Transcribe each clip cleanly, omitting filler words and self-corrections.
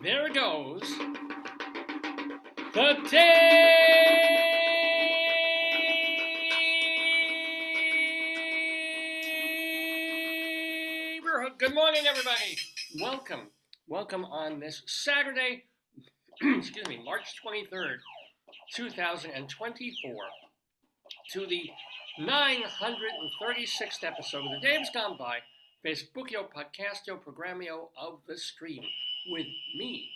There goes the Daverhood. Good morning, everybody. Welcome on this Saturday, excuse me, March 23rd, 2024, to the 936th episode of The Dave's Gone By, Facebookio, Podcastio, Programmio of the Stream, with me,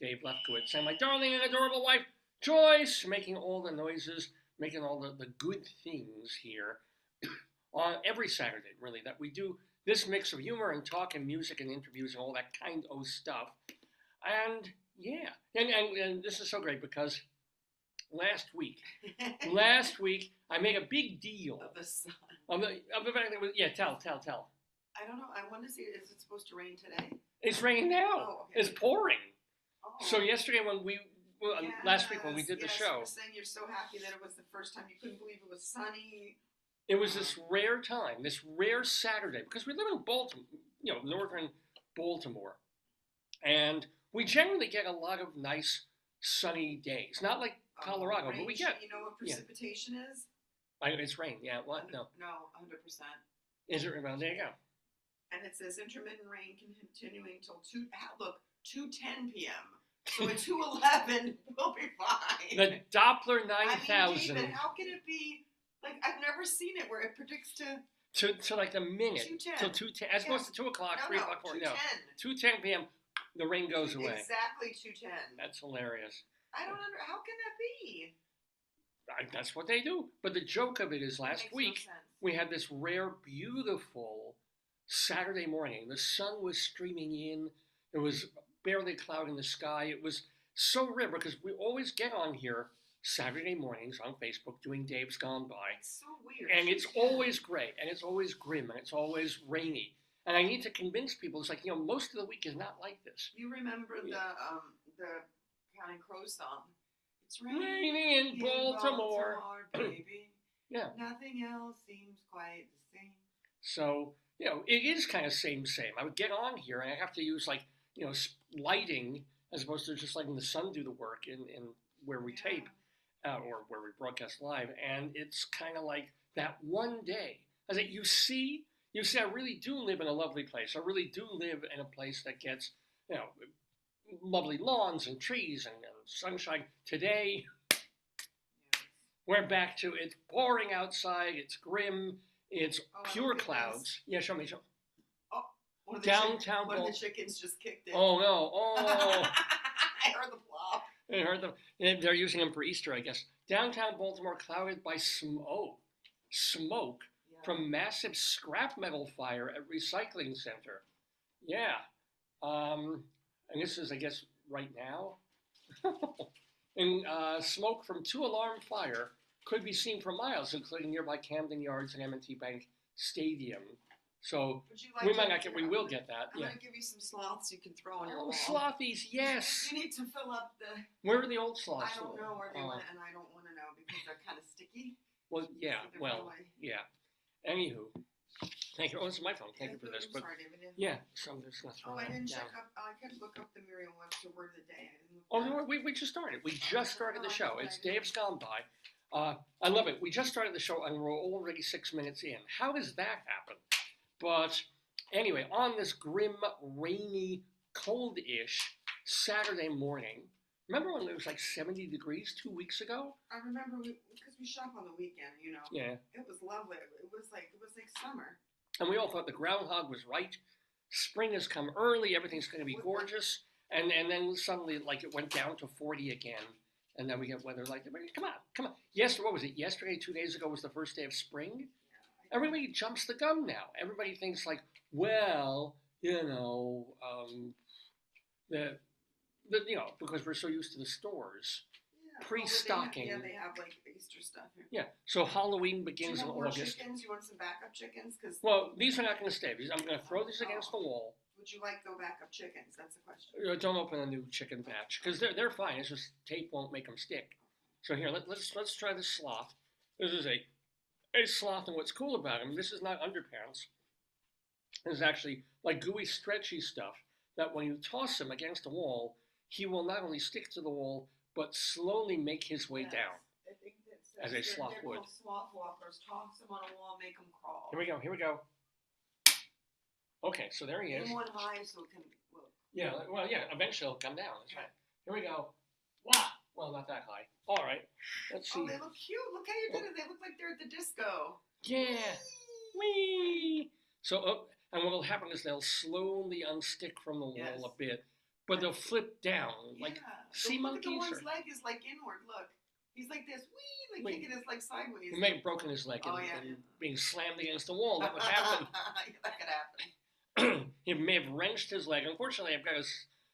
Dave Lefkowitz, and my darling and adorable wife, Joyce, making all the noises, making all the good things here on every Saturday, really, that we do this mix of humor and talk and music and interviews and all that kind of stuff. And yeah, and this is so great because last week, I made a big deal of the sun. Of the fact that yeah, tell. I don't know. I want to see. Is it supposed to rain today? It's raining now. Oh, okay. It's pouring. Oh. So yesterday last week when we did the show, you were saying you're so happy that it was the first time you couldn't believe it was sunny. It was this rare time, this rare Saturday, because we live in Baltimore, northern Baltimore, and we generally get a lot of nice sunny days. Not like Colorado, but we get. You know what precipitation is? It's rain. Yeah. What? No. No, 100%. Is it? Well, there you go. And it says intermittent rain continuing till 2:10 p.m. So at 2:11 we'll be fine. The Doppler 9000. I mean, David, how can it be? Like, I've never seen it where it predicts to like a minute 2:10 till 2:10, as opposed to 2 o'clock, 3 o'clock, 4. No, 2:10 p.m. The rain goes away. Exactly 2:10. That's hilarious. I don't understand. How can that be? That's what they do. But the joke of it is, last week we had this rare, beautiful Saturday morning. The sun was streaming in. There was barely a cloud in the sky. It was so rare because we always get on here Saturday mornings on Facebook doing Dave's Gone By. It's so weird. And it's always gray, and it's always grim, and it's always rainy. And I need to convince people, it's like, most of the week is not like this. You remember the Counting Crows song? It's raining in Baltimore. Baby. Yeah. Nothing else seems quite the same. So, it is kind of same. I would get on here, and I have to use, lighting, as opposed to just letting the sun do the work in where we tape. Or where we broadcast live, and it's kind of like that one day. I said, you see, I really do live in a lovely place. I really do live in a place that gets, lovely lawns and trees and sunshine. Today, we're back to it's pouring outside. It's grim. It's pure clouds. Yeah, show me. Oh, downtown. One of the chickens just kicked in. Oh no! Oh. I heard the plop. I heard them. They're using them for Easter, I guess. Downtown Baltimore clouded by smoke from massive scrap metal fire at recycling center. Yeah. And this is, I guess, right now. And smoke from 2 alarm fire could be seen for miles, including nearby Camden Yards and M&T Bank Stadium. So we will get that. I'm going to give you some sloths you can throw on your wall. Slothies, yes. You need to fill up the... Where are the old sloths? I don't know where they went, and I don't want to know because they're kind of sticky. Well, yeah, yeah. Anywho, thank you. Oh, this is my phone. Thank you for this. I'm sorry, David. Yeah, so I'm just going to throw I didn't down. check up. I could look up the Merriam-Webster word of the day. No, we just started. We just started the show. It's Dave's Gone By. I love it. We just started the show, and we're already 6 minutes in. How does that happen? But anyway, on this grim, rainy, cold-ish Saturday morning, remember when it was like 70 degrees 2 weeks ago? I remember because we shop on the weekend, Yeah. It was lovely. It was like summer. And we all thought the groundhog was right. Spring has come early. Everything's going to be gorgeous. And then suddenly, it went down to 40 again. And then we get weather like, come on. What was it? Yesterday, 2 days ago, was the first day of spring? Everybody jumps the gun now. Everybody thinks because we're so used to the stores, pre-stocking. They have Easter stuff here. Yeah, so Halloween begins in August. Chickens? You want some backup chickens? Well, these are not going to stay. I'm going to throw these against the wall. Would you like backup chickens? That's the question. Don't open a new chicken batch because they're fine. It's just tape won't make them stick. So here, let's try this sloth. This is a sloth, and what's cool about him, this is not underpants. This is actually gooey, stretchy stuff that when you toss him against a wall, he will not only stick to the wall, but slowly make his way down. I think that's As a sloth they're would. called sloth walkers. Toss them on a wall, make them crawl. Here we go. Okay, so there he is. Aim one high so it can. Yeah, well, yeah, eventually it'll come down. That's right. Here we go. Wow. Well, not that high. All right. Let's see. Oh, they look cute. Look how you did it. They look like they're at the disco. Yeah. Whee! So, and what will happen is they'll slowly unstick from the wall a bit, but they'll flip down like sea monkeys. Look at the one's leg is like inward. Look. He's like this. Whee! Like kicking his leg sideways. He may have broken his leg and being slammed against the wall. That would happen. That could happen. He may have wrenched his leg. Unfortunately, I've got to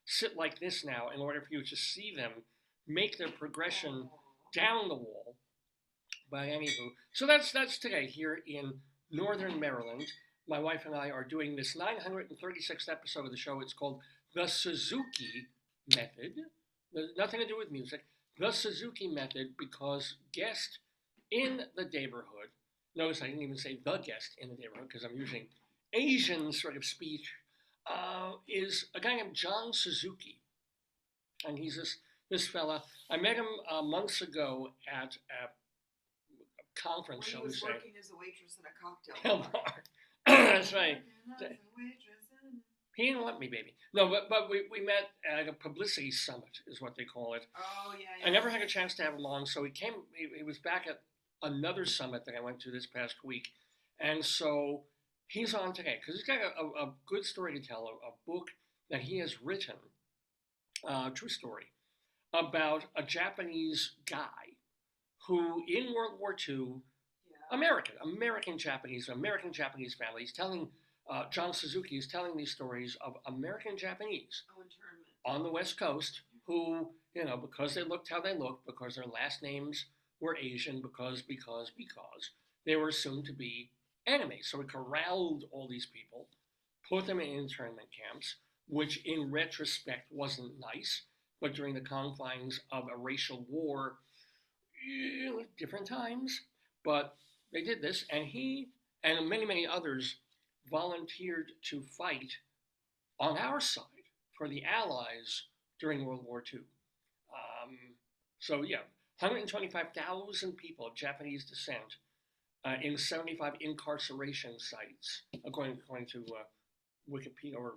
sit like this now in order for you to see them make their progression down the wall. But anywho, so that's today here in Northern Maryland. My wife and I are doing this 936th episode of the show. It's called The Suzuki Method. There's nothing to do with music. The Suzuki Method, because guest in the Daverhood, notice I didn't even say the guest in the Daverhood because I'm using Asian sort of speech, is a guy named John Suzuki. And he's this fella. I met him months ago at a conference, shall we say. He was working as a waitress in a cocktail bar. That's right. He didn't want me, baby. No, but we met at a publicity summit, is what they call it. Oh, yeah. I never had a chance to have him on, so he was back at another summit that I went to this past week. And so he's on today, because he's got a good story to tell, a book that he has written, true story, about a Japanese guy who, in World War II, American Japanese family, he's telling, John Suzuki is telling these stories of American Japanese on the West Coast who, because they looked how they looked, because their last names were Asian, because they were assumed to be enemies. So he corralled all these people, put them in internment camps, which in retrospect wasn't nice, but during the confines of a racial war, different times, but they did this, and he and many, many others volunteered to fight on our side for the Allies during World War II. 125,000 people of Japanese descent in 75 incarceration sites, according to Wikipedia, or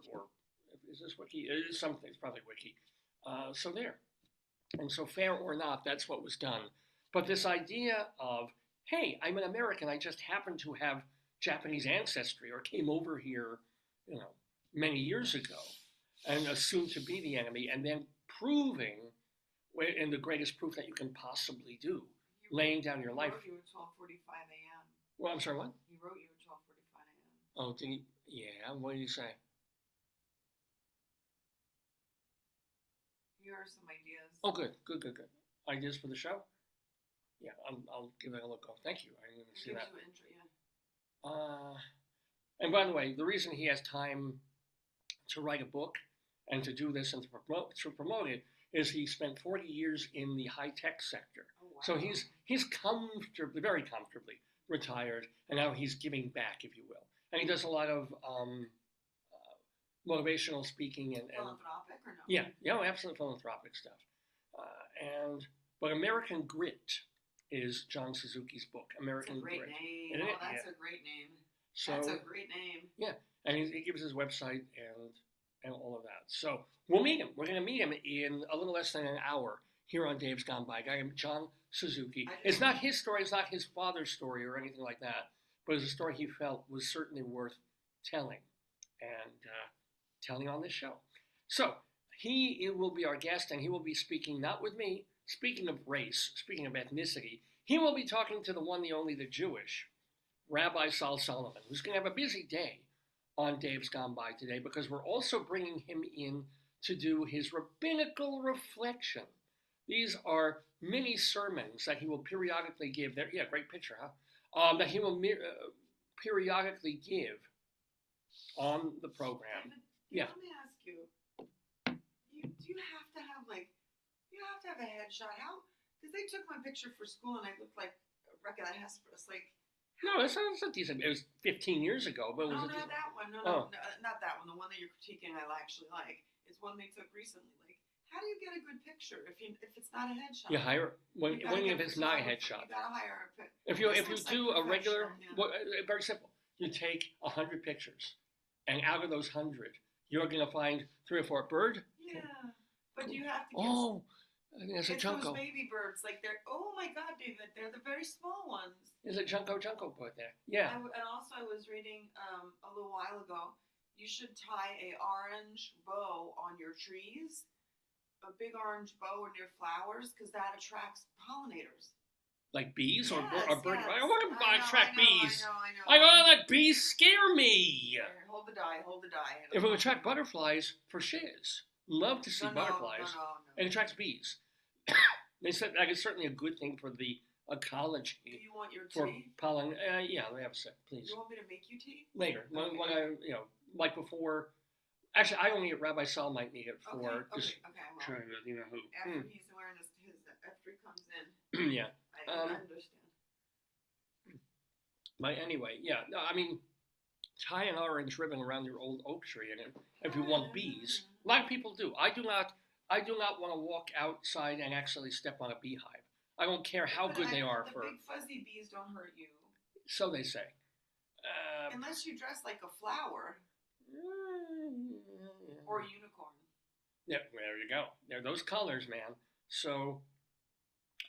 is this Wiki? It is something, it's probably Wiki. So there. And so fair or not, that's what was done. But this idea of, hey, I'm an American, I just happen to have Japanese ancestry or came over here, many years ago and assumed to be the enemy, and then proving, in the greatest proof that you can possibly do, laying down your life. He wrote you at 12:45 a.m. Well, I'm sorry, what? He wrote you at 12:45 a.m. Oh, did he? Yeah, what did he say? Here are some ideas. Oh, good. Ideas for the show? Yeah, I'll give it a look. Oh, thank you. I didn't even see that. And by the way, the reason he has time to write a book and to do this and to promote it is he spent 40 years in the high-tech sector. Oh, wow. So he's very comfortably retired, and now he's giving back, if you will. And he does a lot of motivational speaking and philanthropic or no? Yeah, absolutely philanthropic stuff. But American Grit is John Suzuki's book. American Grit. That's a great name. That's a great name. So, that's a great name. Yeah, and he gives his website and all of that. So we'll meet him. We're going to meet him in a little less than an hour here on Dave's Gone By. A guy named John Suzuki. It's not his story. It's not his father's story or anything like that. But it's a story he felt was certainly worth telling and telling on this show. So he will be our guest, and he will be speaking not with me. Speaking of race, speaking of ethnicity, he will be talking to the one, the only, the Jewish Rabbi Sol Solomon, who's going to have a busy day on Dave's Gone By today, because we're also bringing him in to do his Rabbinical Reflection. These are mini sermons that he will periodically give. There, yeah, great picture, huh? That he will periodically give on the program. David, let me ask you, do you have to have a headshot? How? Because they took my picture for school and I looked like Rebecca the Hesperus. No, it's a decent. It was 15 years ago, but it was that one. No, not that one. The one that you're critiquing, I actually like. It's one they took recently. How do you get a good picture if it's not a headshot? You hire when if it's not a headshot. You gotta hire a. If you do a regular, very simple. You take 100 pictures, and out of those 100, you're gonna find 3 or 4 bird. Yeah, but you have to. Oh, there's a junco. Those baby birds, like they're. Oh my God, David, they're the very small ones. There's a junco bird there. Yeah. And also, I was reading a little while ago. You should tie a orange bow on your trees. A big orange bow in your flowers, because that attracts pollinators. Like bees or birds? Yes. I want to attract bees. I know. I don't let bees scare me. Here, hold the die. If it would attract butterflies, for shiz. Love to see butterflies. No. It attracts bees. They said that is certainly a good thing for the ecology. Do you want your for tea? pollen. Yeah, let me have a sec, please. You want me to make you tea? Later, when I like before. Actually, I only Rabbi Sol might need it for Okay. just Well, trying to who. after he's wearing after he comes in. Yeah. I understand. But anyway, yeah. No, I mean, tie an orange ribbon around your old oak tree, and if you want bees, a lot of people do. I do not want to walk outside and actually step on a beehive. I don't care how good they are for. The big fuzzy bees don't hurt you. So they say. Unless you dress like a flower. Or a unicorn. Yeah, there you go. There are those colors, man. So,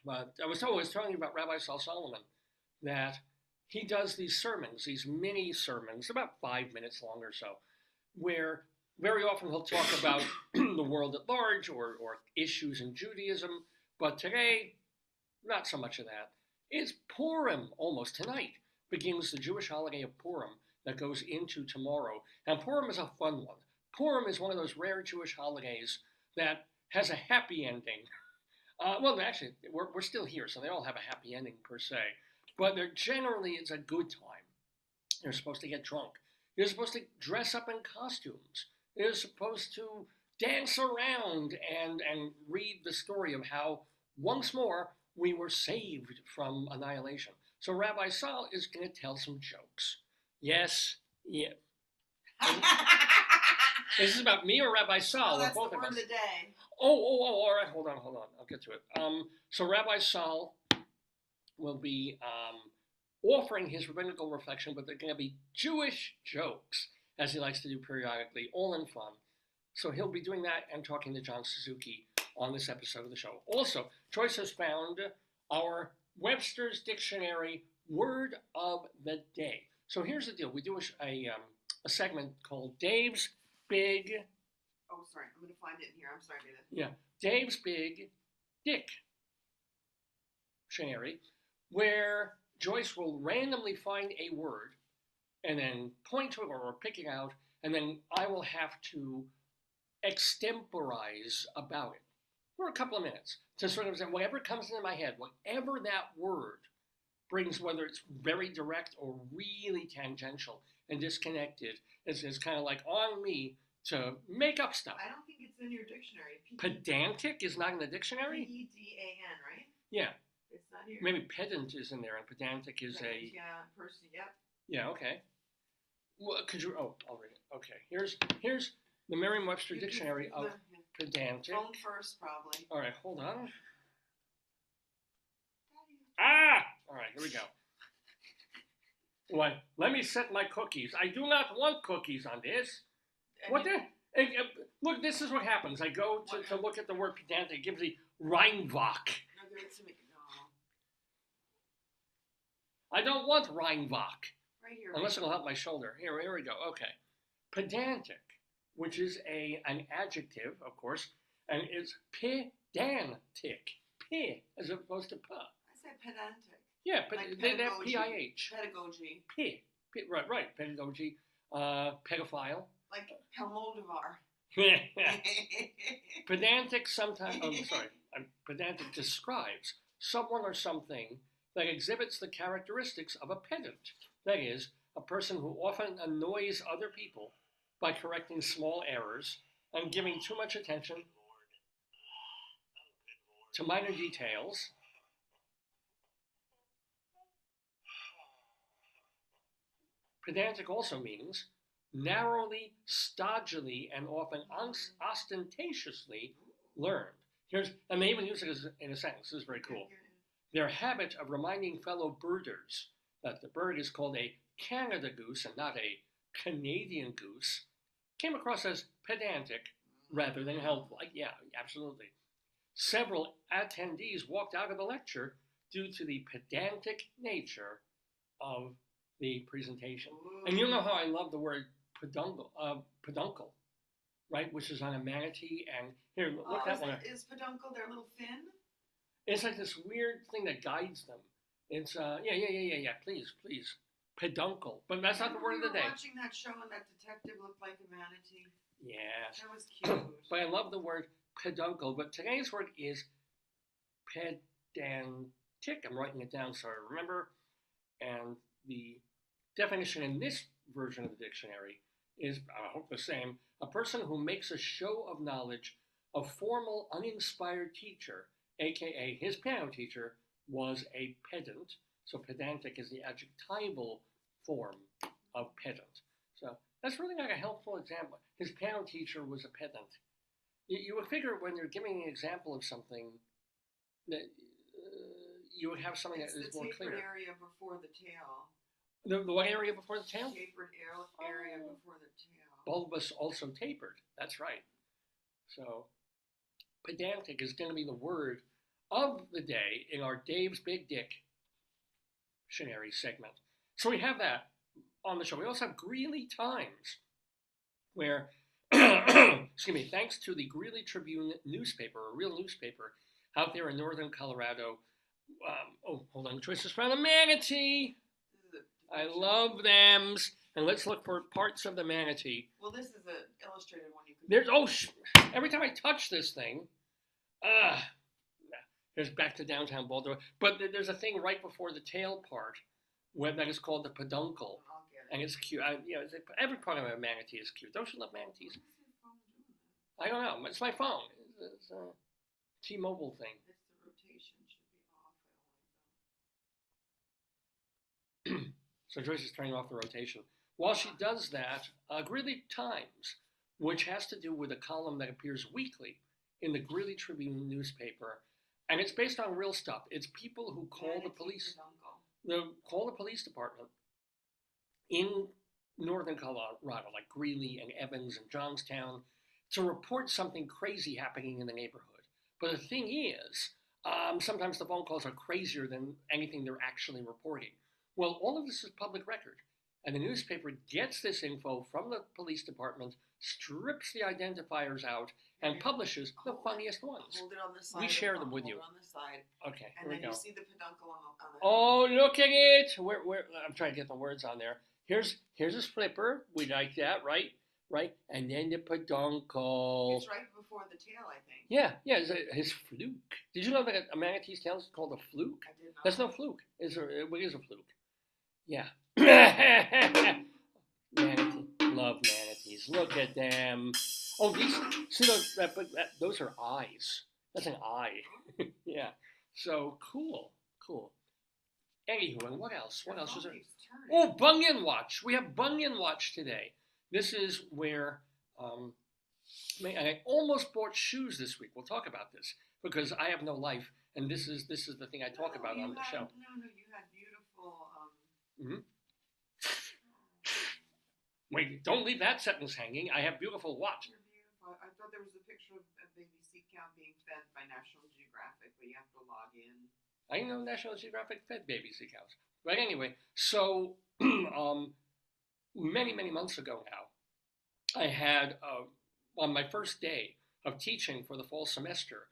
but I was telling you about Rabbi Sol Solomon, that he does these sermons, these mini sermons, about 5 minutes long or so, where very often he'll talk about the world at large or issues in Judaism. But today, not so much of that. It's Purim almost. Tonight begins the Jewish holiday of Purim that goes into tomorrow. And Purim is a fun one. Purim is one of those rare Jewish holidays that has a happy ending. Well, actually, we're still here, so they all have a happy ending per se. But generally, it's a good time. You're supposed to get drunk. You're supposed to dress up in costumes. You're supposed to dance around and read the story of how, once more, we were saved from annihilation. So Rabbi Sol is going to tell some jokes. Yes, yeah. Is this about me or Rabbi Sol? Oh, that's both the of word us? of the day. Oh, all right, hold on. I'll get to it. So Rabbi Sol will be offering his Rabbinical Reflection, but they're going to be Jewish jokes, as he likes to do periodically, all in fun. So he'll be doing that and talking to John Suzuki on this episode of the show. Also, Joyce has found our Webster's Dictionary Word of the Day. So here's the deal. We do a segment called Dave's Big... Oh, sorry. I'm going to find it in here. I'm sorry, David. Yeah. Dave's Big Dictionary, where Joyce will randomly find a word and then point to it or pick it out, and then I will have to extemporize about it for a couple of minutes to sort of say whatever comes into my head, whatever that word brings, whether it's very direct or really tangential and disconnected, it's kind of like on me to make up stuff. I don't think it's in your dictionary. Pedantic is not in the dictionary? P-E-D-A-N, right? Yeah. It's not here. Maybe pedant is in there and pedantic is Pedant, yeah, person, yep. Yeah, okay. Well, could you... Oh, I'll read it. Okay. Here's the Merriam-Webster Dictionary of pedantic. Phone first, probably. All right, hold on. All right, here we go. What? Let me set my cookies. I do not want cookies on this. What the? Look, this is what happens. I go to look at the word pedantic. It gives me Reinbach. No, give it to me. No. I don't want Reinbach. Right here. Unless it'll help my shoulder. Here we go. Okay. Pedantic, which is an adjective, of course, and it's pedantic. P as opposed to p. I said pedantic. Yeah, but like they have P-I-H. Pedagogy. P. Right. Pedagogy. Pedophile. Like Pelmoldivar. Pedantic sometimes, pedantic describes someone or something that exhibits the characteristics of a pedant. That is, a person who often annoys other people by correcting small errors and giving too much attention to minor details. Pedantic also means narrowly, stodgily, and often ostentatiously learned. And they even use it in a sentence. This is very cool. Their habit of reminding fellow birders that the bird is called a Canada goose and not a Canadian goose came across as pedantic rather than helpful. Yeah, absolutely. Several attendees walked out of the lecture due to the pedantic nature of the presentation. And you know how I love the word peduncle, right? Which is on a manatee. And here, look that one. Is peduncle their little fin? It's like this weird thing that guides them. It's yeah. Please. Peduncle. But that's not the word of the day. Watching that show and that detective looked like a manatee. Yes. That was cute. But I love the word peduncle. But today's word is pedantic. I'm writing it down so I remember. And the definition in this version of the dictionary is, I hope the same, a person who makes a show of knowledge. A formal, uninspired teacher, aka his piano teacher, was a pedant. So pedantic is the adjectival form of pedant. So that's really not a helpful example. His piano teacher was a pedant. You would figure when you're giving an example of something that you would have something that is more clear. The tapered area before the tail. The what area before the tail? Tapered area before the tail. Bulbous also tapered. That's right. So pedantic is going to be the word of the day in our Dave's Big Dictionary segment. So we have that on the show. We also have Greeley Times, where, excuse me, thanks to the Greeley Tribune newspaper, a real newspaper out there in northern Colorado. Hold on, Joyce has found a manatee. I love them. And let's look for parts of the manatee. Well, this is an illustrated one. Every time I touch this thing, there's back to downtown Baltimore. But there's a thing right before the tail part that is called the peduncle. And it's cute. Every part of a manatee is cute. Don't you love manatees? I don't know. It's my phone. It's a T-Mobile thing. The rotation should be off. So Joyce is turning off the rotation. While she does that, Greeley Times, which has to do with a column that appears weekly in the Greeley Tribune newspaper, and it's based on real stuff. It's people who call the police, call the police department in northern Colorado, like Greeley and Evans and Johnstown, to report something crazy happening in the neighborhood. But the thing is, sometimes the phone calls are crazier than anything they're actually reporting. Well, all of this is public record. And the newspaper gets this info from the police department, strips the identifiers out, and publishes the funniest ones. Hold it on the side. We share them with you. Hold it on the side. Okay, and here we go. And then you see the peduncle on the Oh, look at it! I'm trying to get the words on there. Here's his flipper. We like that, right? Right? And then the peduncle. It's right before the tail, I think. Yeah, his fluke. Did you know that a manatee's tail is called a fluke? I did not. That's no fluke. It is a fluke. Yeah. Manatee. Love manatees. Look at them. Oh, those are eyes. That's an eye. Yeah. So cool. Anywho, and what else? What else is there? Oh, Bunyan Watch. We have Bunyan Watch today. This is where I almost bought shoes this week. We'll talk about this because I have no life, and this is the thing I talk about on the show. No, you had beautiful. Wait, don't leave that sentence hanging. I have beautiful what? You're beautiful. I thought there was a picture of a baby sea cow being fed by National Geographic, but you have to log in. I know National Geographic fed baby sea cows. But anyway, so many months ago now, I had, on my first day of teaching for the fall semester,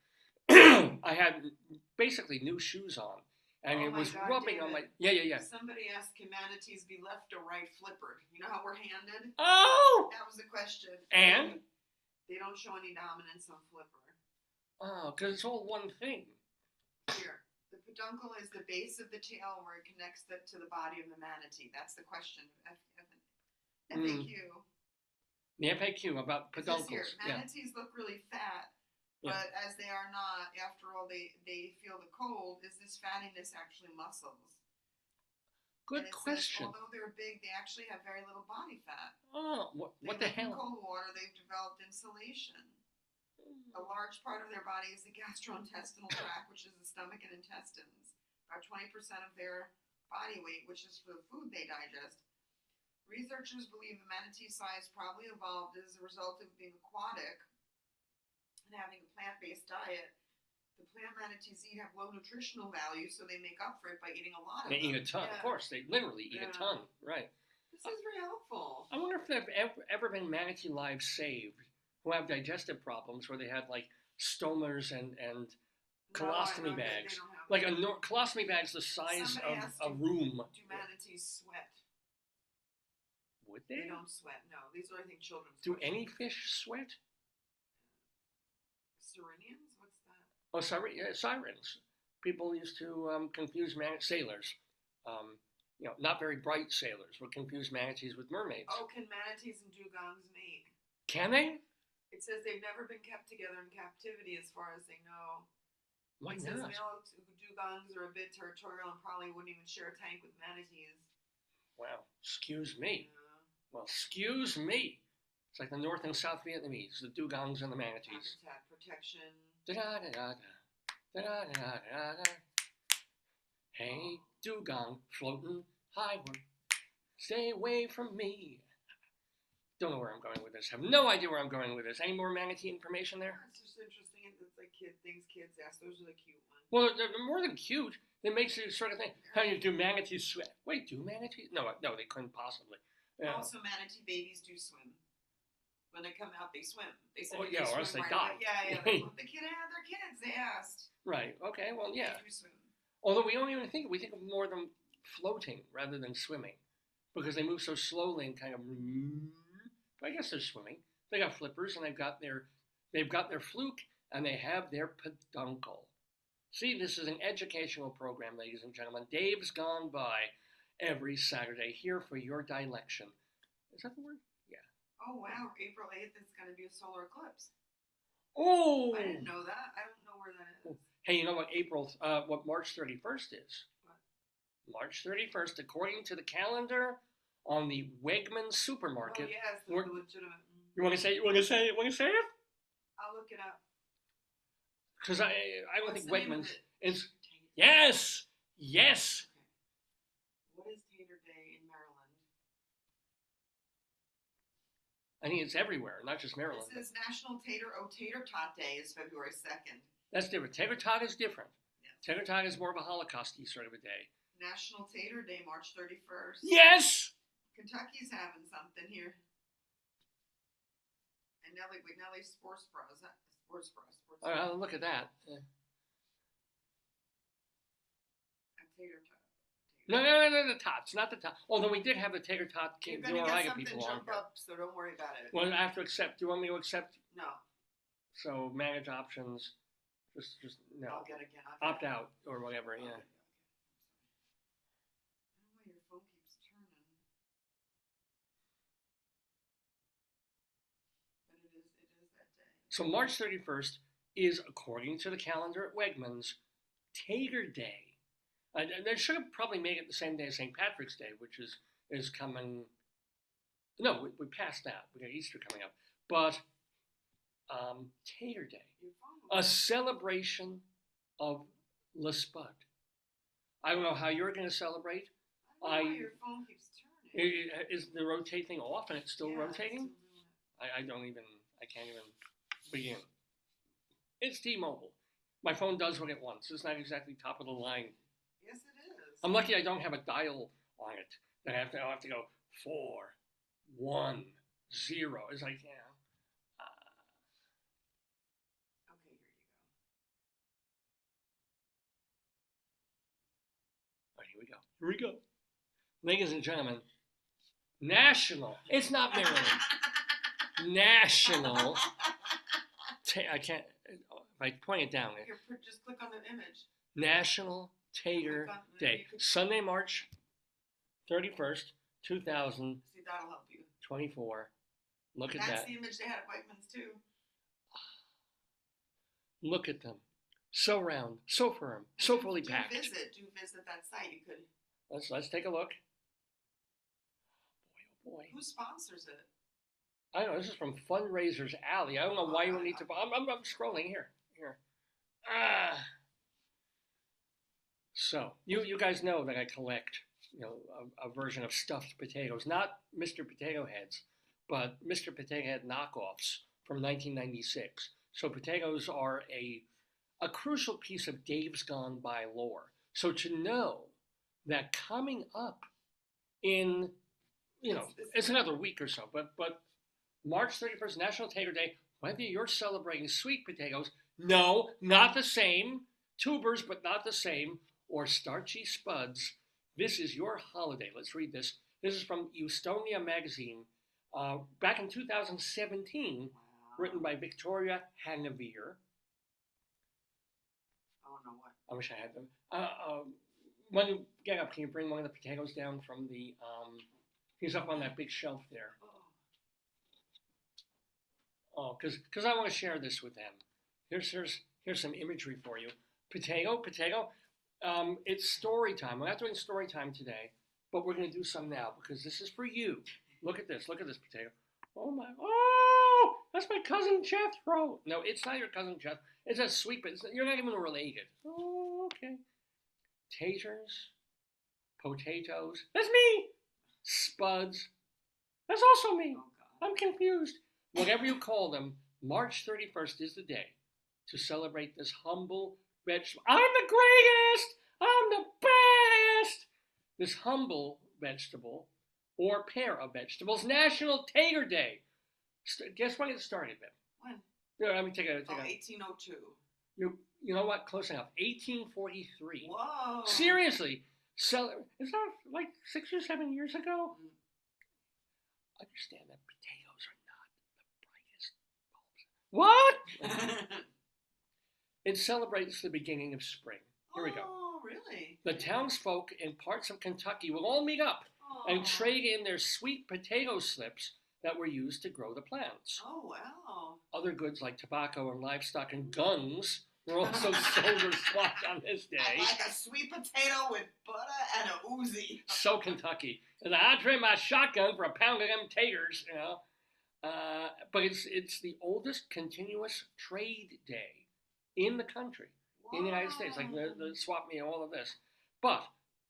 I had basically new shoes on. And it was rubbing on my... Yeah. Somebody asked, can manatees be left or right flippered? You know how we're handed? Oh! That was the question. And? They don't show any dominance on flipper. Oh, because it's all one thing. Here. The peduncle is the base of the tail where it connects to the body of the manatee. That's the question. FAQ. The FAQ about peduncles. Manatees look really fat. But as they are not, after all, they feel the cold. Is this fattiness actually muscles? Good question. Although they're big, they actually have very little body fat. Oh, what the hell? In cold water, they've developed insulation. A large part of their body is the gastrointestinal tract, which is the stomach and intestines. About 20% of their body weight, which is for the food they digest. Researchers believe the manatee size probably evolved as a result of being aquatic and having a plant-based diet. The plant manatees eat have low nutritional value, so they make up for it by eating a lot of They them. eat a ton. Of course, they literally eat a ton. Right. This is very helpful. I wonder if there have ever been manatee lives saved who have digestive problems where they had like stomas and colostomy bags. Like a colostomy bag's the size of a room. Do manatees sweat? Would they? They don't sweat. No, these are I think children's. Do any fish sweat? Sirenians? What's that? Oh, sirens. People used to confuse sailors. Not very bright sailors would confuse manatees with mermaids. Oh, can manatees and dugongs mate? Can they? It says they've never been kept together in captivity, as far as they know. Why it not? Says male dugongs are a bit territorial and probably wouldn't even share a tank with manatees. Wow, excuse me. Yeah. Well, excuse me. It's like the North and South Vietnamese, the dugongs and the manatees. Habitat protection. Da-da-da-da-da. Da-da-da-da-da-da. Hey, dugong, floating highward. Stay away from me. Don't know where I'm going with this. Have no idea where I'm going with this. Any more manatee information there? It's just interesting. It's like things kids ask. Those are the cute ones. Well, they're more than cute. It makes you sort of think, how do you do manatees swim? Wait, do manatees? No, they couldn't possibly. Also, manatee babies do swim. When they come out, they swim. They said or else they die. Yeah. The kid had their kids. They asked. Right. Okay. Well, yeah. They do swim. Although we don't even think we think of more of them floating rather than swimming, because they move so slowly and kind of. But I guess they're swimming. They got flippers and they've got their fluke and they have their peduncle. See, this is an educational program, ladies and gentlemen. Dave's gone by every Saturday here for your dilection. Is that the word? Yeah. Oh wow! April 8th is going to be a solar eclipse. Oh! I didn't know that. I don't know where that is. Hey, you know what March 31st is? What? March 31st, according to the calendar on the Wegmans supermarket. Oh yes, the legitimate. You want to say it? Want to say it? I'll look it up. Because I don't What's think the name of Wegmans it? is. Yes. Okay. What is Tater Day in Maryland? I think it's everywhere, not just Maryland. This is National Tater Tot Day is February 2nd. That's different. Tater tot is different. Yes. Tater tot is more of a Holocaust-y sort of a day. National Tater Day, March 31st. Yes. Kentucky's having something here. And Nelly's sports bras. Sports All right, I'll look at that. A tater tot. No, the tots, not the tot. Although we did have the tater tot You're going to get something people on jump here. up, so don't worry about it. Well, I have to accept. Do you want me to accept? No. So manage options. Just no. I'll get again. Opt out or whatever. Yeah. I don't know why your phone keeps turning. But it is that day. So March 31st is, according to the calendar at Wegmans, Tater Day. And they should have probably made it the same day as St. Patrick's Day, which is coming. No, we passed that. We got Easter coming up. But Tater Day, a celebration of Le Spud. I don't know how you're going to celebrate. I don't know why your phone keeps turning. Is the rotate thing off and it's still rotating? It's still doing it. I can't even begin. It's T-Mobile. My phone does what it wants. It's not exactly top of the line. Yes, it is. I'm lucky I don't have a dial on it. That I'll have to go 4, 1, 0. It's like, yeah. Okay, here you go. All right, here we go. Ladies and gentlemen, it's not Maryland. National, I can't, if I point it down. Here, just click on the image. National Tater Day. Sunday, March 31st, 2024. See, that'll help you. Look at That's that. the image they had at Wegmans, too. Look at them. So round, so firm, so fully packed. Do visit that site. You could. Let's take a look. Boy, oh boy. Who sponsors it? I know this is from Fundraisers Alley. I don't know why you would need to. I'm scrolling here. Ah. So you guys know that I collect a version of stuffed potatoes, not Mr. Potato Heads, but Mr. Potato Head knockoffs from 1996. So potatoes are a crucial piece of Dave's Gone By lore. So to know that coming up in it's another week or so, but March 31st, National Tater Day, whether you're celebrating sweet potatoes, no, not the same, tubers, but not the same, or starchy spuds, this is your holiday. Let's read this. This is from Eustonia Magazine, back in 2017, written by Victoria Haneveer. Oh, no, what? I wish I had them. When you get up, can you bring one of the potatoes down from the, he's up on that big shelf there. Oh, because I want to share this with them. Here's some imagery for you. Potato. It's story time. We're not doing story time today, but we're going to do some now because this is for you. Look at this potato. Oh my! Oh, that's my cousin Jethro. No, it's not your cousin Jethro. It's a sweet, but you're not even related. Oh, okay. Taters, potatoes. That's me. Spuds. That's also me. I'm confused. Whatever you call them, March 31st is the day to celebrate this humble vegetable. I'm the greatest! I'm the best! This humble vegetable, or pair of vegetables, National Tater Day. Guess when it started, Ben? When? Yeah, let me take a. 1802. You know what? Close enough. 1843. Whoa. Seriously. Is that like 6 or 7 years ago? Understand that potatoes are not the brightest bulbs. What? It celebrates the beginning of spring. Here we go. Oh, really? The townsfolk in parts of Kentucky will all meet up and trade in their sweet potato slips that were used to grow the plants. Oh, wow. Other goods like tobacco and livestock and guns were also sold or swapped on this day. I like a sweet potato with butter and a Uzi. So Kentucky. And I trade my shotgun for a pound of them taters, but it's the oldest continuous trade day in the country, in the United States, like the swap meet and all of this. But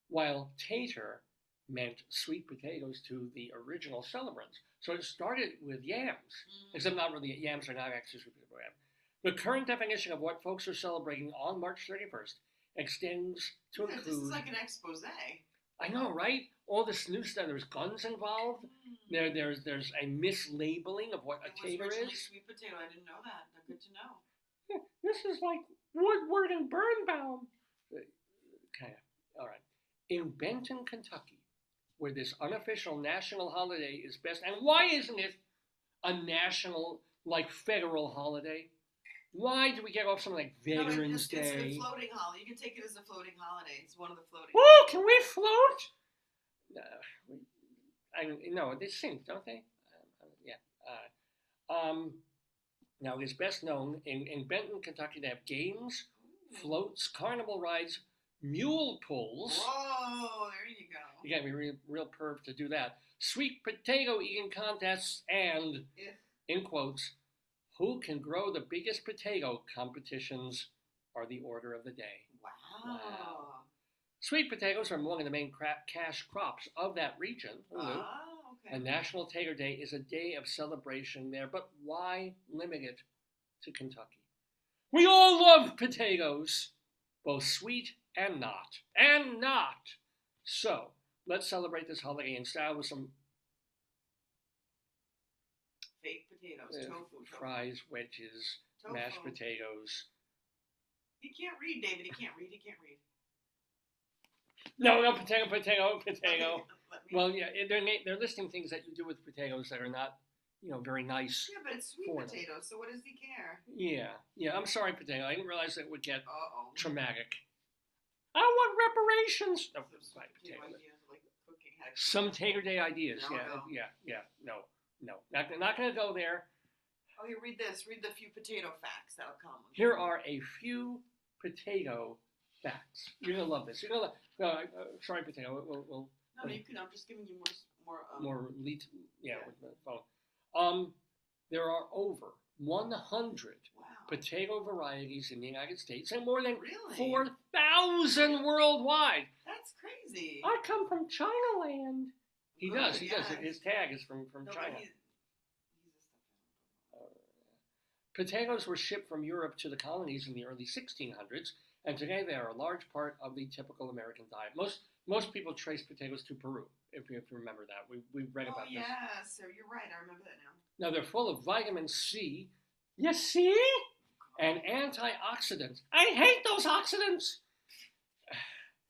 while tater meant sweet potatoes to the original celebrants, so it started with yams, except not really, yams are not actually sweet potato yams. The current definition of what folks are celebrating on March 31st extends to include... This is like an expose. I know, right? All this new stuff. There's guns involved. There's a mislabeling of what a tater is. Sweet potato. I didn't know that. Good to know. Yeah, this is like Woodward and Birnbaum. Okay, all right. In Benton, Kentucky, where this unofficial national holiday is best, and why isn't it a national, like federal holiday? Why do we get off something like Veterans Day? It's a floating holiday. You can take it as a floating holiday. It's one of the floating. Oh, can we float? No, they sink, don't they? Now, it is best known in Benton, Kentucky. They have games, floats, carnival rides, mule pulls. Whoa, there you go. You got to be real perv to do that. Sweet potato eating contests and, in quotes, who can grow the biggest potato competitions are the order of the day. Wow. Sweet potatoes are one of the main cash crops of that region. Okay. And National Tater Day is a day of celebration there, but why limit it to Kentucky? We all love potatoes, both sweet and not. And not. So, let's celebrate this holiday in style with some fake potatoes, tofu. Fries, wedges, tofu. Mashed potatoes. He can't read, David. He can't read. No, potato. Well, yeah, they're listing things that you do with potatoes that are not, very nice. Yeah, but it's sweet potatoes, so what does he care? Yeah. I'm sorry, potato. I didn't realize it would get traumatic. I want reparations. No, potato. Some Tater Day ideas. No. Not going to go there. Oh, you read this. Read the few potato facts that'll come. Here are a few potato facts. You're going to love this. You're going to sorry, potato. We'll no, you can. I'm just giving you more with the phone. There are over 100 Wow. potato varieties in the United States and more than Really? 4,000 worldwide. That's crazy. I come from China land. He Good, does. He does. yes. His tag is from No, but China. he's a Potatoes were shipped from Europe to the colonies in the early 1600s, and today they are a large part of the typical American diet. Most people trace potatoes to Peru, if you remember that. We read about this. yeah, so you're right. I remember that now. Now they're full of vitamin C. You see? And antioxidants. I hate those oxidants.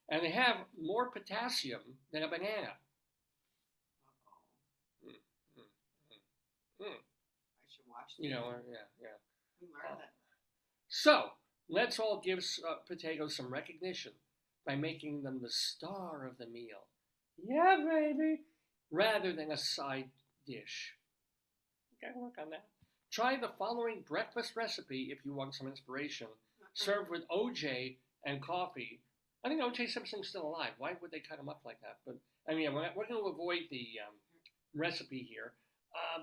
And they have more potassium than a banana. I should watch that. Yeah. We learned that. So, let's all give potatoes some recognition by making them the star of the meal. Yeah, baby. Rather than a side dish. Gotta work on that. Try the following breakfast recipe if you want some inspiration. Served with OJ and coffee. I think OJ Simpson's still alive. Why would they cut him up like that? But I mean, we're going to avoid the recipe here.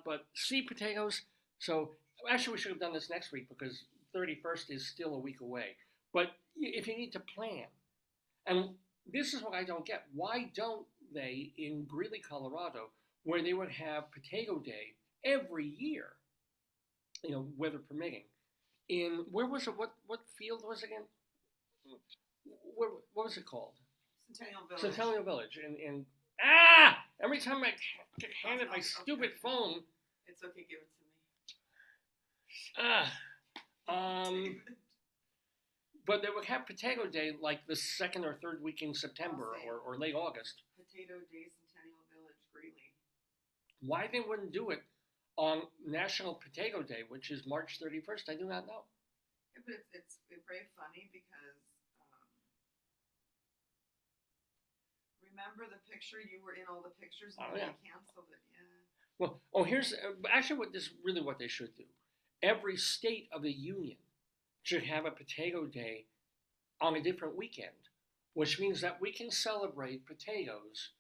But sweet potatoes. So actually, we should have done this next week because 31st is still a week away. But if you need to plan, and this is what I don't get. Why don't they in Greeley, Colorado, where they would have Potato Day every year? You know, weather permitting. In where was it? What field was it again? What was it called? Centennial Village. Centennial Village. Every time I get handed my stupid phone. It's okay, give it to me. But they would have Potato Day like the second or third week in September or late August. Potato Day, Centennial Village, Greeley. Why they wouldn't do it on National Potato Day, which is March 31st, I do not know. Yeah, but it's very funny because remember the picture? You were in all the pictures and then they canceled it. Yeah. Well, here's actually what they should do. Every state of the union should have a Potato Day on a different weekend, which means that we can celebrate potatoes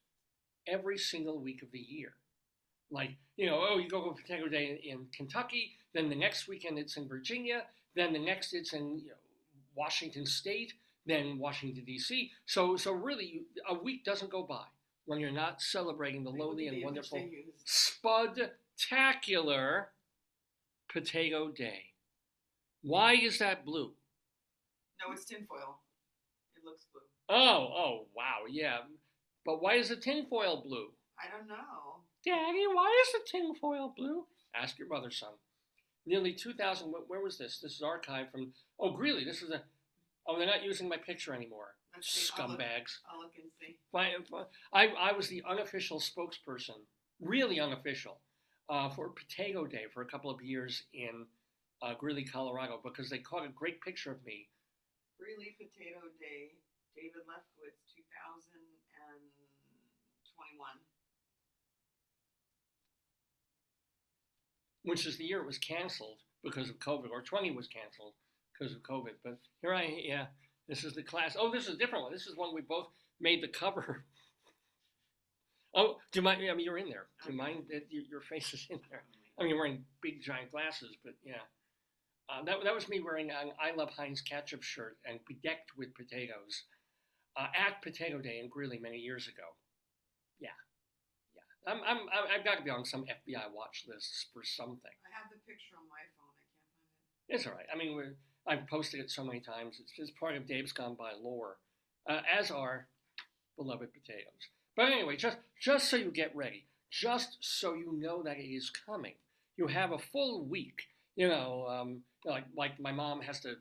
every single week of the year. Like, you go to Potato Day in Kentucky, then the next weekend it's in Virginia, then the next it's in Washington State, then Washington, D.C. So really, a week doesn't go by when you're not celebrating the lowly and wonderful Spudtacular Potato Day. Why is that blue? No, it's tinfoil. It looks blue. Oh, wow, yeah. But why is the tinfoil blue? I don't know. Daddy, why is the tinfoil blue? Ask your mother, son. Nearly 2,000, where was this? This is archived from, Greeley. This is they're not using my picture anymore. Scumbags. I'll look and see. I was the unofficial spokesperson, really unofficial, for Potato Day for a couple of years in Greeley, Colorado, because they caught a great picture of me. Greeley Potato Day, David Lefkowitz, 2021. Which is the year it was canceled because of COVID, or 20 was canceled because of COVID. But this is the class. Oh, this is a different one. This is one we both made the cover. Oh, do you mind? I mean, you're in there. Do you mind that your face is in there? I mean, you're wearing big giant glasses, but yeah. That was me wearing an I Love Heinz ketchup shirt and bedecked with potatoes at Potato Day in Greeley many years ago. Yeah. I've got to be on some FBI watch lists for something. I have the picture on my phone. I can't find it. It's all right. I mean, I've posted it so many times. It's just part of Dave's Gone By lore, as are beloved potatoes. But anyway, just so you get ready, just so you know that it is coming, you have a full week. Like my mom has to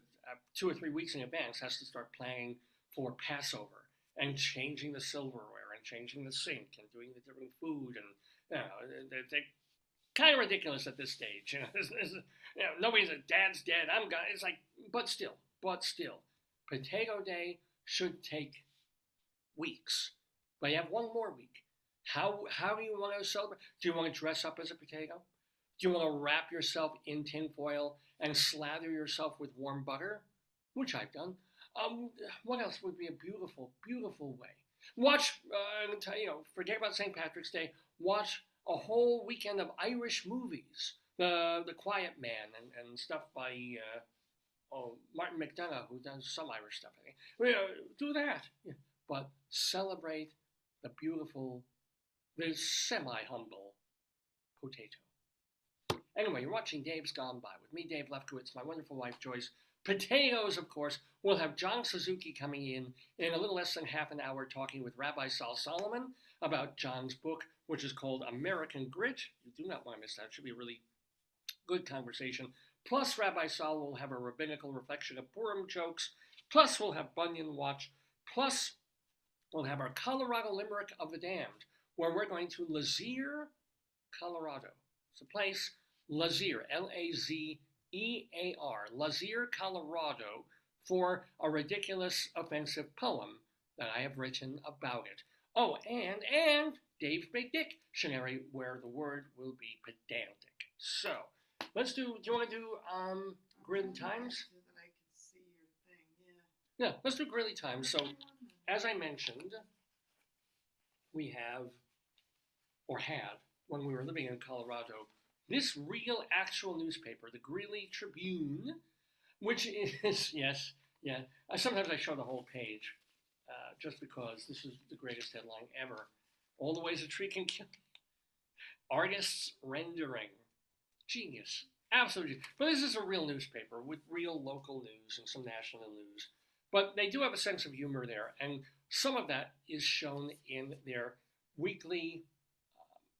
2 or 3 weeks in advance has to start planning for Passover and changing the silverware and changing the sink and doing the different food and they're kind of ridiculous at this stage. Nobody's dad's dead. I'm gone. It's like, but still, Potato Day should take weeks. But you have one more week. How do you want to celebrate? Do you want to dress up as a potato? Do you want to wrap yourself in tinfoil and slather yourself with warm butter? Which I've done. What else would be a beautiful, beautiful way? Watch, forget about St. Patrick's Day. Watch a whole weekend of Irish movies. The Quiet Man and stuff by Martin McDonagh, who does some Irish stuff. I think. Do that, yeah. But celebrate the beautiful, the semi-humble potato. Anyway, you're watching Dave's Gone By with me, Dave Lefkowitz, my wonderful wife, Joyce. Potatoes, of course. We'll have John Suzuki coming in a little less than half an hour talking with Rabbi Sol Solomon about John's book, which is called American Grit. You do not want to miss that. It should be a really good conversation. Plus, Rabbi Sol will have a rabbinical reflection of Purim jokes. Plus, we'll have Bunyan Watch. Plus, we'll have our Colorado Limerick of the Damned, where we're going to Lazear, Colorado. It's a place, Lazear, Lazear, Lazear, Colorado, for a ridiculous, offensive poem that I have written about it. Oh, and Dave's Big Dictionary, where the word will be pedantic. So, let's do you want to do Greeley Times? So that I can see your thing, Yeah, let's do Greeley Times. So, as I mentioned, we have, or had, when we were living in Colorado, this real, actual newspaper, the Greeley Tribune, which is, yes, yeah, sometimes I show the whole page, just because this is the greatest headline ever. All the ways a tree can kill. Artists rendering. Genius. Absolutely. But this is a real newspaper with real local news and some national news. But they do have a sense of humor there, and some of that is shown in their weekly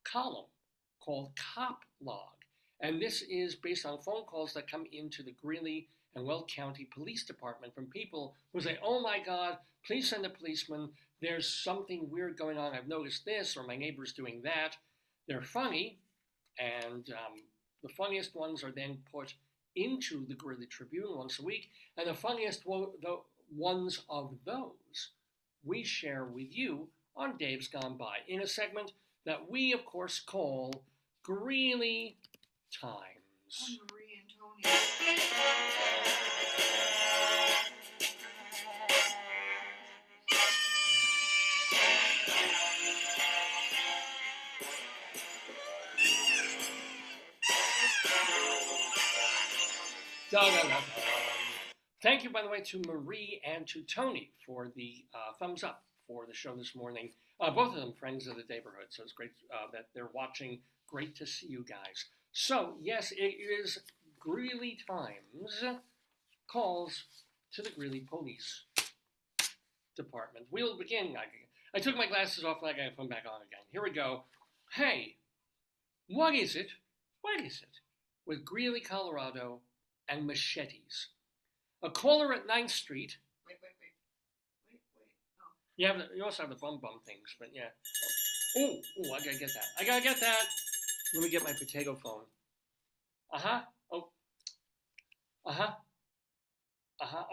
column called Cop Log. And this is based on phone calls that come into the Greeley and Weld County Police Department from people who say, oh my God, please send a policeman. There's something weird going on. I've noticed this, or my neighbor's doing that. They're funny, and the funniest ones are then put into the Greeley Tribune once a week, and the funniest ones of those we share with you on Dave's Gone By in a segment that we, of course, call Greeley Times. Oh, Marie and Tony. Thank you, by the way, to Marie and to Tony for the thumbs up for the show this morning. Both of them friends of the Daverhood, so it's great that they're watching. Great to see you guys. So, yes, it is Greeley Times calls to the Greeley Police Department. We'll begin. I took my glasses off and I got to put them back on again. Here we go. Hey, what is it with Greeley, Colorado and machetes? A caller at 9th Street. Wait. Oh. You also have the bum things, but yeah. Oh, I gotta get that. Let me get my potato phone.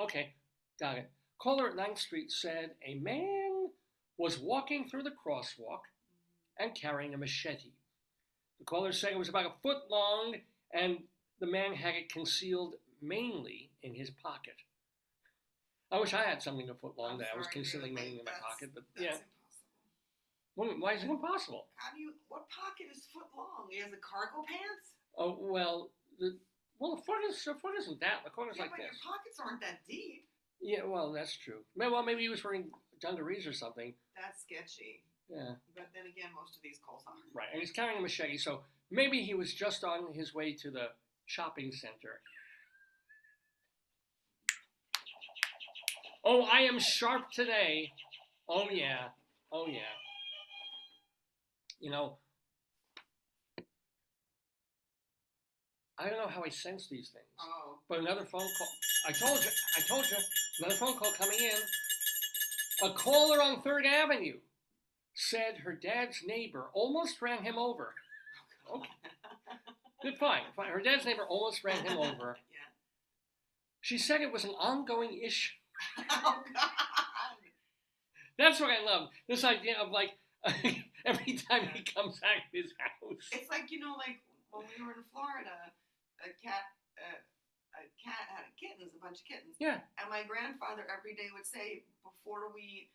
Okay, got it. Caller at 9th Street said a man was walking through the crosswalk and carrying a machete. The caller said it was about a foot long, and the man had it concealed mainly in his pocket. I wish I had something a foot long that I was concealing mainly in my pocket, but that's yeah. Impossible. Why is it impossible? What pocket is foot long? He has a cargo pants? Oh, well, the foot isn't that. The foot is like but this. Your pockets aren't that deep. Yeah, well, that's true. Well, maybe he was wearing dungarees or something. That's sketchy. Yeah. But then again, most of these calls are. Right, and he's carrying a machete, so maybe he was just on his way to the shopping center. Oh, I am sharp today. Oh, yeah. You know, I don't know how I sense these things. Oh. But another phone call. I told you. Another phone call coming in. A caller on 3rd Avenue said her dad's neighbor almost ran him over. Okay. Fine. Her dad's neighbor almost ran him over. Yeah. She said it was an ongoing issue. Oh, God. That's what I love. This idea of like, every time he comes out of his house. It's like, like when we were in Florida, a cat had kittens, a bunch of kittens. Yeah. And my grandfather every day would say, before we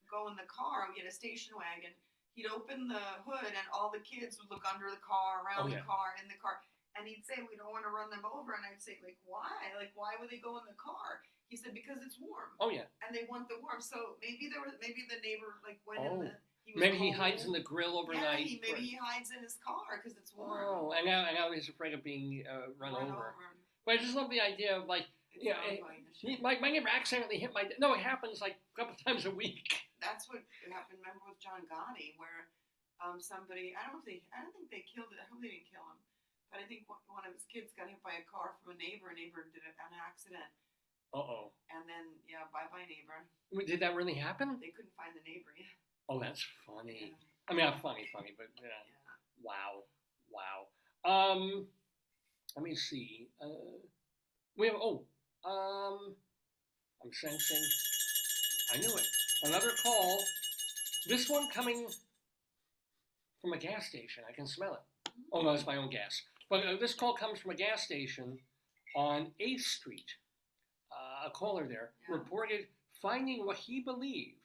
go in the car, we get a station wagon, he'd open the hood and all the kids would look under the car, around the car, in the car. And he'd say, we don't want to run them over. And I'd say, like, why? Like, why would they go in the car? He said, because it's warm. Oh, yeah. And they want the warmth. So maybe the neighbor, like, went in the... Maybe he hides in the grill overnight. Yeah, maybe he hides in his car because it's warm. Oh, and now he's afraid of being run over. But I just love the idea of, like, my neighbor accidentally hit my... No, it happens, like, a couple times a week. That's what happened, remember, with John Gotti, where somebody... I don't think they killed it. I hope they didn't kill him. But I think one of his kids got hit by a car from a neighbor. A neighbor did an accident. Uh-oh. And then, yeah, bye-bye, neighbor. Did that really happen? They couldn't find the neighbor, yeah. Oh, that's funny. Yeah. I mean, not funny, but yeah. Wow. Let me see. We have. I'm sensing. I knew it. Another call. This one coming from a gas station. I can smell it. Oh no, it's my own gas. But this call comes from a gas station on 8th Street. A caller there reported finding what he believed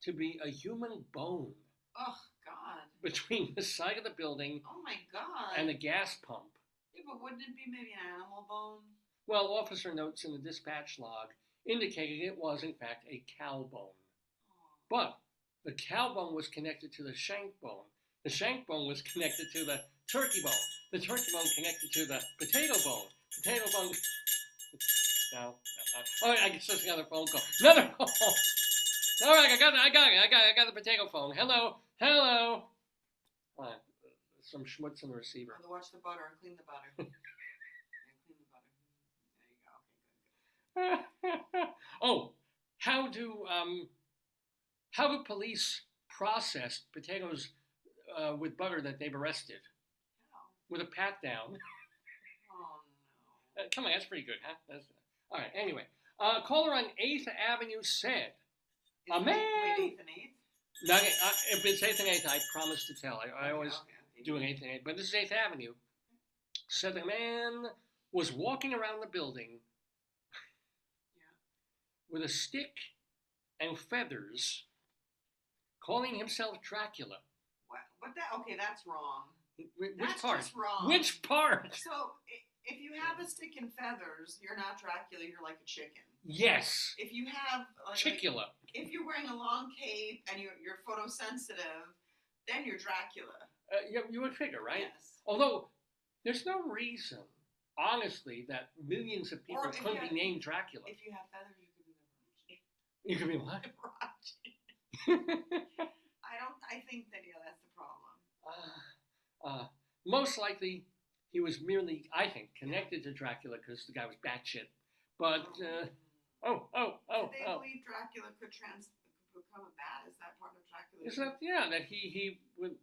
to be a human bone. Oh, God. Between the side of the building. Oh, my God. And the gas pump. Yeah, but wouldn't it be maybe an animal bone? Well, officer notes in the dispatch log indicated it was, in fact, a cow bone. Oh. But the cow bone was connected to the shank bone. The shank bone was connected to the turkey bone. The turkey bone connected to the potato bone. Potato bone... No. Oh, I guess there's another phone call. Another call! All right, I got the potato phone. Hello. Some schmutz in the receiver. Oh, watch the butter and clean the butter. Clean the butter. There you go. Okay, good. Oh, how do police process potatoes with butter that they've arrested? How? With a pat down. Oh no. Come on, that's pretty good, huh? All right. Anyway, caller on 8th Avenue said. A man. Wait, 8th and 8th? No, if it's 8th and 8th, I promise to tell. I always do an 8th and 8th, but this is 8th Avenue. Said the man was walking around the building with a stick and feathers, calling himself Dracula. What that? Okay, that's wrong. Which part? Just wrong. Which part? So, if you have a stick and feathers, you're not Dracula, you're like a chicken. Yes. If you have... Chicula. If you're wearing a long cape and you're photosensitive, then you're Dracula. You would figure, right? Yes. Although, there's no reason, honestly, that millions of people couldn't be named Dracula. If you have feathers, you could be the You could be what? I think that, that's the problem. Most likely, he was merely, I think, connected to Dracula because the guy was batshit. But, Did they believe Dracula could become a bat? Is that part of Dracula? Is that, that he would...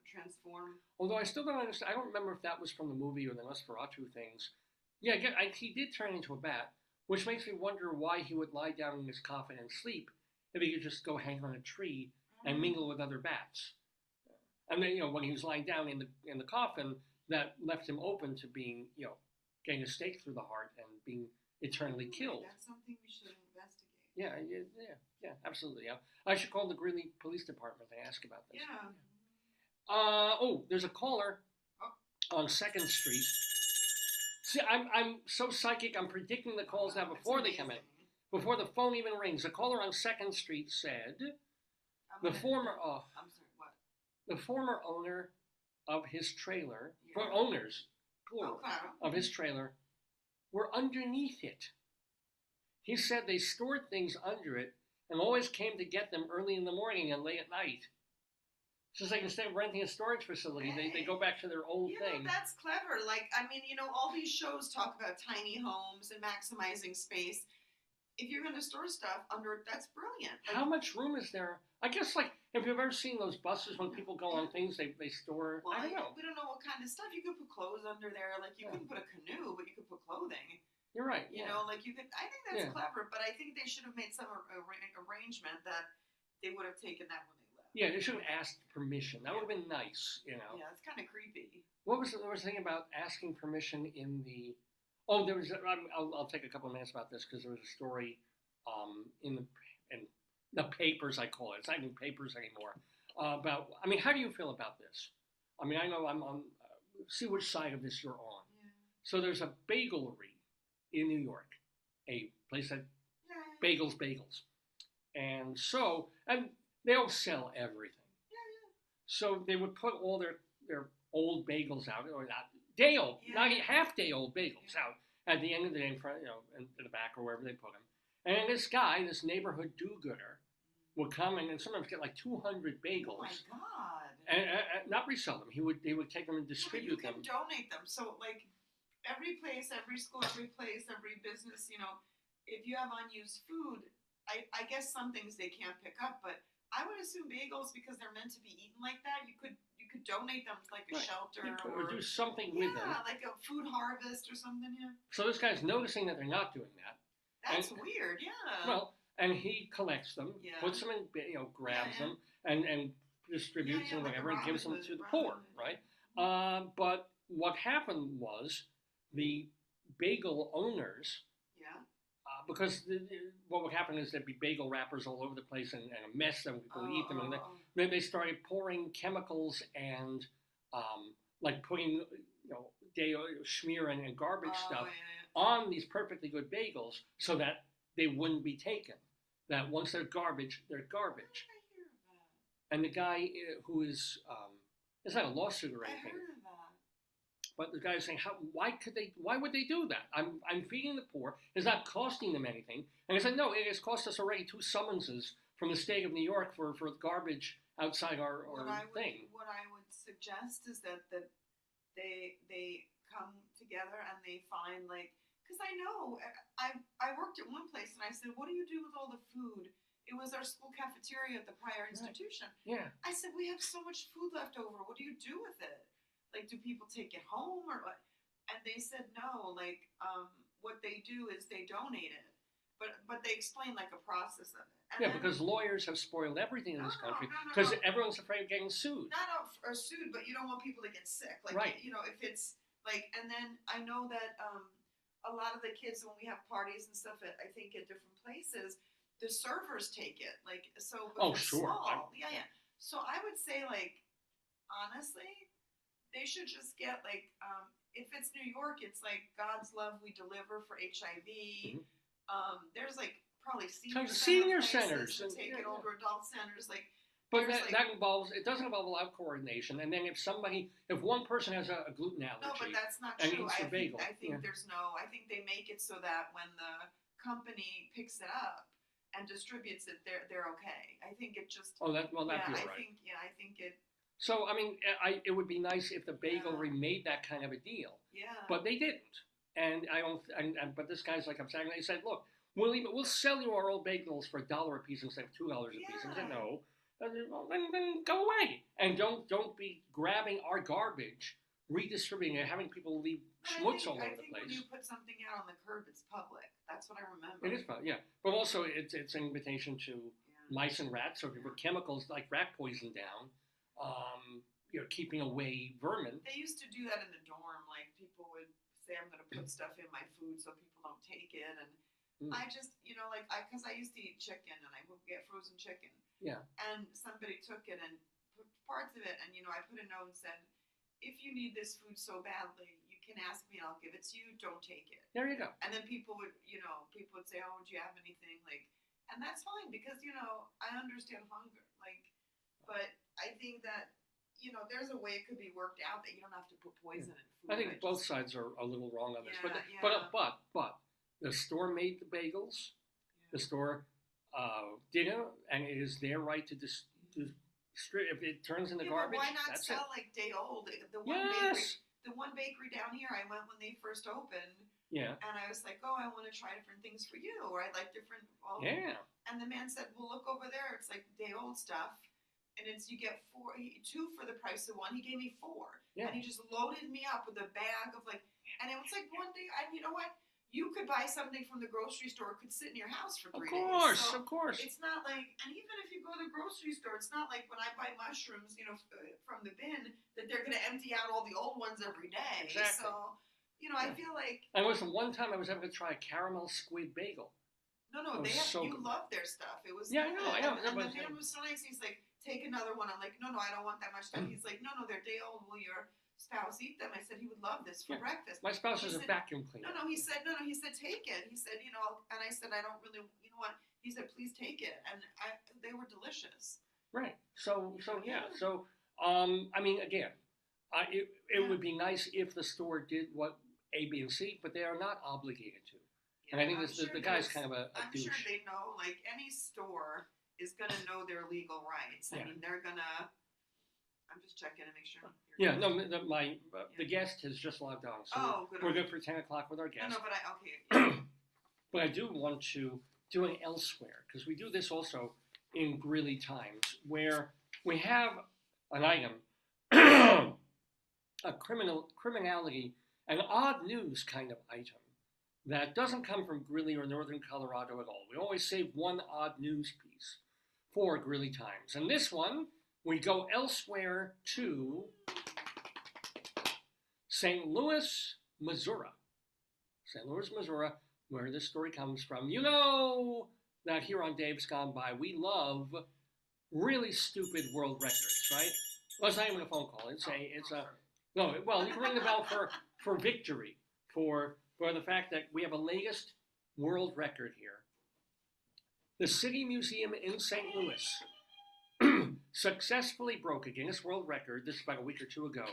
transform? Although I still don't understand, I don't remember if that was from the movie or the Nosferatu things. Yeah, he did turn into a bat, which makes me wonder why he would lie down in his coffin and sleep if he could just go hang on a tree and mingle with other bats. And then, when he was lying down in the coffin, that left him open to being, getting a stake through the heart and being eternally killed. That's something we should investigate. Yeah, absolutely. Yeah. I should call the Greeley Police Department and ask about this. Yeah. There's a caller on 2nd Street. See, I'm so psychic. I'm predicting the calls now before they come in, before the phone even rings. The caller on 2nd Street said the former owner of his trailer, for owners, plural, of his trailer, were underneath it. He said they stored things under it and always came to get them early in the morning and late at night. It's just like instead of renting a storage facility, they go back to their old thing. That's clever. All these shows talk about tiny homes and maximizing space. If you're going to store stuff under it, that's brilliant. How much room is there? I guess, if you've ever seen those buses when people go on things, they store, I don't know. We don't know what kind of stuff. You could put clothes under there. You couldn't put a canoe, but you could put clothing. You're right. You could, I think that's clever, but I think they should have made some arrangement that they would have taken that when they left. Yeah, they should have asked permission. That would have been nice, Yeah, it's kind of creepy. What was the thing about asking permission in the... Oh, there was... I'll take a couple of minutes about this because there was a story in the papers, I call it. It's not even papers anymore. about. I mean, how do you feel about this? I mean, I know I'm on. See which side of this you're on. Yeah. So there's a bagelery in New York, a place that Yeah. bagels, and they don't sell everything. Yeah. So they would put all their old bagels out, or not day old, not Yeah. half day old bagels out at the end of the day in front, in the back or wherever they put them. And then this guy, this neighborhood do-gooder, would come in and sometimes get like 200 bagels. Oh my God. And not resell them. He would take them and distribute you them. can donate them. So like every place, every school, every business, if you have unused food, I guess some things they can't pick up, but I would assume bagels, because they're meant to be eaten like that, you could donate them to like a shelter or do something with them. Yeah, like a food harvest or something. Yeah. So this guy's noticing that they're not doing that. That's weird. Yeah. Well, and he collects them, puts them in, grabs them, and distributes and whatever, and gives them to the poor, right? But what happened was the bagel owners, because what would happen is there'd be bagel wrappers all over the place and a mess, and people would eat them, and then they started pouring chemicals and like putting smearing and garbage stuff on these perfectly good bagels so that they wouldn't be taken. That once they're garbage, they're garbage. I hear of that? And the guy who is, it's not a lawsuit or anything. I heard of that. But the guy is saying, why would they do that? I'm feeding the poor. It's not costing them anything. And I said, no, it has cost us already 2 summonses from the state of New York for garbage outside our thing. What I would suggest is that they come together and they find, like, because I know I worked at one place and I said, what do you do with all the food? It was our school cafeteria at the prior institution. Yeah. I said, we have so much food left over. What do you do with it? Like, do people take it home or what? And they said no. Like, what they do is they donate it, but they explain like a process of it. And because lawyers have spoiled everything in this country because everyone's afraid of getting sued. Not sued, but you don't want people to get sick. Like, if it's like, and then I know that a lot of the kids, when we have parties and stuff at different places, the servers take it. Like, so. Oh, sure. Small, yeah. So I would say, like, honestly, they should just get, like, if it's New York, it's like God's love we deliver for HIV. Mm-hmm. There's like probably senior centers and take it, older adult centers, like. But that involves, it doesn't involve a lot of coordination. And then if one person has a gluten allergy. No, but that's not and true. eats a bagel. I think I think they make it so that when the company picks it up and distributes it, they're okay. I think it just. Oh, that'd be all right. I think it. So, I mean, it would be nice if the bagelry made that kind of a deal. Yeah. But they didn't. And I don't, but this guy's like, I'm saying, they said, look, we'll sell you our old bagels for $1 a piece instead of $2 a piece. And I said, no. Then go away. And don't be grabbing our garbage, redistributing it, having people leave schmutz all over the place. When you put something out on the curb, it's public. That's what I remember. It is public, yeah. But also, it's an invitation to mice and rats. So if you put chemicals like rat poison down, keeping away vermin. They used to do that in the dorm. Like, people would say, I'm going to put stuff in my food so people don't take it. And I just, because I used to eat chicken and I would get frozen chicken. Yeah. And somebody took it and put parts of it. And, I put a note and said, if you need this food so badly, you can ask me and I'll give it to you. Don't take it. There you go. And then people would say, oh, do you have anything? Like, and that's fine because, I understand hunger. Like, but I think that, there's a way it could be worked out that you don't have to put poison in food. I think both sides are a little wrong on this. Yeah, but the store made the bagels. Yeah. The store did it, and it is their right to distribute. If it turns into garbage, why not that's sell like day old? The one bakery down here, I went when they first opened. Yeah. And I was like, oh, I want to try different things for you, or I like different. Well, yeah. And the man said, well, look over there. It's like day old stuff. And you get 2 for the price of 1. He gave me 4. Yeah. And he just loaded me up with a bag of and it was like one day, and you know what? You could buy something from the grocery store, it could sit in your house for 3 days. Of course. It's not like, and even if you go to the grocery store, it's not like when I buy mushrooms, from the bin, that they're going to empty out all the old ones every day. Exactly. So, I feel like. And listen, one time I was able to try a caramel squid bagel. No, you love their stuff. It was I know. And the man was so nice. He's like, take another one. I'm like, no, I don't want that much stuff. He's like, no, they're day old. Will your spouse eat them? I said he would love this for breakfast. My spouse is a vacuum cleaner. No, he said, he said, take it. He said, and I said, I don't really, you know what? He said, please take it. And they were delicious. Right. So yeah. So, I mean, again, it would be nice if the store did what A, B, and C, but they are not obligated to. Yeah, and I think the guy's kind of a douche. I'm sure they know, like, any store is going to know their legal rights. I mean, they're going to, I'm just checking to make sure. Yeah, no, the guest has just logged on, so we're good for 10 o'clock with our guest. No, but okay. But I do want to do it elsewhere, because we do this also in Greeley Times, where we have an item, a criminality, an odd news kind of item that doesn't come from Greeley or northern Colorado at all. We always save one odd news piece for Greeley Times. And this one, we go elsewhere to St. Louis, Missouri. St. Louis, Missouri, where this story comes from. You know that here on Dave's Gone By, we love really stupid world records, right? Well, it's not even a phone call. No, well, you can ring the bell for victory, for the fact that we have a latest world record here. The City Museum in St. Louis successfully broke a Guinness World Record, this is about a week or two ago,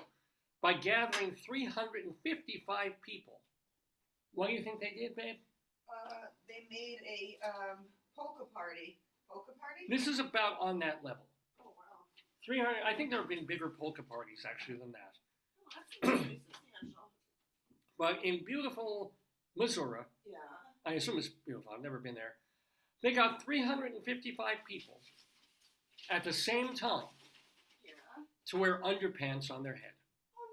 by gathering 355 people. What do you think they did, babe? They made a polka party. Polka party? This is about on that level. Oh, wow. 300. I think there have been bigger polka parties, actually, than that. Oh, that's pretty substantial. But in beautiful Missouri, I assume it's beautiful, I've never been there, they got 355 people at the same time to wear underpants on their head. Oh,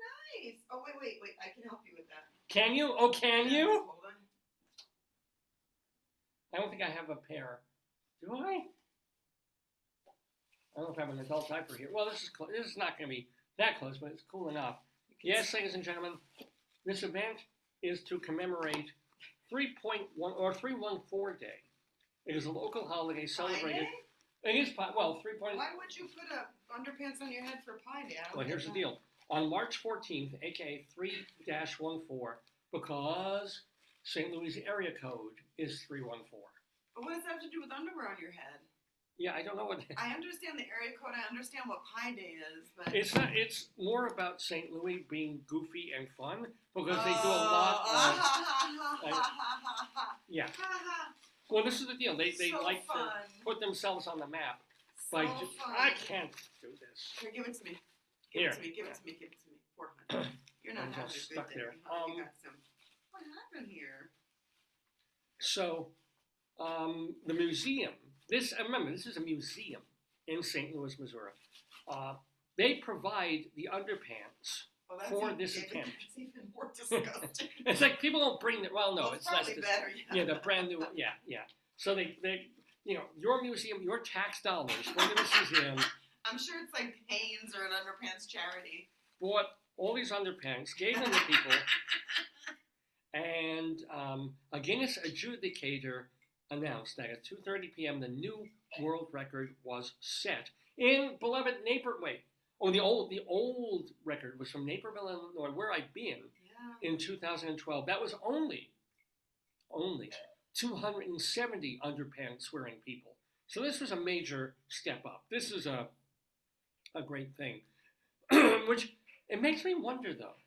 nice. Oh, wait. I can help you with that. Can you? Oh, can you? Hold on. I don't think I have a pair. Do I? I don't know if I have an adult diaper here. Well, this is not going to be that close, but it's cool enough. Yes, ladies and gentlemen, this event is to commemorate 3.1 or 314 Day. It is a local holiday celebrated. Pi Day? It is 3. Why would you put underpants on your head for Pi Day? Well, here's the deal. On March 14th, aka 3-14, because St. Louis area code is 314. But what does that have to do with underwear on your head? Yeah, I don't know what. I understand the area code. I understand what Pi Day is, but it's not. It's more about St. Louis being goofy and fun because they do a lot of. Yeah. Well, this is the deal. They so like fun. to put themselves on the map. So By fun. I can't do this. Here, give it to me. Here. Give it to me. Poor honey. You're not I'm having just a good stuck day. there. You got some. What happened here? So, the museum. Remember, this is a museum in St. Louis, Missouri. They provide the underpants for this attempt. It's even more disgusting. It's like people don't bring it. Well, no, it's probably less. Better. Yeah, the brand new. Yeah. So they, your museum, your tax dollars for the museum. I'm sure it's like Hanes or an underpants charity. Bought all these underpants, gave them to people, and a Guinness adjudicator announced that at 2:30 p.m. the new world record was set in beloved Naperville. Oh, the old record was from Naperville, Illinois, where I'd been in 2012. That was only 270 underpants wearing people. So this was a major step up. This is a great thing. Which, it makes me wonder, though.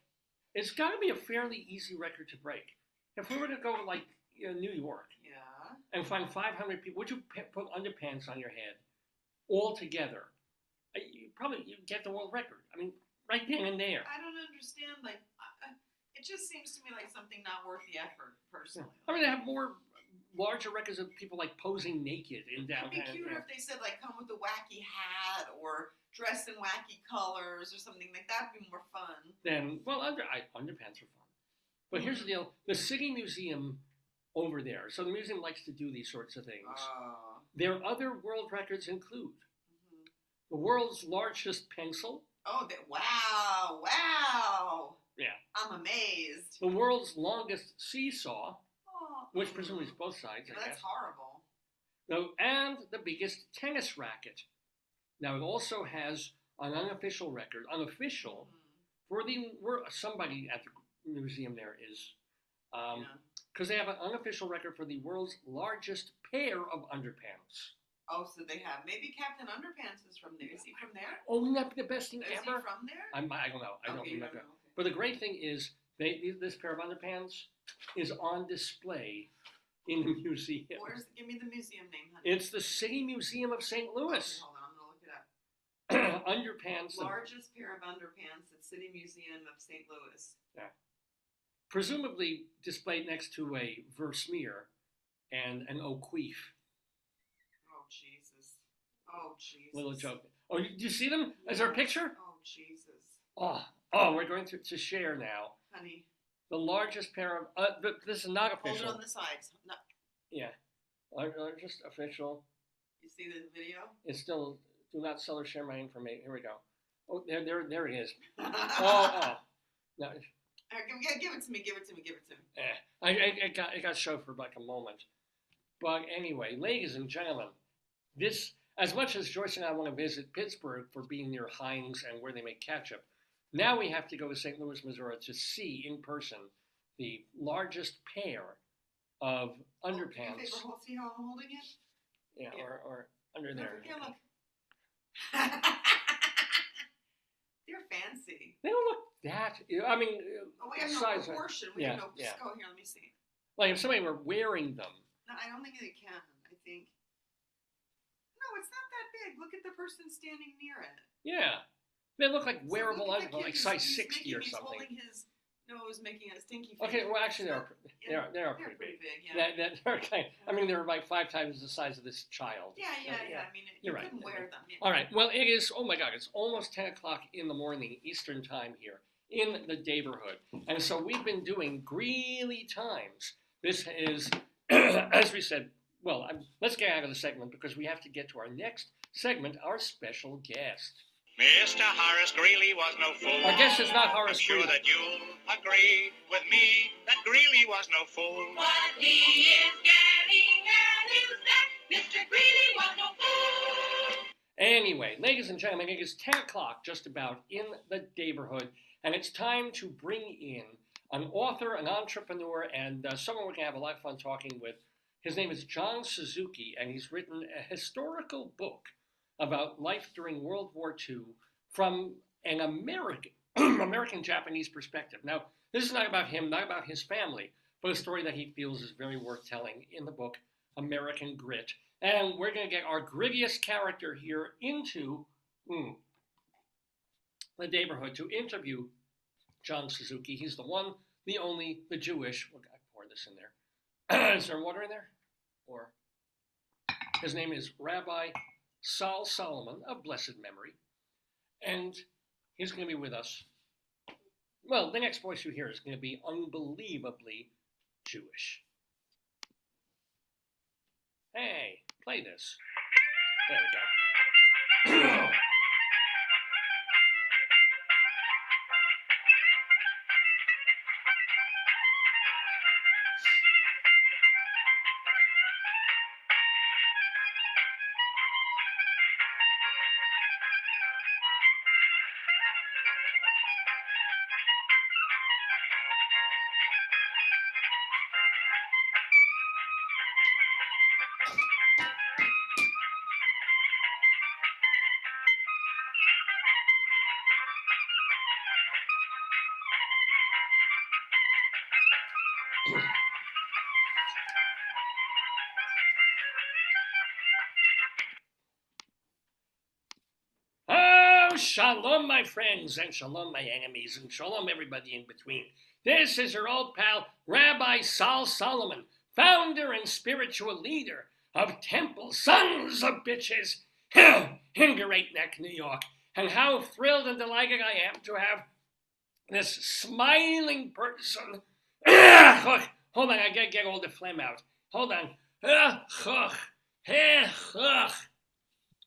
It's got to be a fairly easy record to break. If we were to go to, like, New York and find 500 people, would you put underpants on your head all together? You'd get the world record. I mean, right then and there. I don't understand. Like, it just seems to me like something not worth the effort, personally. I mean, they have larger records of people, like, posing naked in downtown. It'd be cuter if they said, like, come with a wacky hat or dress in wacky colors or something like that. Would be more fun. Then, well, underpants are fun. But here's the deal. The City Museum over there, so the museum likes to do these sorts of things. Their other world records include the world's largest pencil. Oh, wow. Yeah. I'm amazed. The world's longest seesaw, which presumably is both sides, I guess. That's horrible. And the biggest tennis racket. Now, it also has an unofficial record, unofficial, for somebody at the museum there is, because they have an unofficial record for the world's largest pair of underpants. Oh, so they have. Maybe Captain Underpants is from there. Is he from there? Oh, wouldn't that be the best thing Is ever? he from there? I don't know. I don't remember. Okay. But the great thing is, this pair of underpants is on display in the museum. Give me the museum name, honey. It's the City Museum of St. Louis. Okay, hold on, I'm going to look it up. Underpants. Largest pair of underpants at City Museum of St. Louis. Yeah. Presumably displayed next to a Vermeer and an O'Keefe. Oh, Jesus. Little joke. Oh, do you see them? Is there a picture? Oh, Jesus. Oh, we're going to share now. Honey. The largest pair of, this is not official. Hold it on the sides. No. Yeah. Largest official. You see the video? It's still, do not sell or share my information. Here we go. Oh, there it is. Oh. No. Give it to me. It got showed for like a moment. But anyway, ladies and gentlemen, this, as much as Joyce and I want to visit Pittsburgh for being near Heinz and where they make ketchup, now we have to go to St. Louis, Missouri to see in person the largest pair of underpants. See how I'm holding it? Yeah, or under there. Here, look. They're fancy. They don't look that. I mean, we have no proportion. We have no. Just go here. Let me see. Like if somebody were wearing them. No, I don't think they can. I think. No, it's not that big. Look at the person standing near it. Yeah, they look like wearable underpants, like size 60 or something. He's holding his nose, making a stinky face. Okay, well actually they are pretty big. Yeah. They're okay. I mean, they're like 5 times the size of this child. Yeah. I mean, you couldn't wear them. Yeah. All right. Well, it is. Oh my God! It's almost 10 o'clock in the morning Eastern time here in the Daverhood, and so we've been doing Greeley Times. This is, as we said. Well, let's get out of the segment because we have to get to our next segment. Our special guest. Mr. Horace Greeley was no fool. Our guest is not Horace Greeley. I'm sure that you'll agree with me that Greeley was no fool. What he is getting at is that Mr. Greeley was no fool. Anyway, ladies and gentlemen, it is 10 o'clock just about in the Daverhood, and it's time to bring in an author, an entrepreneur, and someone we're going to have a lot of fun talking with. His name is John Suzuki, and he's written a historical book about life during World War II from an American-Japanese perspective. Now, this is not about him, not about his family, but a story that he feels is very worth telling in the book, American Grit. And we're going to get our grittiest character here into the Daverhood to interview John Suzuki. He's the one, the only, the Jewish. Well, I pour this in there. Is there water in there? Or his name is Rabbi Sol Solomon of blessed memory, and he's going to be with us. Well, the next voice you hear is going to be unbelievably Jewish. Hey, play this. There we go. Shalom, my friends, and shalom, my enemies, and shalom, everybody in between. This is your old pal, Rabbi Sol Solomon, founder and spiritual leader of Temple Sons of Bitches in Great Neck, New York. And how thrilled and delighted I am to have this smiling person. Hold on, I gotta get all the phlegm out. Hold on.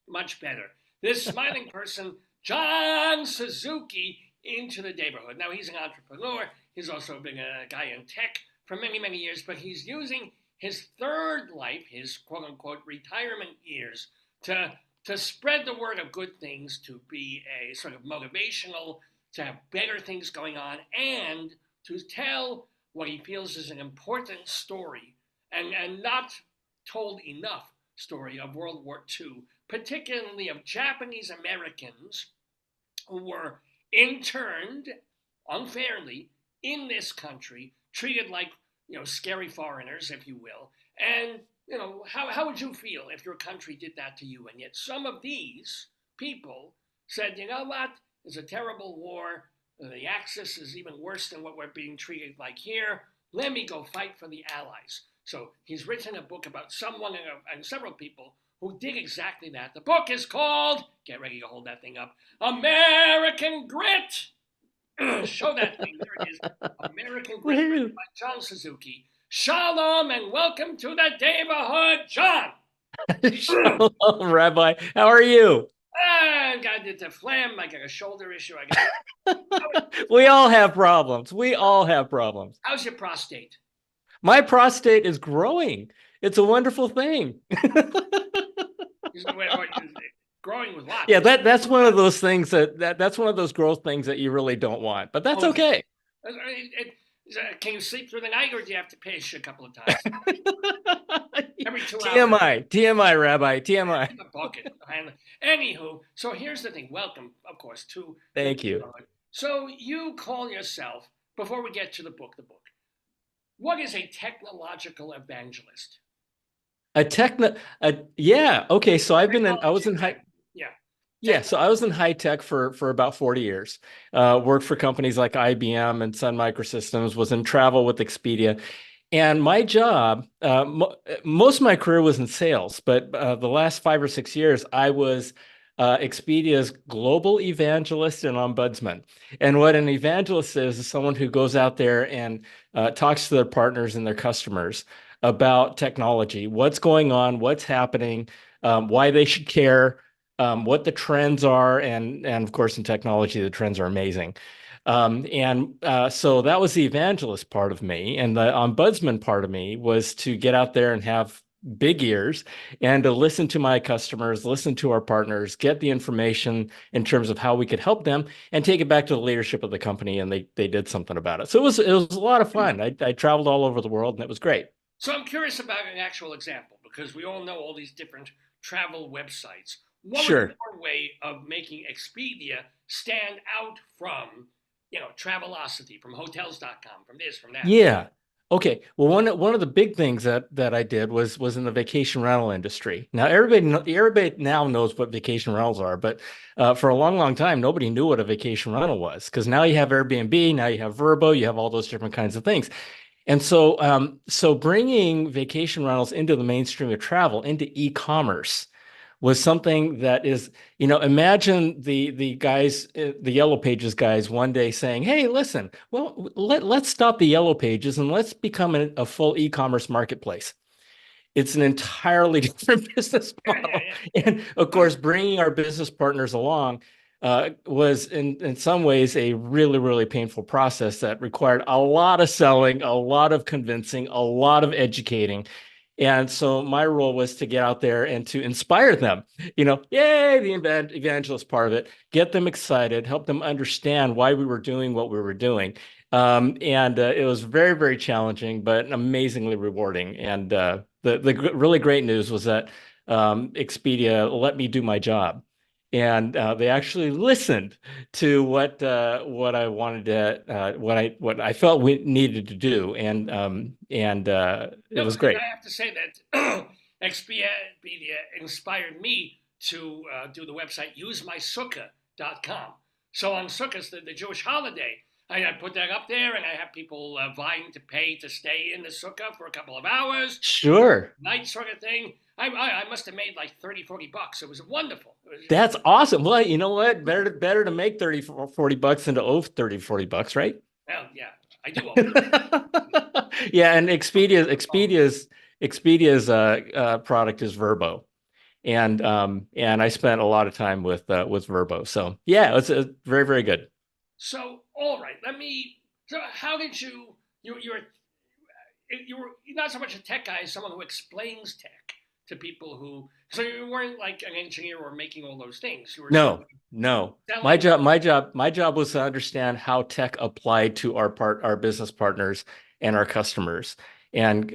Much better. This smiling person, John Suzuki, into the Daverhood. Now, he's an entrepreneur. He's also been a guy in tech for many, many years, but he's using his third life, his quote-unquote retirement years, to to spread the word of good things, to be a sort of motivational, to have better things going on, and to tell what he feels is an important story and not told enough story of World War II, particularly of Japanese Americans who were interned unfairly in this country, treated like, scary foreigners, if you will. And, how would you feel if your country did that to you? And yet some of these people said, you know what? It's a terrible war. The Axis is even worse than what we're being treated like here. Let me go fight for the Allies. So he's written a book about someone and several people who did exactly that. The book is called, get ready to hold that thing up, American Grit. Show that thing. There it is. American Grit, written by John Suzuki. Shalom and welcome to the Daverhood, John. Shalom, Rabbi. How are you? I got the phlegm. I got a shoulder issue. We all have problems. We all have problems. How's your prostate? My prostate is growing. It's a wonderful thing. Growing with what? Yeah, that's one of those things that's one of those growth things that you really don't want, but that's okay. Can you sleep through the night, or do you have to piss a couple of times? Every 2 hours. TMI, Rabbi, TMI. Bucket. Anywho, so here's the thing. Welcome, of course, to. Thank you. So you call yourself, before we get to the book, what is a technological evangelist? Yeah. Okay. So I was in high. Yeah, so I was in high tech for about 40 years. Worked for companies like IBM and Sun Microsystems, was in travel with Expedia. And my job, most of my career was in sales, but the last 5 or 6 years, I was Expedia's global evangelist and ombudsman. And what an evangelist is someone who goes out there and talks to their partners and their customers about technology, what's going on, what's happening, why they should care, what the trends are, and of course in technology the trends are amazing. So that was the evangelist part of me, and the ombudsman part of me was to get out there and have big ears and to listen to my customers, listen to our partners, get the information in terms of how we could help them, and take it back to the leadership of the company, and they did something about it. So it was a lot of fun. I traveled all over the world, and it was great. So I'm curious about an actual example, because we all know all these different travel websites. What was your way of making Expedia stand out from, Travelocity, from Hotels.com, from this, from that? Yeah. Okay. Well, one of the big things that I did was in the vacation rental industry. Now everybody now knows what vacation rentals are, but for a long time nobody knew what a vacation rental was, because now you have Airbnb, now you have Vrbo, you have all those different kinds of things. And so bringing vacation rentals into the mainstream of travel, into e-commerce, was something that is, imagine the guys, the Yellow Pages guys one day saying, hey, listen, well, let's stop the Yellow Pages and let's become a full e-commerce marketplace. It's an entirely different business model. And of course, bringing our business partners along was in some ways a really, really painful process that required a lot of selling, a lot of convincing, a lot of educating. And so my role was to get out there and to inspire them, yay, the evangelist part of it, get them excited, help them understand why we were doing what we were doing. It was very, very challenging, but amazingly rewarding. And the really great news was that Expedia let me do my job. And they actually listened to what I wanted to, what I felt we needed to do, and it was great. I have to say that Expedia inspired me to do the website usemysukkah.com. So on Sukkot, the Jewish holiday, I put that up there, and I have people vying to pay to stay in the sukkah for a couple of hours. Sure. Night sort of thing. I must have made like $30-40. It was wonderful. That's awesome. Well, you know what? Better to make $30-40 than to owe $30-40, right? Well, yeah, I do owe. Yeah, and Expedia's product is Vrbo, and I spent a lot of time with Vrbo. So yeah, it's very, very good. So all right, so how did you're not so much a tech guy as someone who explains tech to people who. So you weren't like an engineer or making all those things. You were No, no. My selling. job was to understand how tech applied to our business partners and our customers. And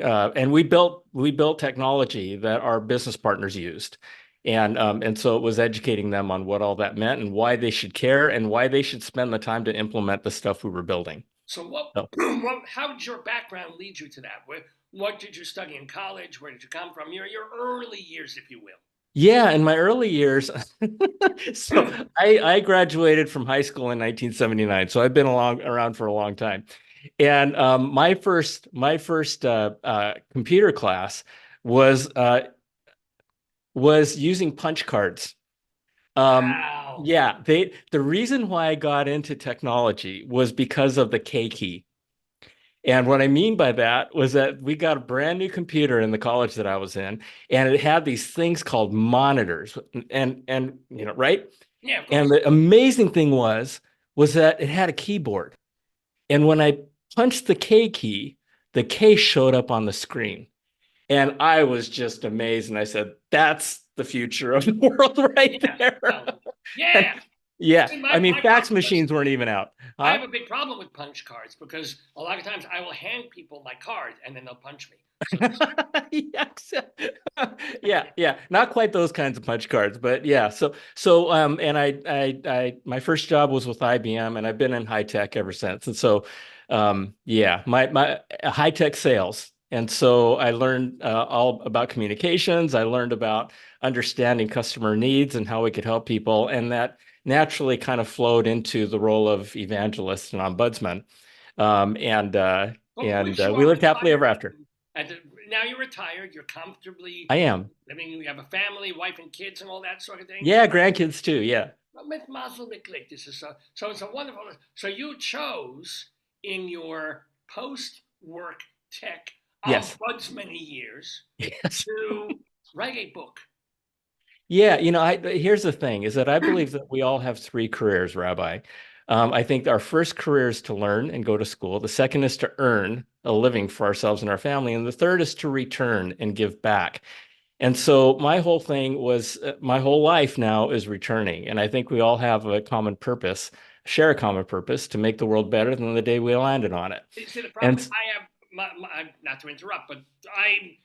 we built technology that our business partners used. And so it was educating them on what all that meant and why they should care and why they should spend the time to implement the stuff we were building. So what? So, How did your background lead you to that? What did you study in college? Where did you come from? Your early years, if you will. yeah, in my early years, so I graduated from high school in 1979. So I've been around for a long time. And my first computer class was was using punch cards. Wow. Yeah, the reason why I got into technology was because of the K key. And what I mean by that was that we got a brand new computer in the college that I was in, and it had these things called monitors, and right? Yeah, of And course. the amazing thing was that it had a keyboard. And when I punched the K key, the K showed up on the screen. And I was just amazed. And I said, that's the future of the world right Yeah. there. Yeah. Yeah. See, I mean, my fax problem is machines weren't even out. I Huh? have a big problem with punch cards because a lot of times I will hand people my card and then they'll punch me. So Yes. Yeah, yeah. Not quite those kinds of punch cards, but yeah. So and my first job was with IBM, and I've been in high tech ever since. And so yeah, my high tech sales. And so I learned all about communications. I learned about understanding customer needs and how we could help people, and that naturally kind of flowed into the role of evangelist and ombudsman. Um, and uh, but and once you we are lived happily ever retired, after. now you're retired, you're comfortably I am. living, you have a family, wife and kids and all that sort of thing. Yeah, grandkids too. Yeah. Met Mazel Miklik. This is so it's a wonderful. So you chose in your post-work tech Yes. ombudsman years Yes. to write a book. Yeah. Here's the thing is that I believe that we all have three careers, Rabbi. I think our first career is to learn and go to school. The second is to earn a living for ourselves and our family. And the third is to return and give back. And so my whole thing was my whole life now is returning. And I think we all have a common purpose, share a common purpose to make the world better than the day we landed on it. See, the problem is And I have not to interrupt, but I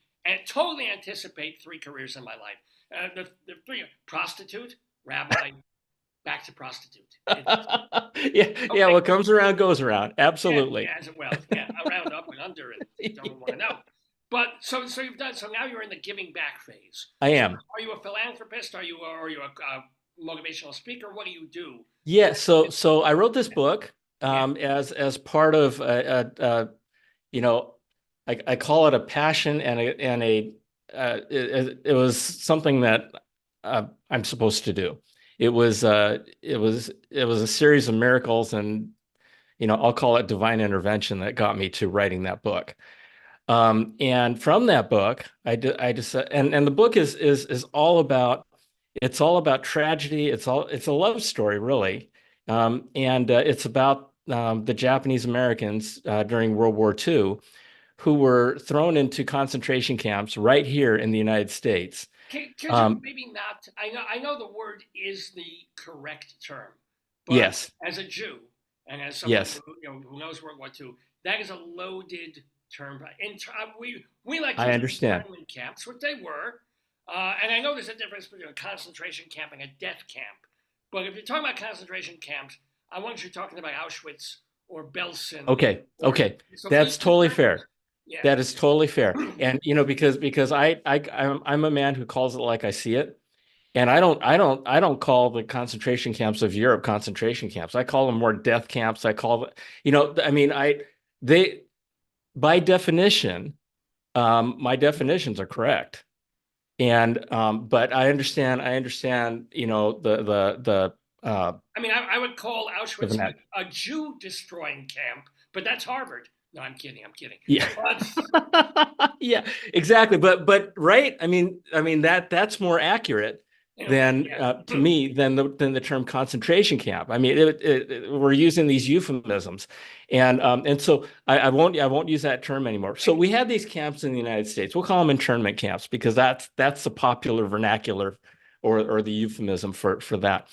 totally anticipate three careers in my life. The three: prostitute, rabbi, back to prostitute. yeah, yeah, Okay. what comes around goes around. Yeah, Absolutely. yeah, as well. Yeah, around, up, and under, and you don't want to know. But so you've done. So now you're in the giving back phase. I So am. are you a philanthropist? Are you a motivational speaker? What do you do? Yeah, so I wrote this book Yeah. as part of you know I call it a passion and a it was something that I'm supposed to do. It was a series of miracles, and I'll call it divine intervention that got me to writing that book. And from that book, I just and the book is all about tragedy. It's a love story, really, and it's about the Japanese Americans during World War II who were thrown into concentration camps right here in the United States. Could you Um, maybe not? I know the word is the correct term, but yes, as a Jew and as someone yes, who knows World War II, that is a loaded term. We like to I use understand. internment camps, what they were, and I know there's a difference between a concentration camp and a death camp. But if you're talking about concentration camps, I want you talking about Auschwitz or Belsen Okay, or okay, so for that's these two totally terms, fair. yeah. That is totally fair. And because I'm a man who calls it like I see it. And I don't call the concentration camps of Europe concentration camps. I call them more death camps. I call it, I mean, they by definition, my definitions are correct. And but I understand, I mean, I would call the Auschwitz vernac- a Jew destroying camp, but that's Harvard. No, I'm kidding. I'm kidding. yeah. But Yeah, exactly. But right, I mean that's more accurate than to me than the term concentration camp. I mean, we're using these euphemisms, and so I won't use that term anymore. So we had these camps in the United States. We'll call them internment camps because that's the popular vernacular or the euphemism for that.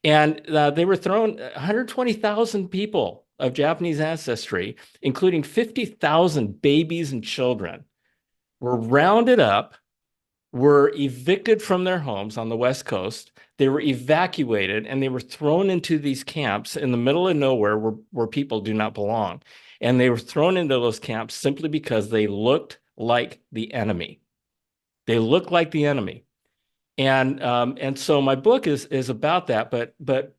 And they were thrown 120,000 people of Japanese ancestry, including 50,000 babies and children, were rounded up, were evicted from their homes on the West Coast. They were evacuated and they were thrown into these camps in the middle of nowhere where people do not belong. And they were thrown into those camps simply because they looked like the enemy. They looked like the enemy. And so my book is about that, but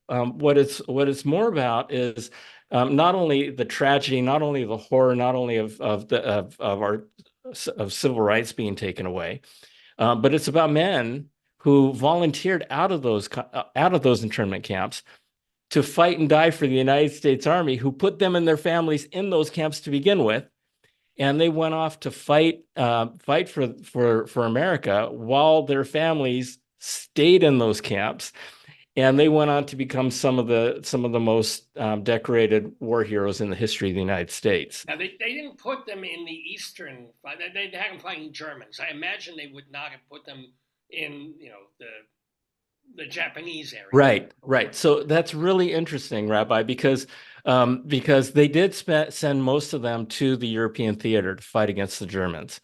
what it's more about is not only the tragedy, not only the horror, not only of civil rights being taken away, but it's about men who volunteered out of those internment camps to fight and die for the United States Army, who put them and their families in those camps to begin with. And they went off to fight for America while their families stayed in those camps. And they went on to become some of the most decorated war heroes in the history of the United States. Now, they didn't put them in the Eastern. They had them fighting Germans. I imagine they would not have put them in, the Japanese area. Right. So that's really interesting, Rabbi, because they did send most of them to the European theater to fight against the Germans,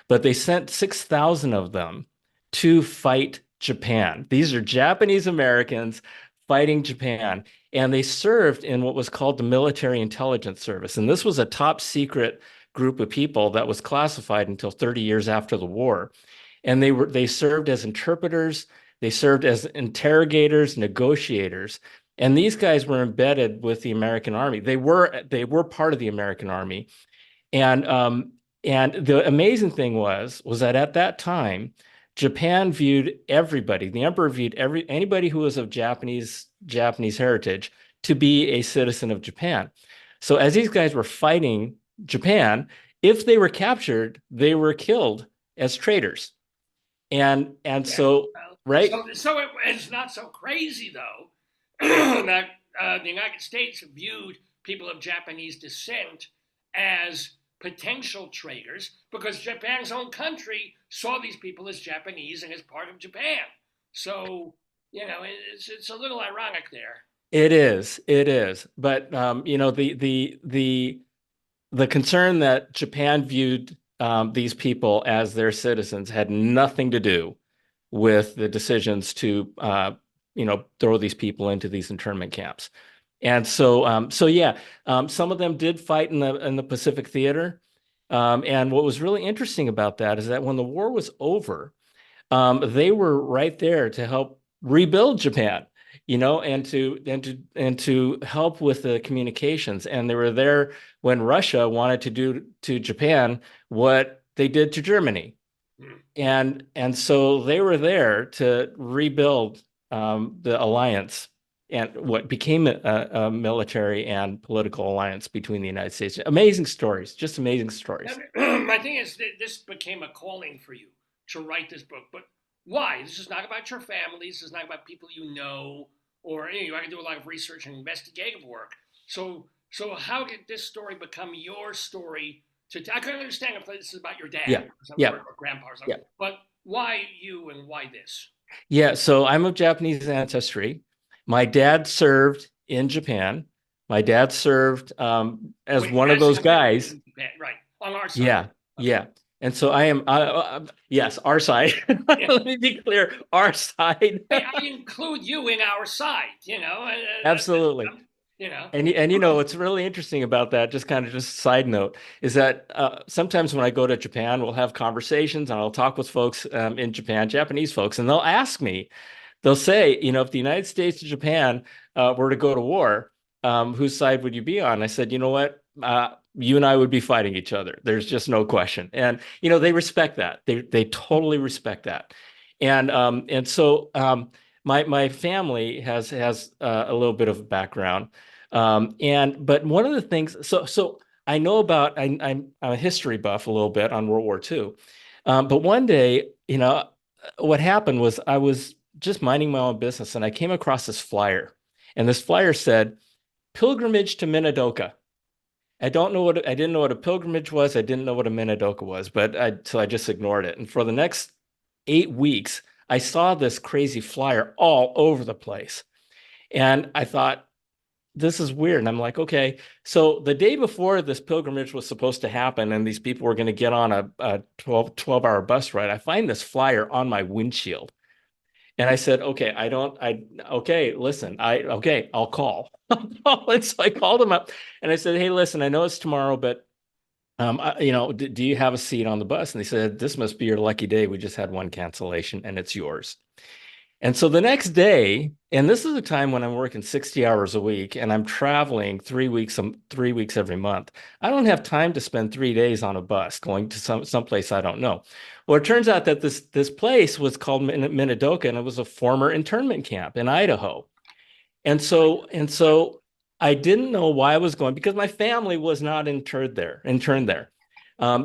but they sent 6,000 of them to fight Japan. These are Japanese Americans fighting Japan, and they served in what was called the Military Intelligence Service. And this was a top secret group of people that was classified until 30 years after the war. And they served as interpreters, they served as interrogators, negotiators. And these guys were embedded with the American Army. They were part of the American Army. And the amazing thing was that at that time, Japan viewed everybody, the emperor viewed anybody who was of Japanese heritage to be a citizen of Japan. So as these guys were fighting Japan, if they were captured, they were killed as traitors. And so, right? So it's not so crazy, though, that the United States viewed people of Japanese descent as potential traitors because Japan's own country saw these people as Japanese and as part of Japan. So, it's a little ironic there. It is. But, the concern that Japan viewed these people as their citizens had nothing to do with the decisions to, throw these people into these internment camps. And so, some of them did fight in the Pacific Theater. And what was really interesting about that is that when the war was over, they were right there to help rebuild Japan, and to help with the communications. And they were there when Russia wanted to do to Japan what they did to Germany. And so they were there to rebuild the alliance and what became a military and political alliance between the United States. Amazing stories, just amazing stories. My thing is that this became a calling for you to write this book, but why? This is not about your family. This is not about people or you have to do a lot of research and investigative work. So how did this story become your story? I can understand if this is about your dad or grandpa or something, but why you and why this? Yeah, so I'm of Japanese ancestry. My dad served in Japan. My dad served as one of those guys. Right, on our side. Yeah. And so I am, yes, our side. Let me be clear, our side. I include you in our side, Absolutely. And what's really interesting about that, just side note, is that sometimes when I go to Japan, we'll have conversations and I'll talk with folks in Japan, Japanese folks, and they'll ask me, they'll say, if the United States and Japan were to go to war, whose side would you be on? I said, you know what? You and I would be fighting each other. There's just no question. And, they respect that. They totally respect that. And so my family has a little bit of a background. But one of the things, so I know about, I'm a history buff a little bit on World War II. But one day, what happened was I was just minding my own business, and I came across this flyer, and this flyer said, "Pilgrimage to Minidoka." I didn't know what a pilgrimage was. I didn't know what a Minidoka was, so I just ignored it. And for the next 8 weeks, I saw this crazy flyer all over the place. And I thought, this is weird. And I'm like, okay. So the day before this pilgrimage was supposed to happen and these people were going to get on a 12-hour bus ride, I find this flyer on my windshield. And I said, listen, I'll call. And so I called him up and I said, hey, listen, I know it's tomorrow, but do you have a seat on the bus? And they said, this must be your lucky day. We just had one cancellation and it's yours. And so the next day, and this is a time when I'm working 60 hours a week and I'm traveling 3 weeks every month. I don't have time to spend 3 days on a bus going to someplace I don't know. Well, it turns out that this place was called Minidoka, and it was a former internment camp in Idaho. And so I didn't know why I was going, because my family was not interned there.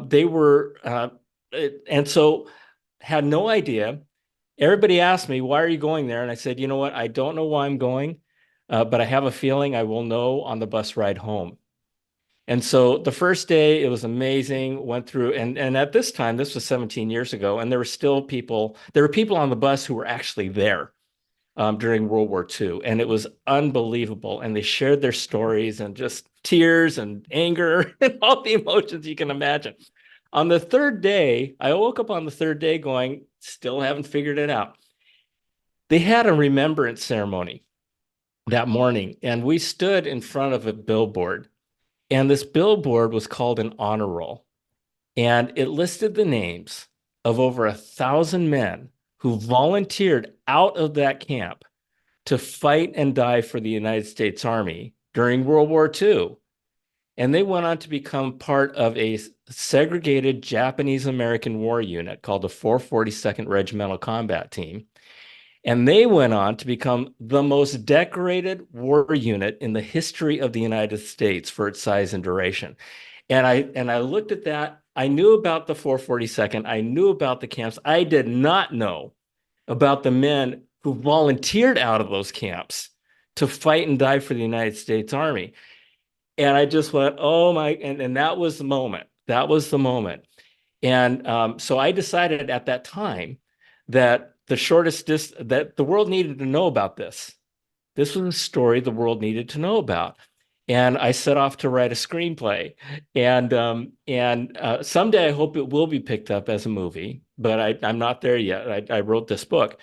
They were, and so had no idea. Everybody asked me, why are you going there? And I said, you know what? I don't know why I'm going, but I have a feeling I will know on the bus ride home. And so the first day, it was amazing, went through, and at this time, this was 17 years ago, and there were people on the bus who were actually there during World War II, and it was unbelievable. And they shared their stories and just tears and anger and all the emotions you can imagine. On the third day, I woke up on the third day going, still haven't figured it out. They had a remembrance ceremony that morning, and we stood in front of a billboard. And this billboard was called an honor roll. And it listed the names of over 1,000 men who volunteered out of that camp to fight and die for the United States Army during World War II. And they went on to become part of a segregated Japanese-American war unit called the 442nd Regimental Combat Team. And they went on to become the most decorated war unit in the history of the United States for its size and duration. And I looked at that. I knew about the 442nd. I knew about the camps. I did not know about the men who volunteered out of those camps to fight and die for the United States Army. And I just went, oh my, and that was the moment. That was the moment. And so I decided at that time that that the world needed to know about this. This was a story the world needed to know about. And I set off to write a screenplay. And someday I hope it will be picked up as a movie, but I'm not there yet. I wrote this book.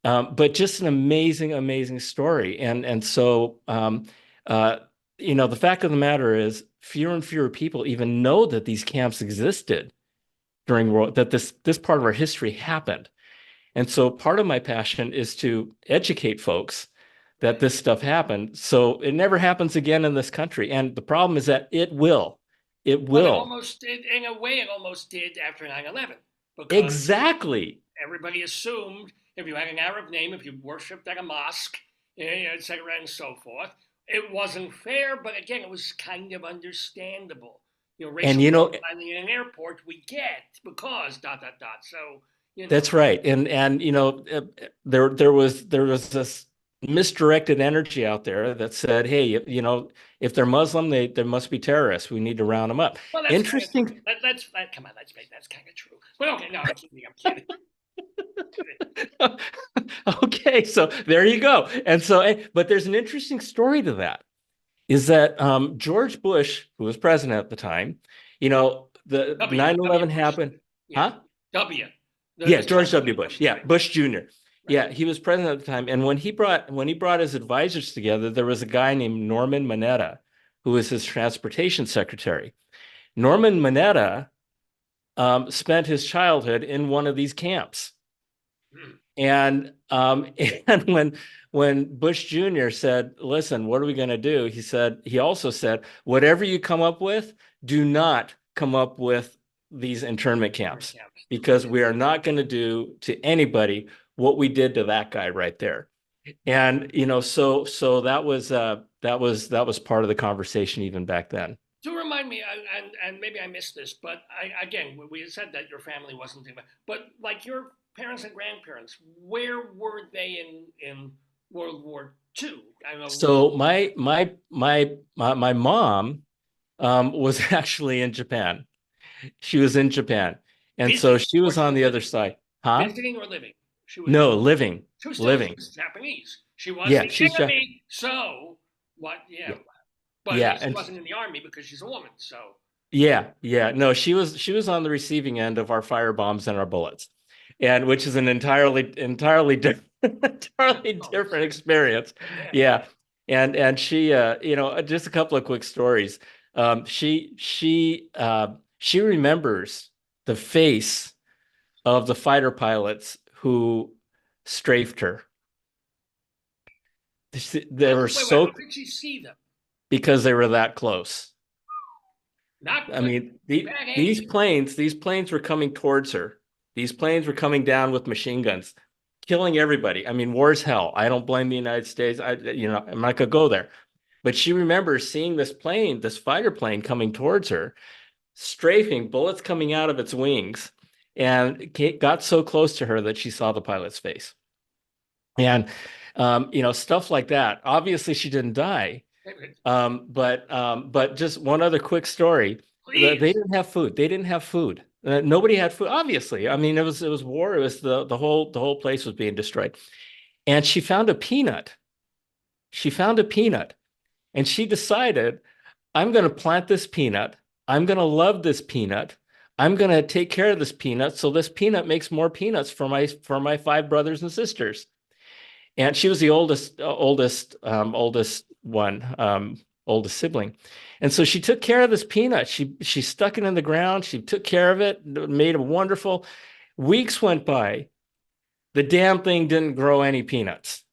But just an amazing, amazing story. And so the fact of the matter is, fewer and fewer people even know that these camps existed that this part of our history happened. And so part of my passion is to educate folks that this stuff happened, so it never happens again in this country. And the problem is that it will. It will. Well, in a way, it almost did after 9/11. Exactly. Everybody assumed if you had an Arab name, if you worshipped at a mosque, etc., and so forth, it wasn't fair, but again, it was kind of understandable. Racial profiling in an airport, we get because ... So that's right, and there was this misdirected energy out there that said, hey, if they're Muslim, they must be terrorists. We need to round them up. Well, that's interesting. That's kind of true. But okay, no, I'm kidding. Okay, so there you go. And so, but there's an interesting story to that, is that George Bush, who was president at the time, the 9/11 happened. Yeah. Huh? George W. Bush. Yeah, Bush Jr. Right. Yeah, he was president at the time. And when he brought his advisors together, there was a guy named Norman Mineta, who was his transportation secretary. Norman Mineta spent his childhood in one of these camps. And when Bush Jr. said, listen, what are we going to do? He also said, whatever you come up with, do not come up with these internment camps, because we are not going to do to anybody what we did to that guy right there. And, so that was part of the conversation even back then. To remind me, and maybe I missed this, but again, we said that your family wasn't, but like your parents and grandparents, where were they in World War II? I don't know. So my mom was actually in Japan. She was in Japan. And so Visiting, she or was she on was the other living? side. Huh? Visiting or living? She was. No, living, She was still she living. was Japanese. She was Yeah, the she's enemy. So what? Yeah, yeah, but at yeah, least she and wasn't in the army because she's a woman. So yeah. No, she was on the receiving end of our fire bombs and our bullets, and which is an entirely different entirely oh, different experience. yeah. Yeah, and she just a couple of quick stories. She remembers the face of the fighter pilots who strafed her. They were Wait, how so could she see them? because they were that close. Not I good. mean, Bad these aim. planes were coming towards her. These planes were coming down with machine guns, killing everybody. I mean, war's hell. I don't blame the United States. I'm not gonna go there. But she remembers seeing this plane, this fighter plane coming towards her, strafing, bullets coming out of its wings, and got so close to her that she saw the pilot's face. And stuff like that. Obviously, she didn't die. But just one other quick story. They Please. didn't have food. They didn't have food. Nobody had food. Obviously, I mean, it was war. It was the whole place was being destroyed. And she found a peanut. She found a peanut, and she decided, I'm going to plant this peanut. I'm going to love this peanut. I'm going to take care of this peanut, so this peanut makes more peanuts for my five brothers and sisters. And she was the oldest one, oldest sibling. And so she took care of this peanut. She stuck it in the ground. She took care of it, made a wonderful. Weeks went by. The damn thing didn't grow any peanuts.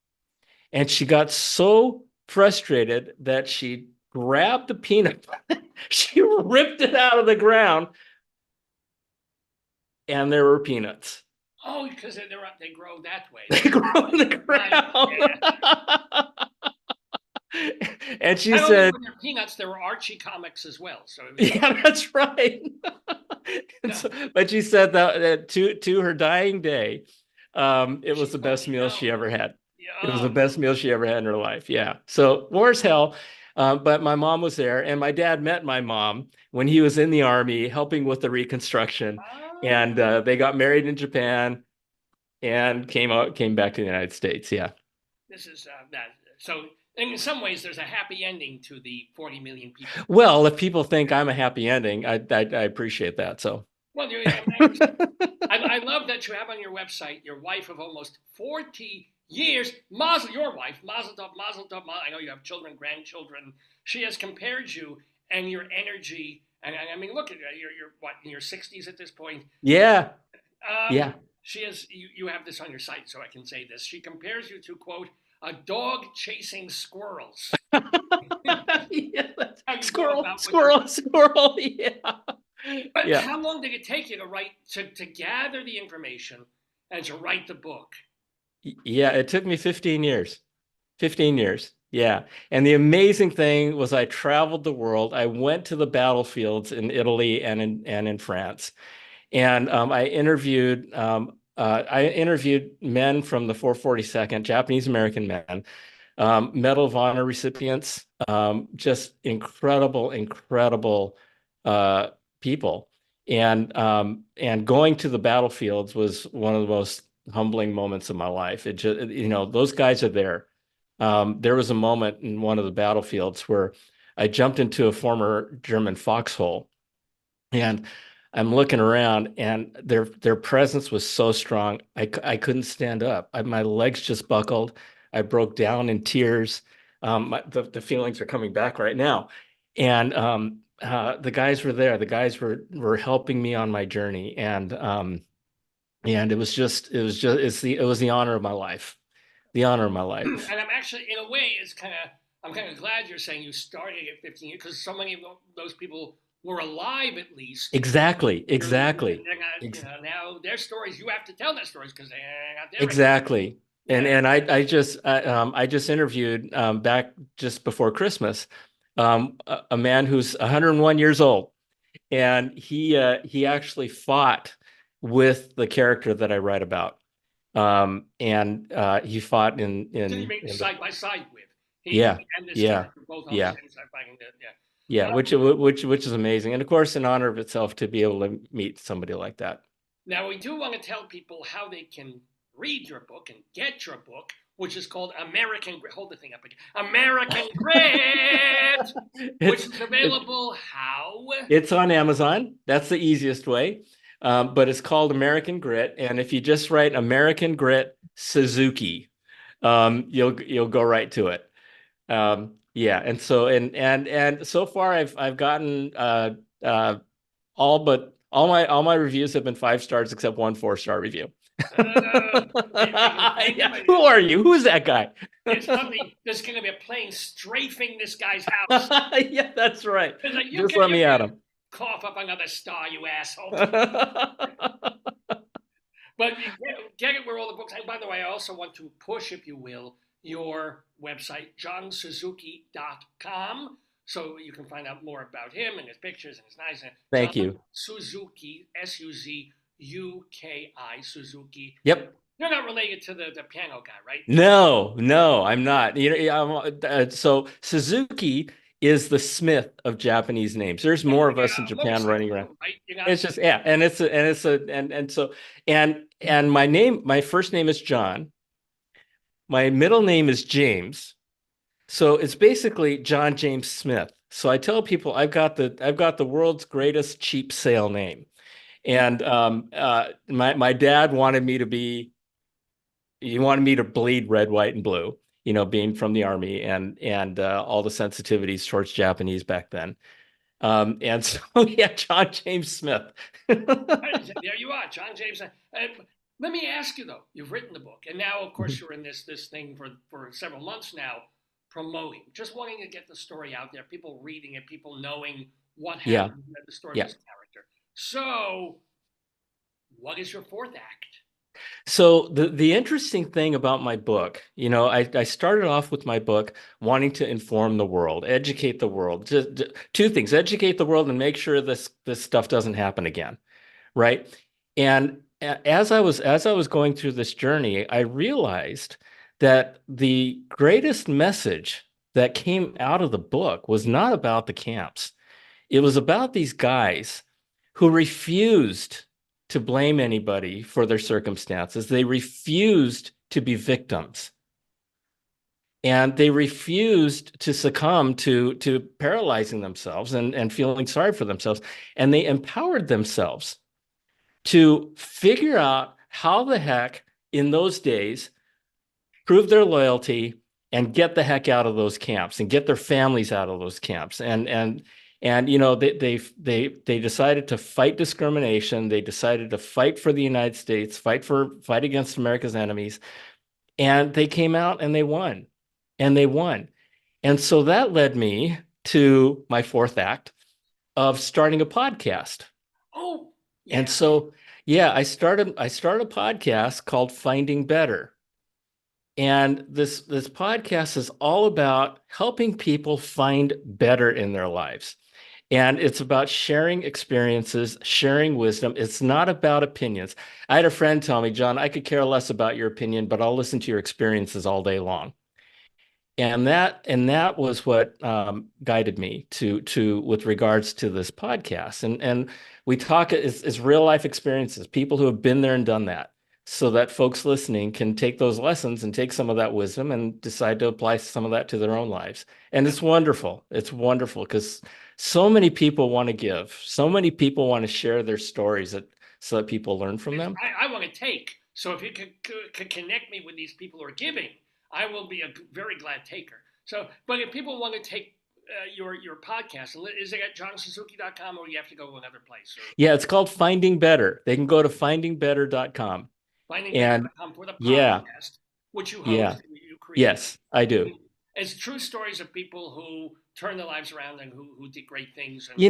And she got so frustrated that she grabbed the peanut, she ripped it out of the ground, and there were peanuts. Oh, because they grow that way. They grow in the Right. ground. And she Not only said, were there peanuts, there were Archie comics as well. So it was yeah, that's right. But she said that to her dying day, it was the best meal she ever had. It was the best meal she ever had in her life. Yeah. So war's hell. But my mom was there, and my dad met my mom when he was in the army helping with the reconstruction. And they got married in Japan and came back to the United States. Yeah. this is that. So in some ways, there's a happy ending to the 40 million people. Well, if people think I'm a happy ending, I appreciate that. So. Well, I love that you have on your website your wife of almost 40 years, your wife, Mazel Tov, Mazel Tov. I know you have children, grandchildren. She has compared you and your energy. And I mean, look at you. You're what, in your 60s at this point? Yeah. Yeah. She has. You have this on your site, so I can say this. She compares you to, quote, a dog chasing squirrels. Yeah, Squirrel. Yeah. But Yeah. how long did it take you to gather the information and to write the book? Yeah, it took me 15 years. 15 years. Yeah. And the amazing thing was I traveled the world. I went to the battlefields in Italy and in France. And I interviewed men from the 442nd, Japanese American men, Medal of Honor recipients, just incredible people. And going to the battlefields was one of the most humbling moments of my life. It just, those guys are there. There was a moment in one of the battlefields where I jumped into a former German foxhole, and I'm looking around, and their presence was so strong. I couldn't stand up. My legs just buckled. I broke down in tears. The feelings are coming back right now. And the guys were there. The guys were helping me on my journey. And it was the honor of my life. The honor of my life. And I'm actually, in a way, I'm kind of glad you're saying you started at 15 years, because so many of those people were alive at least. Exactly. Now their stories, you have to tell their stories because they're not there. Exactly. And I just interviewed back just before Christmas a man who's 101 years old, and he actually fought with the character that I write about. And he fought in So you made in the side by side with yeah, he and this yeah, character both on the yeah, same side fighting the yeah. yeah, which is amazing. And of course, in honor of itself to be able to meet somebody like that. Now we do want to tell people how they can read your book and get your book, which is called American. Hold the thing up again. American Grit, which is available how? It's on Amazon. That's the easiest way. But it's called American Grit. And if you just write American Grit Suzuki, you'll go right to it. Yeah. And so and so far I've gotten all my reviews have been 5 stars except one 4-star review. Who are you? Who's that guy? There's going to be a plane strafing this guy's house. Yeah, that's right. Like, just let me at him. Cough up another star, you asshole. But get it where all the books. And by the way, I also want to push, if you will, your website, johnsuzuki.com, so you can find out more about him and his pictures and his nice. Thank you. Suzuki, Suzuki, Suzuki. Yep. You're not related to the piano guy, right? No, I'm not. So Suzuki is the Smith of Japanese names. There's more of us in Japan running around. Right? It's just and my first name is John. My middle name is James. So it's basically John James Smith. So I tell people I've got the world's greatest cheap sale name. And my dad wanted me to bleed red, white, and blue, being from the Army and all the sensitivities towards Japanese back then. And so, yeah, John James Smith. There you are, John James. Let me ask you, though, you've written the book, and now, of course, you're in this thing for several months now, promoting, just wanting to get the story out there, people reading it, people knowing what happened, the story of this character. So, what is your fourth act? So the interesting thing about my book, I started off with my book wanting to inform the world, educate the world. Just 2 things: educate the world and make sure this stuff doesn't happen again, right? And as I was going through this journey, I realized that the greatest message that came out of the book was not about the camps. It was about these guys who refused to blame anybody for their circumstances. They refused to be victims. And they refused to succumb to paralyzing themselves and feeling sorry for themselves. And they empowered themselves to figure out how the heck in those days prove their loyalty and get the heck out of those camps and get their families out of those camps. And they decided to fight discrimination. They decided to fight for the United States, fight against America's enemies. And they came out and they won. And so that led me to my fourth act of starting a podcast. Oh, yeah. And so, I started a podcast called Finding Better. And this podcast is all about helping people find better in their lives. And it's about sharing experiences, sharing wisdom. It's not about opinions. I had a friend tell me, John, I could care less about your opinion, but I'll listen to your experiences all day long. And that was what guided me to with regards to this podcast. And we talk it's real life experiences, people who have been there and done that, so that folks listening can take those lessons and take some of that wisdom and decide to apply some of that to their own lives. And it's wonderful. It's wonderful because so many people want to give. So many people want to share their stories so that people learn from them. I want to take. So if you could connect me with these people who are giving, I will be a very glad taker. So, but if people want to take your podcast, is it at johnsuzuki.com or you have to go to another place? Or? Yeah, it's called Finding Better. They can go to findingbetter.com. Findingbetter.com for the podcast, which you host and you create. Yes, I do. It's true stories of people who turn their lives around and who did great things. And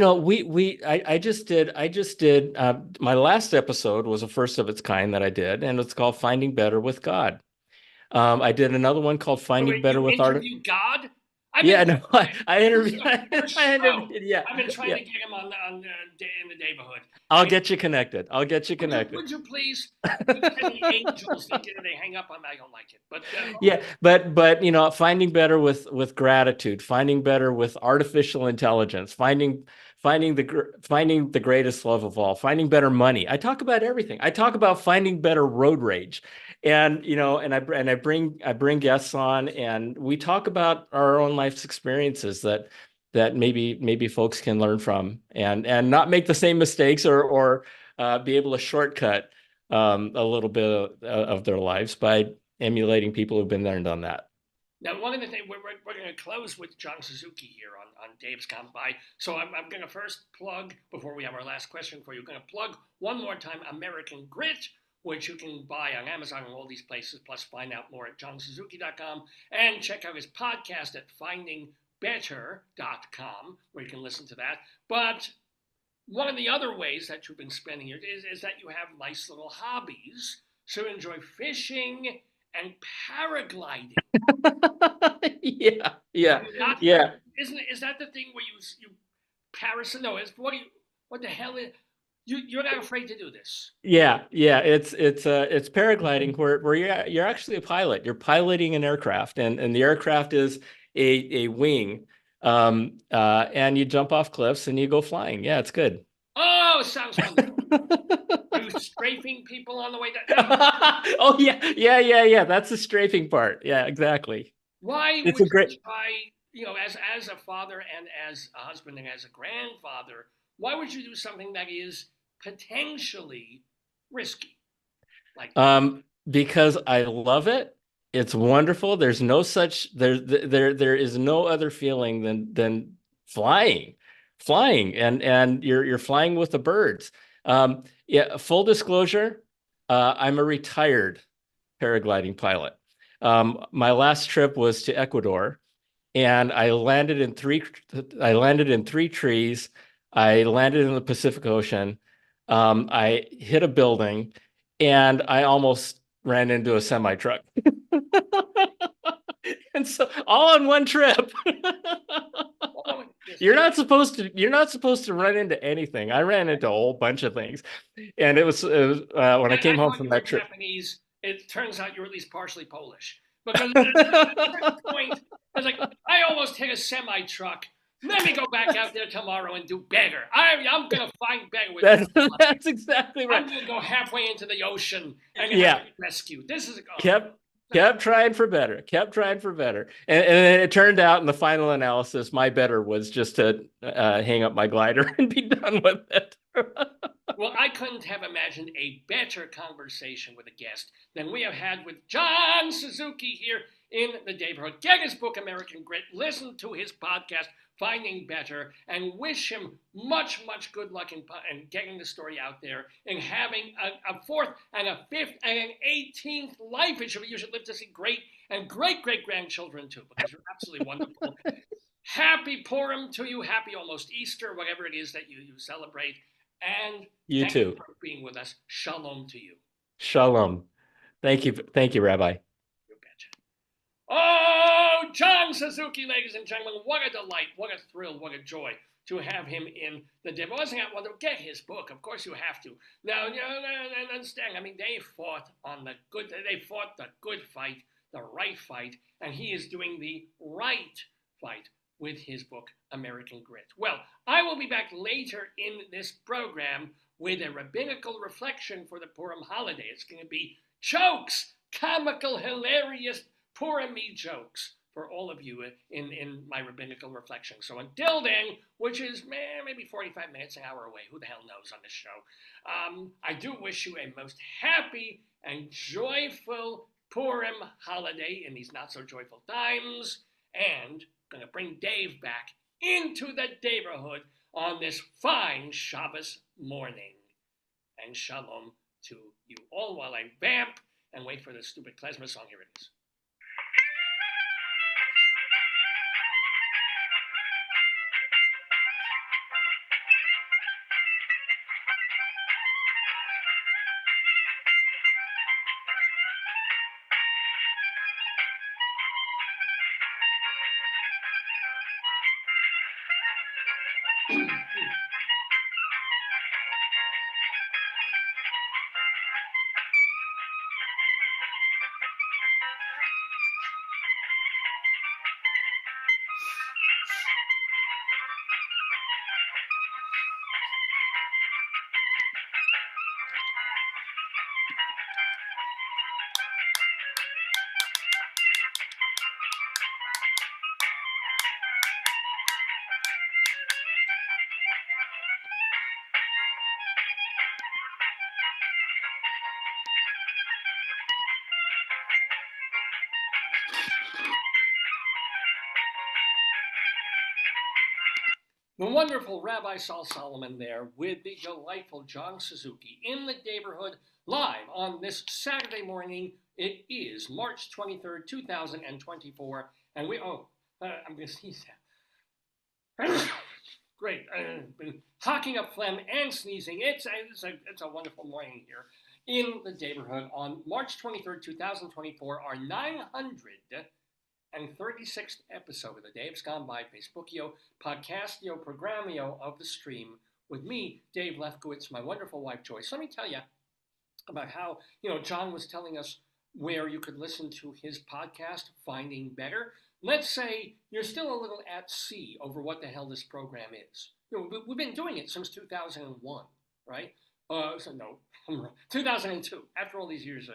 I just did my last episode was a first of its kind that I did, and it's called Finding Better with God. I did another one called Finding Better with Art. Interview God? Yeah, no, I this is interviewed. the first I show. interviewed. Yeah, I've been trying yeah. to get him on in the Daverhood. I'll get you connected. I'll get you Would you, connected. would you please? Too many angels they hang up on me. I don't like it. But Yeah, but finding better with gratitude, finding better with artificial intelligence, finding the greatest love of all, finding better money. I talk about everything. I talk about finding better road rage, and I bring guests on, and we talk about our own life's experiences that maybe folks can learn from, and not make the same mistakes, or be able to shortcut a little bit of their lives by emulating people who've been there and done that. now, one of the things we're going to close with John Suzuki here on Dave's Come By. So I'm going to first plug, before we have our last question for you, going to plug one more time American Grit, which you can buy on Amazon and all these places, plus find out more at johnsuzuki.com, and check out his podcast at findingbetter.com, where you can listen to that. But one of the other ways that you've been spending it is that you have nice little hobbies. So you enjoy fishing and paragliding. Yeah, yeah, Not, yeah, is that the thing where you Paris? No, it's what the hell is you're not afraid to do this? yeah. It's paragliding where you're actually a pilot. You're piloting an aircraft, and the aircraft is a wing, and you jump off cliffs and you go flying. Yeah, it's good. Oh, sounds wonderful. Are you strafing people on the way down? Oh yeah. That's the strafing part. Yeah, exactly. Why It's would a you great. try? As a father and as a husband and as a grandfather, why would you do something that is potentially risky like that? Because I love it. It's wonderful. There's no such there is no other feeling than flying, and you're flying with the birds. Yeah, full disclosure, I'm a retired paragliding pilot. My last trip was to Ecuador, and I landed in three trees. I landed in the Pacific Ocean. I hit a building, and I almost ran into a semi truck. And so all on one trip. Oh, yes. You're not supposed to run into anything. I ran into a whole bunch of things. And it was when I I came home thought from you were that trip. Japanese. It turns out you're at least partially Polish. Because at a certain point, I was like, I almost hit a semi truck. Let me go back out there tomorrow and do better. I'm going to find better with That's exactly right. I'm going to go halfway into the ocean and have Yeah. to rescue. This is Kept trying for better, and it turned out in the final analysis, my better was just to hang up my glider and be done with it. Well, I couldn't have imagined a better conversation with a guest than we have had with John Suzuki here in the Daverhood. Get his book, American Grit. Listen to his podcast, Finding Better, and wish him much, much good luck in getting the story out there and having a fourth and a fifth and an 18th life. You should live to see great and great great grandchildren too, because you're absolutely wonderful. Happy Purim to you. Happy almost Easter, whatever it is that you celebrate. And You thank you too. for being with us. Shalom to you. Shalom. Thank you, Rabbi. You betcha. Oh, John Suzuki, ladies and gentlemen, what a delight, what a thrill, what a joy to have him in the demo. Wasn't that wonderful? Get his book. Of course you have to. Now, understand, I mean, they fought the good fight, the right fight, and he is doing the right fight with his book, American Grit. Well, I will be back later in this program with a rabbinical reflection for the Purim holiday. It's going to be jokes, comical, hilarious Purim-y jokes for all of you in my rabbinical reflection. So until then, which is maybe 45 minutes, an hour away, who the hell knows on this show, I do wish you a most happy and joyful Purim holiday in these not so joyful times, and going to bring Dave back into the Daverhood on this fine Shabbos morning. And shalom to you all while I vamp and wait for the stupid klezmer song. Here it is. The wonderful Rabbi Sol Solomon there with the delightful John Suzuki in the Daverhood live on this Saturday morning. It is March 23rd, 2024, and I'm going to sneeze now. Great. I've been hocking up phlegm and sneezing. It's a wonderful morning here in the Daverhood on March 23rd, 2024, our 936th episode of the Dave's Gone By Facebookio, Podcastio, Programmio of the stream with me, Dave Lefkowitz, my wonderful wife, Joyce. Let me tell you about how, John was telling us where you could listen to his podcast, Finding Better. Let's say you're still a little at sea over what the hell this program is. We've been doing it since 2001, right? 2002. After all these years, I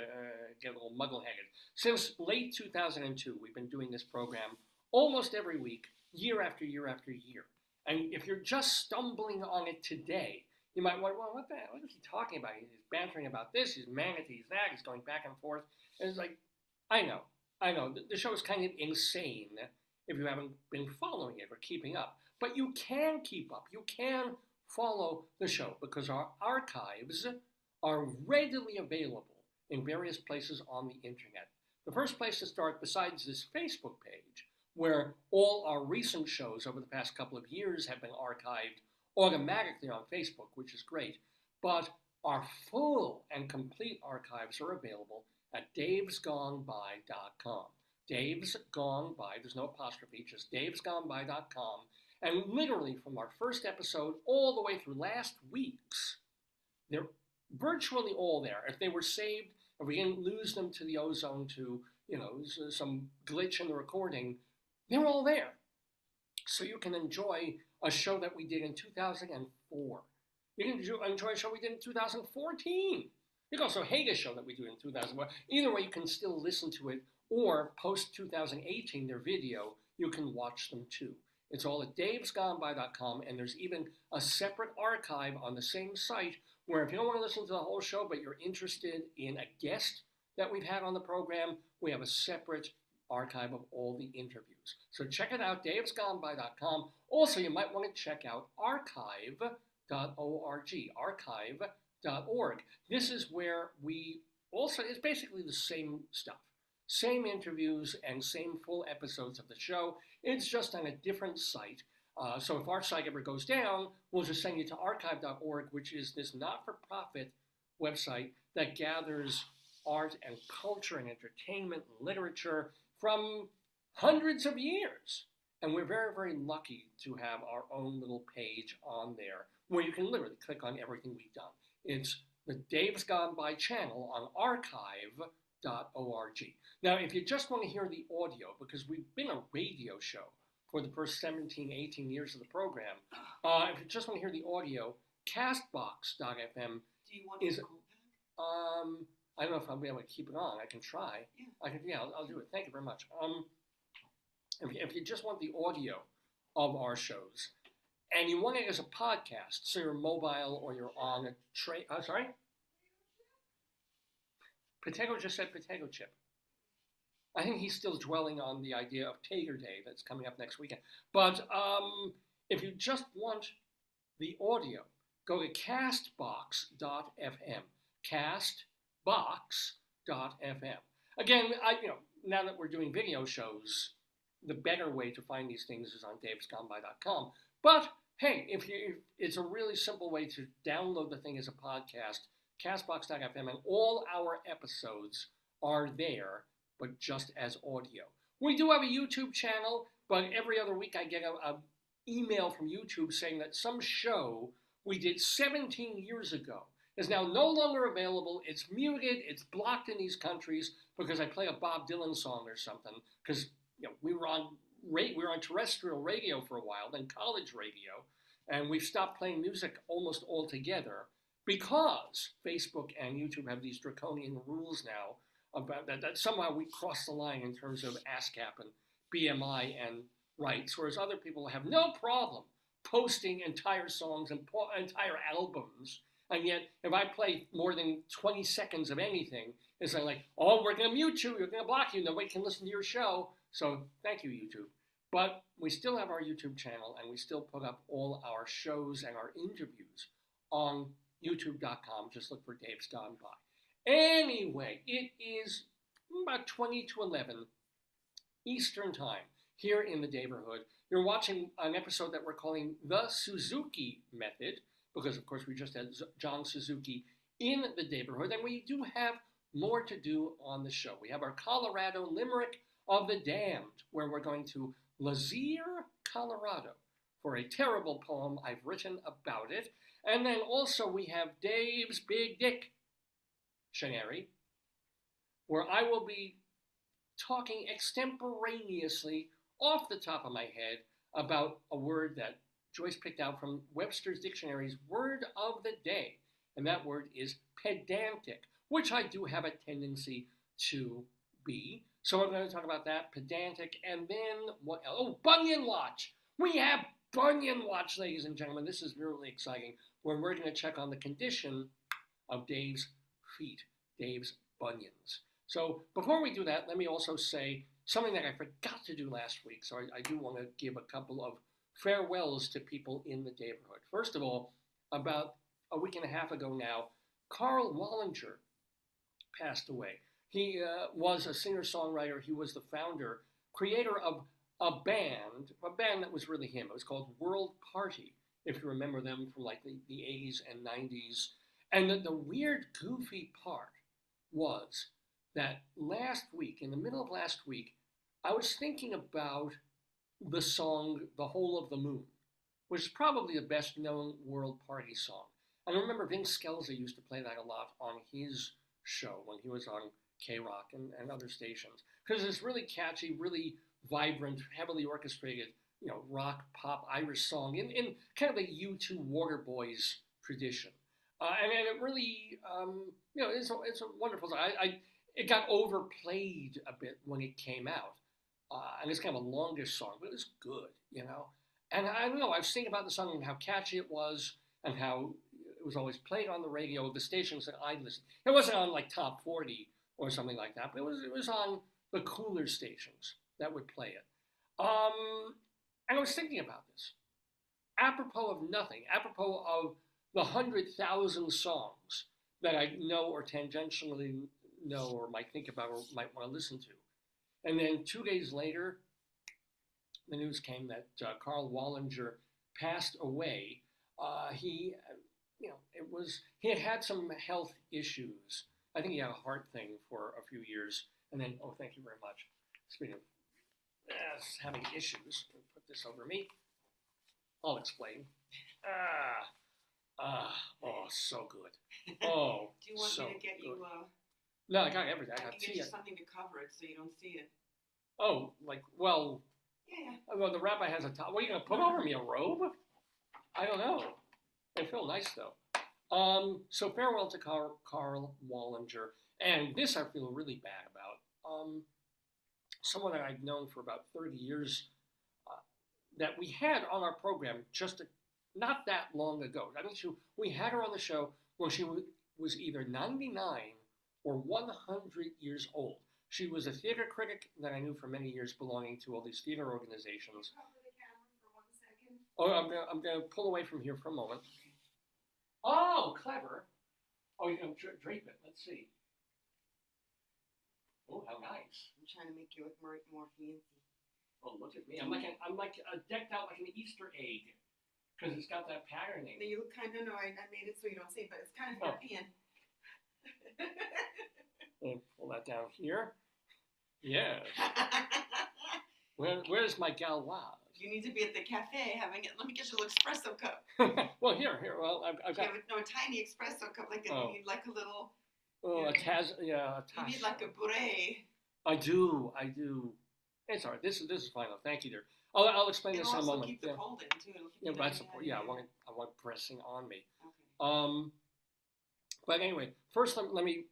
get a little muggle-headed. Since late 2002, we've been doing this program almost every week, year after year after year. And if you're just stumbling on it today, you might wonder, well, what the hell? What is he talking about? He's bantering about this, he's manatees that, he's going back and forth. And it's like, I know. The show is kind of insane if you haven't been following it or keeping up. But you can keep up. You can follow the show because our archives are readily available in various places on the internet. The first place to start, besides this Facebook page, where all our recent shows over the past couple of years have been archived automatically on Facebook, which is great, but our full and complete archives are available at davesgoneby.com. Dave's Gone By, there's no apostrophe, just davesgoneby.com. And literally from our first episode all the way through last week's, they're virtually all there. If they were saved, if we didn't lose them to the ozone, to some glitch in the recording, they're all there. So you can enjoy a show that we did in 2004. You can enjoy a show we did in 2014. You can also hate a show that we do in 2001. Either way, you can still listen to it, or post 2018, their video, you can watch them too. It's all at davesgoneby.com, and there's even a separate archive on the same site where if you don't want to listen to the whole show, but you're interested in a guest that we've had on the program, we have a separate archive of all the interviews. So check it out, davesgoneby.com. Also, you might want to check out archive.org, archive.org. This is where it's basically the same stuff. Same interviews and same full episodes of the show. It's just on a different site. So if our site ever goes down, we'll just send you to archive.org, which is this not-for-profit website that gathers art and culture and entertainment and literature from hundreds of years. And we're very, very lucky to have our own little page on there where you can literally click on everything we've done. It's the Dave's Gone By channel on archive.org. Now, if you just want to hear the audio, because we've been a radio show for the first 17, 18 years of the program, if you just want to hear the audio, castbox.fm Do you want is... a cool pack? I don't know if I'll be able to keep it on. I can try. Yeah. I'll do it. Thank you very much. If you just want the audio of our shows, and you want it as a podcast, so you're mobile or you're on a train... sorry? Potato just said potato chip. I think he's still dwelling on the idea of Tater Day that's coming up next weekend. But if you just want the audio, go to castbox.fm. Castbox.fm. Again, now that we're doing video shows, the better way to find these things is on davesgoneby.com. But hey, it's a really simple way to download the thing as a podcast. Castbox.fm, and all our episodes are there, but just as audio. We do have a YouTube channel, but every other week I get email from YouTube saying that some show we did 17 years ago is now no longer available. It's muted. It's blocked in these countries because I play a Bob Dylan song or something. Because we were on terrestrial radio for a while, then college radio, and we've stopped playing music almost altogether because Facebook and YouTube have these draconian rules now about that somehow we cross the line in terms of ASCAP and BMI and rights, whereas other people have no problem posting entire songs and entire albums. And yet, if I play more than 20 seconds of anything, it's like, oh, we're going to mute you, you're going to block you, nobody can listen to your show. So thank you, YouTube. But we still have our YouTube channel, and we still put up all our shows and our interviews on youtube.com. Just look for Dave's Gone By. Anyway, it is about 20 to 11 Eastern Time here in the Daverhood. You're watching an episode that we're calling The Suzuki Method, because, of course, we just had John Suzuki in the Daverhood, and we do have more to do on the show. We have our Colorado Limerick of the Damned, where we're going to Lazear, Colorado, for a terrible poem I've written about it. And then also we have Dave's Big Dictionary, where I will be talking extemporaneously off the top of my head about a word that Joyce picked out from Webster's Dictionary's Word of the Day. And that word is pedantic, which I do have a tendency to be. So we're going to talk about that, pedantic, and then what else? Oh, Bunyan Watch. We have Bunyan Watch, ladies and gentlemen. This is really exciting, where we're going to check on the condition of Dave's feet, Dave's bunions. So before we do that, let me also say something that I forgot to do last week. So I do want to give a couple of farewells to people in the Daverhood. First of all, about a week and a half ago now, Karl Wallinger passed away. He was a singer-songwriter. He was the founder, creator of a band that was really him. It was called World Party, if you remember them from like the 80s and 90s. And the weird, goofy part was that last week, in the middle of last week, I was thinking about the song The Whole of the Moon, which is probably the best-known World Party song. And I remember Vince Scelza used to play that a lot on his show when he was on K-Rock and other stations, because it's really catchy, really vibrant, heavily orchestrated, rock, pop, Irish song in kind of a U2 Waterboys tradition. And it really, it's a wonderful song. It got overplayed a bit when it came out. And it's kind of a longish song, but it's good, And I don't know, I was thinking about the song and how catchy it was and how it was always played on the radio, the stations that I listened. It wasn't on like Top 40 or something like that, but it was on the cooler stations that would play it. And I was thinking about this. Apropos of nothing, apropos of the 100,000 songs that I know or tangentially know or might think about or might want to listen to. And then 2 days later, the news came that Karl Wallinger passed away. He had had some health issues. I think he had a heart thing for a few years. And then, oh, thank you very much. Speaking of having issues, put this over me. I'll explain. Oh, so good. Oh, Do you want so me to get good. you? No, I got everything. I I got can get tea. you something to cover it so you don't see it. Oh, well, Yeah. well, the rabbi has a top. What are you going to put over me, a robe? I don't know. I feel nice, though. So farewell to Karl Wallinger. And this I feel really bad about. Someone that I've known for about 30 years that we had on our program not that long ago. I mean, we had her on the show when she was either 99 or 100 years old. She was a theater critic that I knew for many years, belonging to all these theater organizations. Cover the camera for 1 second. Oh, I'm gonna pull away from here for a moment. Oh, clever. Oh, you're gonna drape it. Let's see. Oh, how nice. I'm trying to make you look more fancy. Oh, look at me. I'm like decked out like an Easter egg because it's got that patterning. You look kind of, I made it so you don't see it, but it's kind of European. Pull that down here. Yeah. Where's my galois? You need to be at the cafe having it. Let me get you a little espresso cup. Well, here. Well, I've got. Yeah, but no, a tiny espresso cup. Like you need like a little. Oh, a Yeah. Taz. Yeah, a You Taz. need like a bouret. I do. It's all right. This is fine. Though. Thank you, dear. I'll explain It'll this in a also moment. keep the cold in too. It'll keep Yeah, the but I want pressing on me. Okay. But anyway, first let me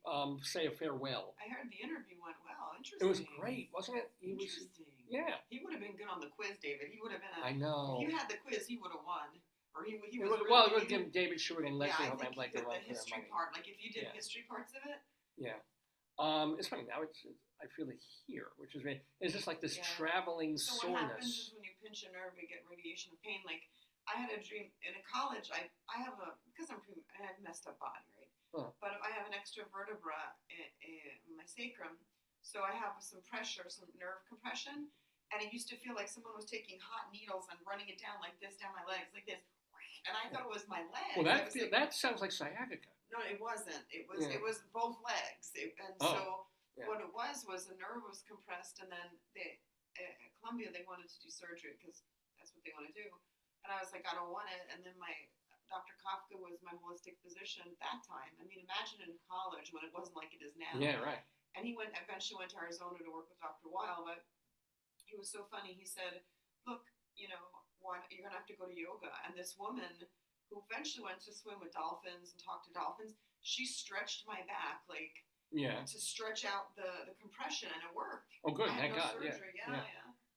say a farewell. I heard the interview went well. It Interesting. was great, wasn't it? Interesting. Yeah. He would have been good on the quiz, David. He would have been. I know. If you had the quiz, he would have won. Or he was. Well, really, it would give David Short and Leslie I Hope think and like the the run for their history money. part, like if you did Yeah. history parts of it. Yeah. It's funny now. I feel it here, which is it's just like this Yeah. traveling So what happens is soreness. when you pinch a nerve, you get radiation of pain. Like I had a dream in college. I have because I have messed up body, right? Huh. But I have an extra vertebra in my sacrum, so I have some pressure, some nerve compression, and it used to feel like someone was taking hot needles and running it down like this down my legs, like this, and I thought it was my legs. Well, I was like, that sounds like sciatica. no, it wasn't. It was Yeah. it was both legs, and Oh, so yeah. what it was the nerve was compressed, and then at Columbia they wanted to do surgery because that's what they want to do, and I was like, I don't want it, and then my Dr. Kafka was my holistic physician at that time. I mean, imagine in college when it wasn't like it is now. Yeah, right. And he eventually went to Arizona to work with Dr. Weil, but he was so funny. He said, look, you're going to have to go to yoga. And this woman who eventually went to swim with dolphins and talk to dolphins, she stretched my back, like, Yeah. to stretch out the compression, and it worked. Oh, good. I had Thank no God. surgery. Yeah.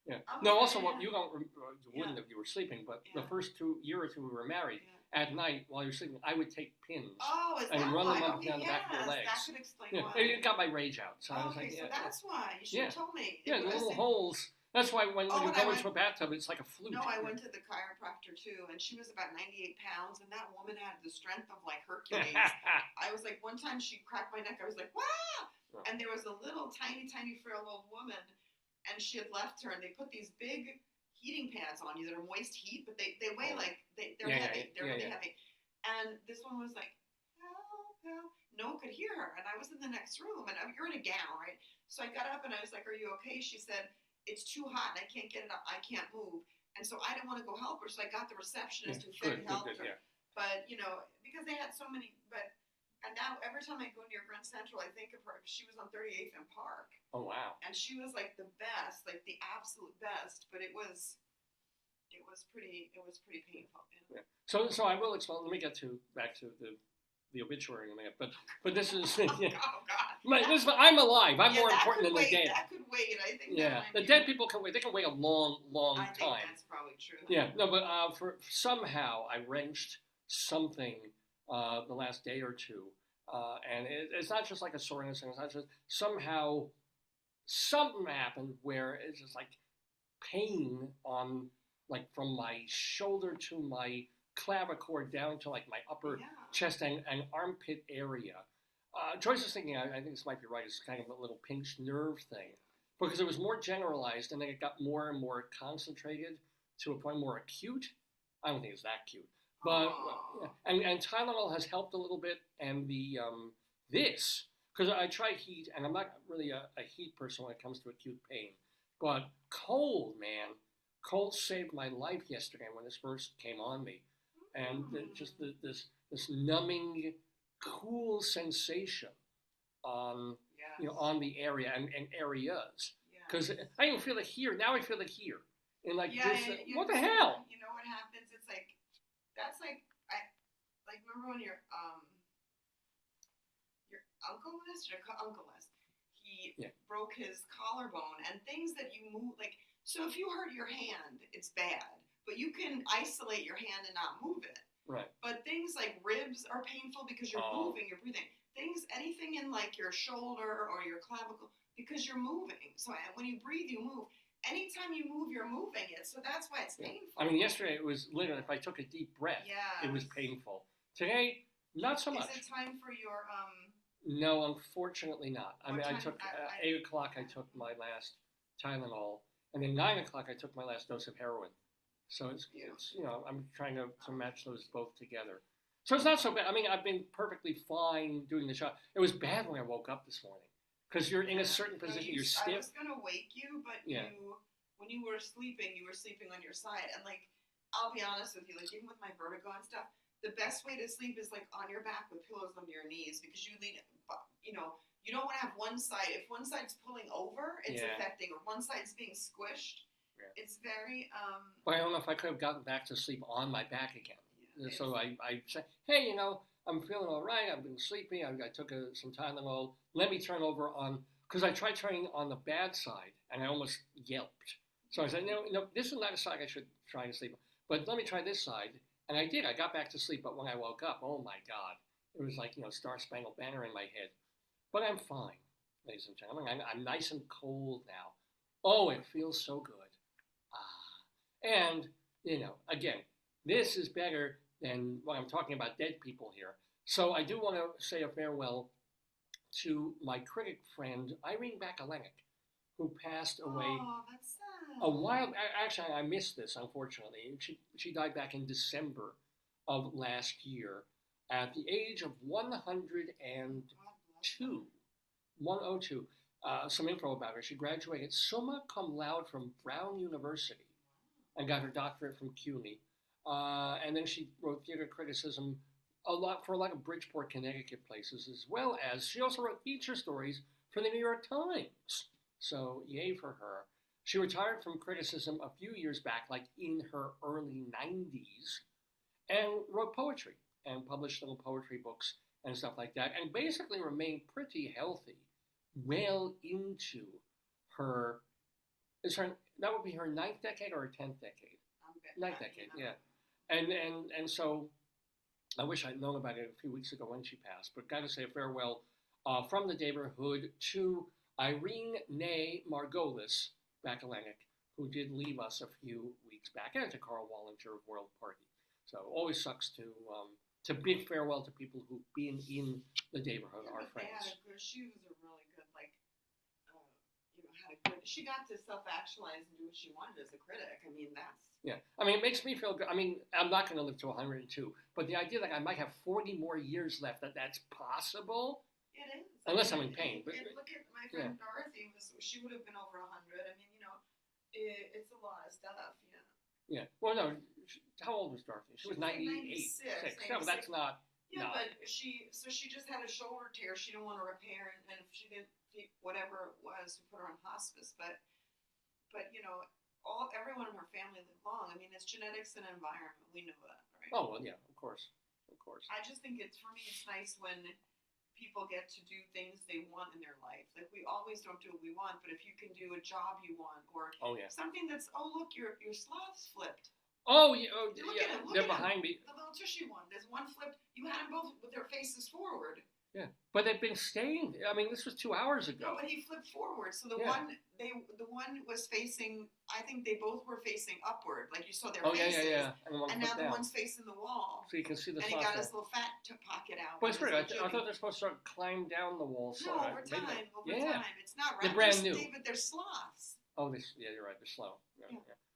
Yeah. I'm No, a also, fan. you wouldn't if you were sleeping, but the Yeah. first year or two we were married, Yeah. at night while you're sleeping, I would take pins Oh, is and that run why? them up Okay, down the back of your yes, legs. that could explain Yeah, why. it got my rage out. So I was Okay, like, so yeah, that's why. You should Yeah. have told me. yeah, the It was little in- holes. That's why when Oh, you and go I into a bathtub, it's like a flute. No, I went to the chiropractor too, and she was about 98 pounds, and that woman had the strength of like Hercules. I was like, one time she cracked my neck, I was like, wow! And there was a little tiny, frail old woman, and she had left her, and they put these big heating pads on you that are moist heat, but they weigh like, they're Yeah, heavy. They're really yeah. heavy. And this one was like, help, help. No one could hear her, and I was in the next room, and you're in a gown, right? So I got up, and I was like, are you okay? She said, it's too hot, and I can't get it up. I can't move. And so I didn't want to go help her, so I got the receptionist who helped her. Yeah. But, because they had so many, and now every time I go near Grand Central, I think of her. She was on 38th and Park, Oh, wow. and she was like the best, like the absolute best. But it was pretty painful. Yeah. So I will explain. Let me get back to the obituary in a minute. But this is Oh yeah. God. I'm alive. I'm Yeah, more that important than could the wait. dead. That could wait. I think. Yeah, that might the be- dead people can wait. They can wait a long I think time. that's probably true. Yeah, no, but for somehow I wrenched something the last day or two, and it's not just like a soreness, and it's not just somehow something happened where it's just like pain on like from my shoulder to my clavicle down to like my upper Yeah. chest and armpit area. Joyce is thinking, I think this might be right, it's kind of a little pinched nerve thing. Because it was more generalized and then it got more and more concentrated to a point more acute. I don't think it's that cute. But, Aw. and Tylenol has helped a little bit. And because I try heat, and I'm not really a heat person when it comes to acute pain. But cold, man. Cold saved my life yesterday when this first came on me. And just this numbing, cool sensation on on the area and areas. Because I didn't feel it here. Now I feel it here. And like this, what the hell? You know what happens? It's like that's like remember when your uncle he broke his collarbone and things that you move like. So if you hurt your hand, it's bad, but you can isolate your hand and not move it. Right. But things like ribs are painful because you're moving, you're breathing. Anything in like your shoulder or your clavicle because you're moving. So when you breathe, you move. Anytime you move, you're moving it. So that's why it's painful. I mean, yesterday it was literally, if I took a deep breath, it was painful. Today, not so much. Is it time for your No, unfortunately not. I mean, I time? took 8 o'clock. I took my last Tylenol, and then 9 o'clock I took my last dose of heroin. So it's I'm trying to match those both together. So it's not so bad. I mean, I've been perfectly fine doing the shot. It was bad when I woke up this morning because you're in a certain position. You're stiff. I was gonna wake you, but when you were sleeping on your side. And like, I'll be honest with you, like even with my vertigo and stuff, the best way to sleep is like on your back with pillows under your knees, because you lean, you know, you don't want to have one side. If one side's pulling over, it's affecting, or one side's being squished. Yeah. It's very. Well, I don't know if I could have gotten back to sleep on my back again. Yeah, so I said, hey, you know, I'm feeling all right. I've been sleepy. I took some Tylenol. Let me turn over on, because I tried turning on the bad side and I almost yelped. So I said, no, this is not a side I should try to sleep on. But let me try this side. And I did. I got back to sleep. But when I woke up, oh my God, it was like, you know, Star Spangled Banner in my head. But I'm fine, ladies and gentlemen. I'm nice and cold now. Oh, it feels so good. And, you know, again, this is better than what I'm talking about dead people here. So I do want to say a farewell to my critic friend, Irene Backalenick, who passed away. Oh, that's sad. A while. Actually, I missed this, unfortunately. She died back in December of last year at the age of 102. 102. Some info about her. She graduated summa cum laude from Brown University and got her doctorate from CUNY. And then she wrote theater criticism for a lot of Bridgeport, Connecticut places, as well as she also wrote feature stories for the New York Times. So yay for her. She retired from criticism a few years back, like in her early 90s, and wrote poetry and published little poetry books and stuff like that, and basically remained pretty healthy well into her, that would be her 9th decade or her 10th decade? 9th decade, yeah. And so I wish I'd known about it a few weeks ago when she passed, but got to say a farewell from the Daverhood to Irene Nay Margolis Backalenick, who did leave us a few weeks back, and to Karl Wallinger of World Party. So always sucks to bid farewell to people who've been in the Daverhood, our friends. She was a really good, like, she got to self-actualize and do what she wanted as a critic. I mean, that's... Yeah. I mean, it makes me feel good. I mean, I'm not going to live to 102, but the idea that I might have 40 more years left, that's possible. It is. Unless I'm in pain. But look at my friend Dorothy. She would have been over 100. I mean, you know, it's a lot of stuff, yeah. Yeah. Well, no, how old was Dorothy? She was 98. 96. No, that's not... Yeah, but she just had a shoulder tear she didn't want to repair, and if she didn't, whatever it was, to put her on hospice. But you know, everyone in her family lived long. I mean, it's genetics and environment. We know that, right? Oh well, yeah, of course. I just think for me, it's nice when people get to do things they want in their life. Like, we always don't do what we want, but if you can do a job you want, or something that's, look, your sloth's flipped. Oh, yeah, they're behind me. The little tushy one. There's one flipped. You had them both with their faces forward. Yeah, but they've been staying. I mean, this was 2 hours ago. No, but he flipped forward. So the one was facing. I think they both were facing upward, like you saw their faces. Yeah. And now the one's facing the wall. So you can see the. And he got his little fat pocket out. But it's weird. I thought they're supposed to climb down the wall. No, over time. It's not right. They're brand new. David, they're sloths. Oh, you're right. They're slow. Yeah.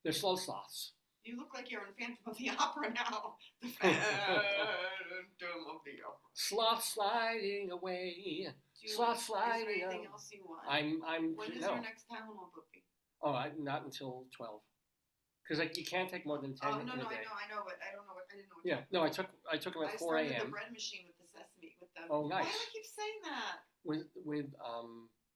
They're slow sloths. You look like you're in Phantom of the Opera now. The Phantom of the Opera. Sloth sliding away. Sloth sliding. Is there anything else you want? When is your next Tylenol book be? Oh, not until 12. Because you can't take more than 10 in a day. I know, but I don't know what I didn't know. Yeah, no, I took them at 4 a.m. I started the bread machine with the sesame. Oh, nice. Why do I keep saying that? With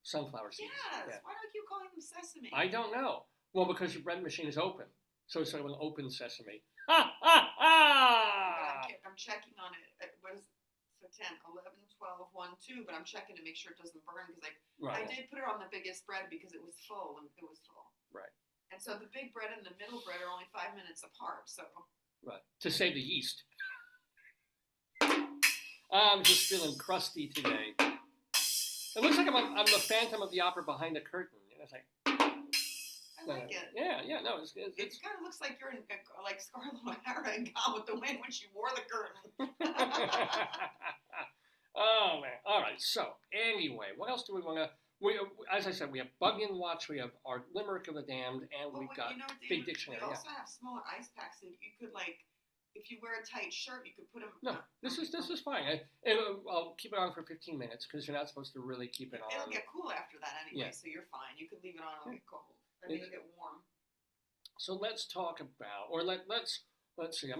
sunflower seeds. Yes. Yeah. Why do I keep calling them sesame? I don't know. Well, because your bread machine is open. So it's like an open sesame. Ha, ha, ha! I'm checking on it. What is so 10, 11, 12, 1, 2, but I'm checking to make sure it doesn't burn, because I did put it on the biggest bread because it was full, and it was full. Right. And so the big bread and the middle bread are only 5 minutes apart, so. Right. To save the yeast. I'm just feeling crusty today. It looks like I'm the Phantom of the Opera behind the curtain. It's like... I like it. Yeah, no, it kind of looks like you're in like Scarlett O'Hara in Gone with the Wind when she wore the curtain. Oh man! All right. So anyway, what else do we want to? As I said, we have Bug in Watch. We have our Limerick of the Damned, and we've got Big Dictionary. We also have smaller ice packs that you could if you wear a tight shirt, you could put them. No, this is fine. I'll keep it on for 15 minutes because you're not supposed to really keep it on. It'll get cool after that anyway, so you're fine. You could leave it on; it'll get cold. I mean, it'll get warm. So let's talk about, or let's see.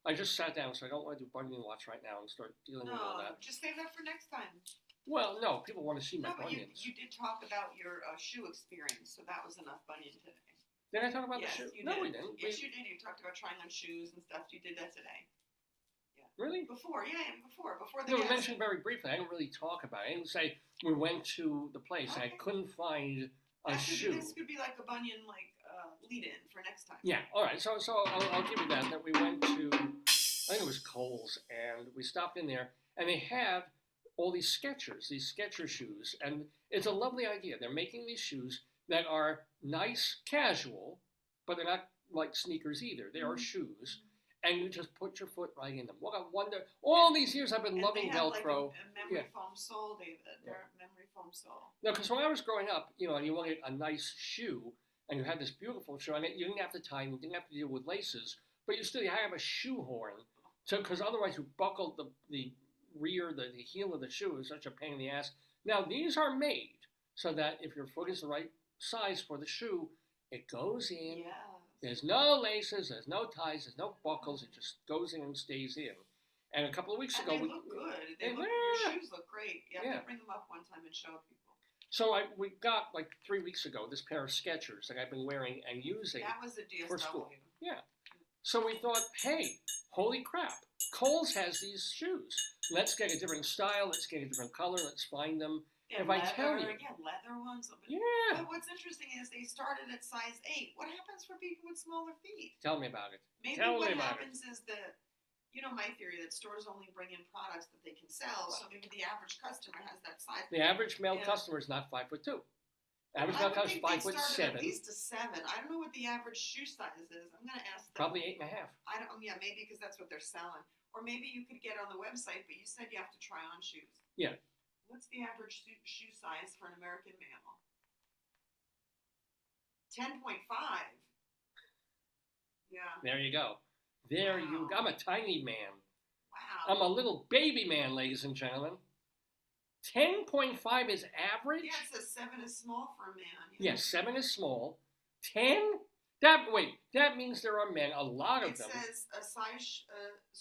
I just sat down, so I don't want to do bunion watch right now and start dealing with all No, that. just save that for next time. Well, no, people want to see my No, but bunions. you did talk about your shoe experience, so that was enough bunion today. Did I talk about Yes, the shoe? you No, did. we didn't. Yes, you did. You talked about trying on shoes and stuff. You did that today. Really? Before the No, we guest. mentioned very briefly. I didn't really talk about it. I didn't say we went to the place and I Okay. couldn't find a shoe. This could be like a bunion lead-in for next time. Yeah, all right. So I'll give you that we went to, I think it was Kohl's, and we stopped in there, and they have all these Skechers shoes, and it's a lovely idea. They're making these shoes that are nice, casual, but they're not like sneakers either. They are shoes, and you just put your foot right in them. What a wonder! All these years I've been And loving they have Velcro. like a memory foam sole, David. They're memory foam sole. No, because when I was growing up, and you wanted a nice shoe, and you had this beautiful shoe, and you didn't have to tie them, you didn't have to deal with laces, but you have a shoehorn, because otherwise you buckled the rear, the heel of the shoe is such a pain in the ass. Now these are made so that if your foot is the right size for the shoe, it goes in. Yeah. There's no laces, there's no ties, there's no buckles. It just goes in and stays in. And a couple of weeks ago, They look good. Your shoes look great. You have to bring them up one time and show people. So we got like 3 weeks ago this pair of Skechers that I've been wearing and using. That was a DSW. For school. Yeah. So we thought, hey, holy crap, Kohl's has these shoes. Let's get a different style. Let's get a different color. Let's find them. Yeah, if I tell you, leather ones. Yeah. But what's interesting is they started at size 8. What happens for people with smaller feet? Tell me about it. Maybe Tell what me about happens is that, my theory that stores only bring in products that they can sell. So maybe the average customer has that size. The average male customer is not 5'2". Average male customer is 5'7". At least a 7. I don't know what the average shoe size is. I'm gonna ask them. Probably 8.5. I don't. Yeah, maybe because that's what they're selling. Or maybe you could get on the website, but you said you have to try on shoes. Yeah. What's the average shoe size for an American male? 10.5. Yeah. There you go. You go. I'm a tiny man. Wow. I'm a little baby man, ladies and gentlemen. 10.5 is average? Yeah, it says 7 is small for a man. Yes, 7 is small. 10? That means there are men, a lot of them. It says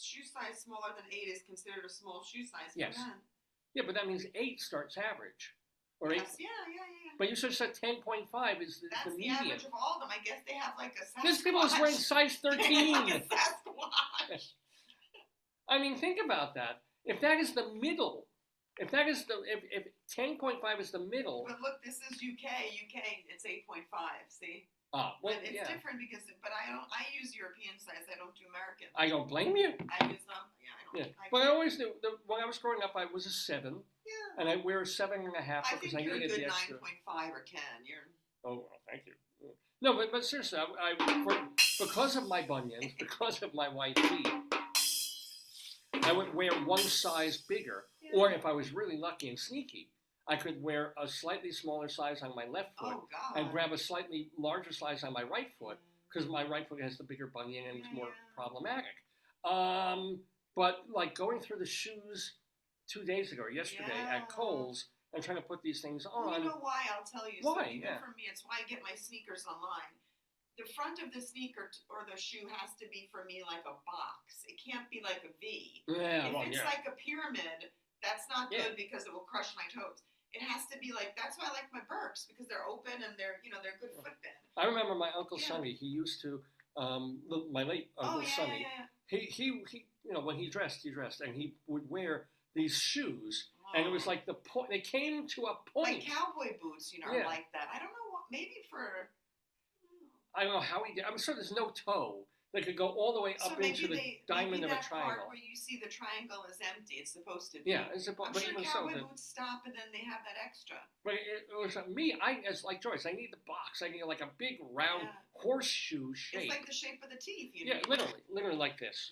shoe size smaller than 8 is considered a small shoe size for Yes. men. Yeah, but that means 8 starts average. Or 8. Yes, yeah. But you should have said 10.5 is That's the the median. average of all of them. I guess they have like a Sasquatch. There's people who's wearing size 13. Like a Sasquatch. I mean, think about that. If that is the middle, if 10.5 is the middle. But look, this is UK. It's 8.5. See? Well, But it's different because. But I use European size. I don't do American. I don't blame you. I use them. Yeah, I don't. Yeah. But I always knew when I was growing up, I was a 7. Yeah. And I wear a 7.5 I because think I you're a needed good the extra. 9.5 or 10. Oh, well, thank you. No, but seriously, because of my bunions, because of my white feet, I would wear one size bigger. Yeah. Or if I was really lucky and sneaky, I could wear a slightly smaller size on my left foot Oh God. and grab a slightly larger size on my right foot because my right foot has the bigger bunion and it's more problematic. But like going through the shoes 2 days ago or yesterday at Kohl's and trying to put these things on. Well, you know why? I'll tell you. Why? So even for me, it's why I get my sneakers online. The front of the sneaker or the shoe has to be for me like a box. It can't be like a V. Yeah, If it's like a pyramid, that's not good because it will crush my toes. It has to be like, that's why I like my Birks, because they're open and they're good footbed. I remember my Uncle Sonny, he used to, my late Uncle Sonny, he when he dressed, and he would wear these shoes, and it was like the point, they came to a point. Like cowboy boots, are like that. I don't know what, maybe for... I don't know how he did. I'm sure there's no toe that could go all the way up into the diamond of a triangle. Part where you see the triangle is empty, it's supposed to be. Yeah, I'm sure even cowboy boots stop and then they have that extra. But it was me. As like Joyce, I need the box. I need like a big round horseshoe shape. It's like the shape of the teeth. Yeah, literally like this.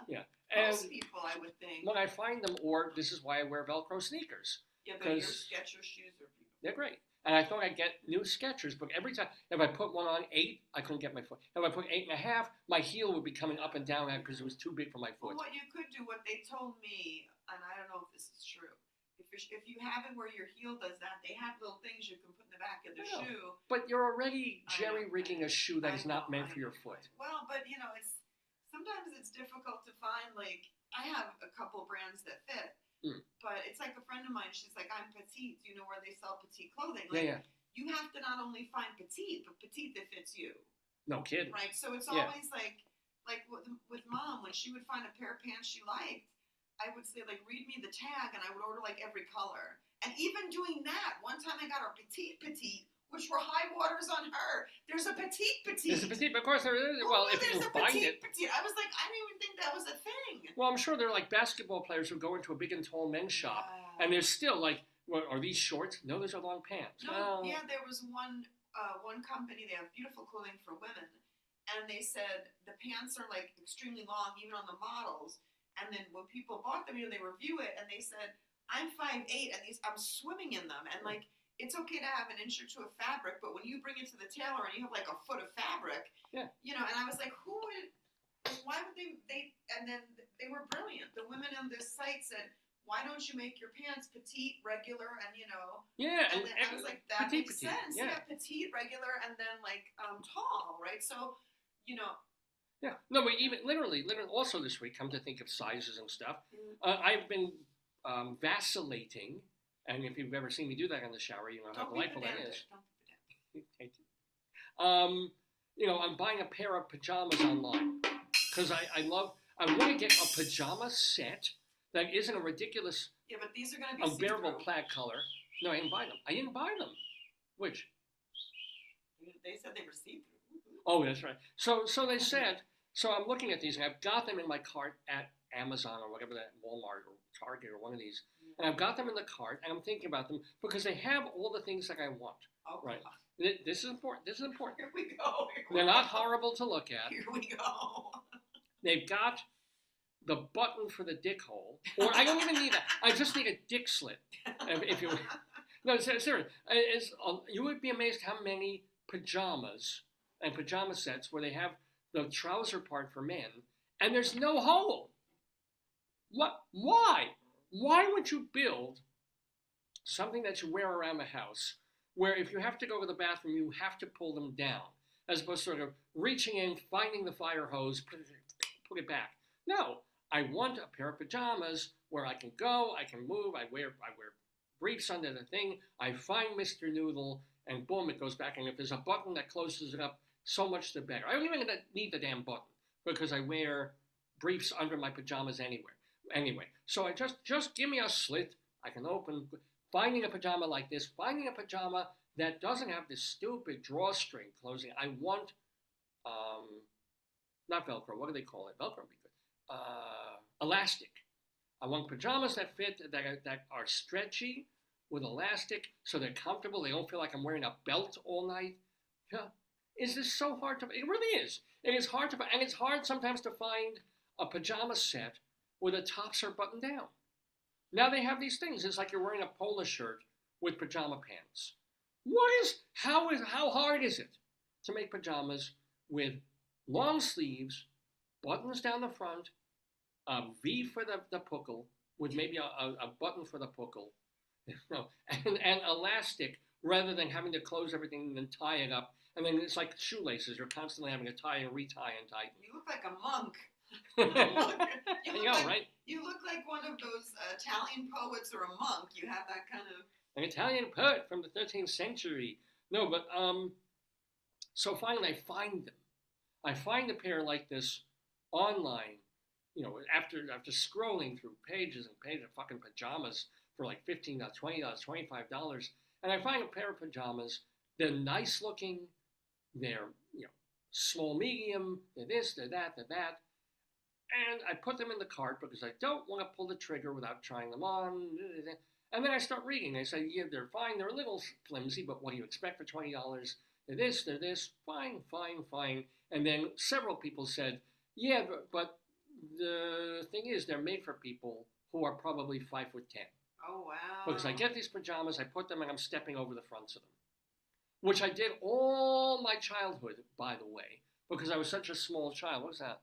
Yeah. And most people, I would think. When I find them, or this is why I wear Velcro sneakers. Yeah, but your Skechers shoes are beautiful. They're great. And I thought I'd get new Skechers, but every time, if I put one on 8, I couldn't get my foot. If I put 8.5, my heel would be coming up and down because it was too big for my foot. Well, what you could do, what they told me, and I don't know if this is true, If you have it where your heel does that, they have little things you can put in the back of the Yeah. shoe. But you're already I know, jerry-rigging a shoe that I is not know, meant I for your know. foot. Well, but it's sometimes it's difficult to find. Like I have a couple brands that fit, but it's like a friend of mine. She's like, I'm petite. You know where they sell petite clothing? Like, Yeah. you have to not only find petite, but petite that fits you. No kidding. Right. So it's Yeah. always like with mom, when she would find a pair of pants she liked, I would say, like, read me the tag, and I would order like every color. And even doing that, one time I got her petite, which were high waters on her. There's a petite. There's a petite, but of course there is. Well, if you there's can a find it. petite. I was like, I didn't even think that was a thing. Well, I'm sure there are like basketball players who go into a big and tall men's shop, and there's still like, well, are these shorts? No, those are long pants. No, yeah, there was one company. They have beautiful clothing for women, and they said the pants are like extremely long, even on the models. And then when people bought them, they review it, and they said, I'm 5'8", and I'm swimming in them, and like, it's okay to have an inch or two of fabric, but when you bring it to the tailor and you have like a foot of fabric, and I was like, why would they, and then they were brilliant. The women on this site said, why don't you make your pants petite, regular, and Yeah, and then I was like, that petite, makes sense. Yeah. Petite, regular, and then like tall, right? So, Yeah. No, but even literally, also this week, come to think of sizes and stuff, I've been vacillating, and if you've ever seen me do that in the shower, you know how delightful that is. Thank you. I'm buying a pair of pajamas online because I want to get a pajama set that isn't a ridiculous, yeah, but these are going to be unbearable see-through. plaid color. No, I didn't buy them. Which? They said they were see-through. Oh, that's right. So they said. So I'm looking at these, and I've got them in my cart at Amazon or whatever, that Walmart or Target or one of these, and I've got them in the cart, and I'm thinking about them because they have all the things that I want. Oh, right. This is important. Here we go. They're not horrible to look at. Here we go. They've got the button for the dick hole, or I don't even need that. I just need a dick slit. If you, no, seriously, you would be amazed how many pajamas and pajama sets where they have the trouser part for men, and there's no hole. What? Why? Why would you build something that you wear around the house where if you have to go to the bathroom, you have to pull them down, as opposed to sort of reaching in, finding the fire hose, put it back? No, I want a pair of pajamas where I can go, I can move, I wear briefs under the thing, I find Mr. Noodle, and boom, it goes back. And if there's a button that closes it up, so much the better. I don't even need the damn button because I wear briefs under my pajamas anyway. So I just give me a slit. I can open. Finding a pajama like this, finding a pajama that doesn't have this stupid drawstring closing. I want, not Velcro. What do they call it? Velcro would be good. Elastic. I want pajamas that fit, that are stretchy with elastic, so they're comfortable. They don't feel like I'm wearing a belt all night. Yeah. Is this so hard to? It really is. It is hard to, and it's hard sometimes to find a pajama set where the tops are buttoned down. Now they have these things. It's like you're wearing a polo shirt with pajama pants. How hard is it to make pajamas with long sleeves, buttons down the front, a V for the puckle, with maybe a button for the puckle, and elastic, rather than having to close everything and then tie it up. And then it's like shoelaces. You're constantly having to tie and retie and tighten. You look like a monk. Right? You look like one of those Italian poets or a monk. You have that kind of... An Italian poet from the 13th century. No, but, so finally I find them. I find a pair like this online, after scrolling through pages and pages of fucking pajamas for like $15, $20, $25. And I find a pair of pajamas. They're nice looking. They're, small, medium. They're this, they're that, they're that. And I put them in the cart because I don't want to pull the trigger without trying them on. And then I start reading. I say, yeah, they're fine. They're a little flimsy, but what do you expect for $20? They're this. Fine. And then several people said, yeah, but the thing is, they're made for people who are probably 5'10". Oh, wow. Because I get these pajamas, I put them, and I'm stepping over the fronts of them. Which I did all my childhood, by the way, because I was such a small child. What was that?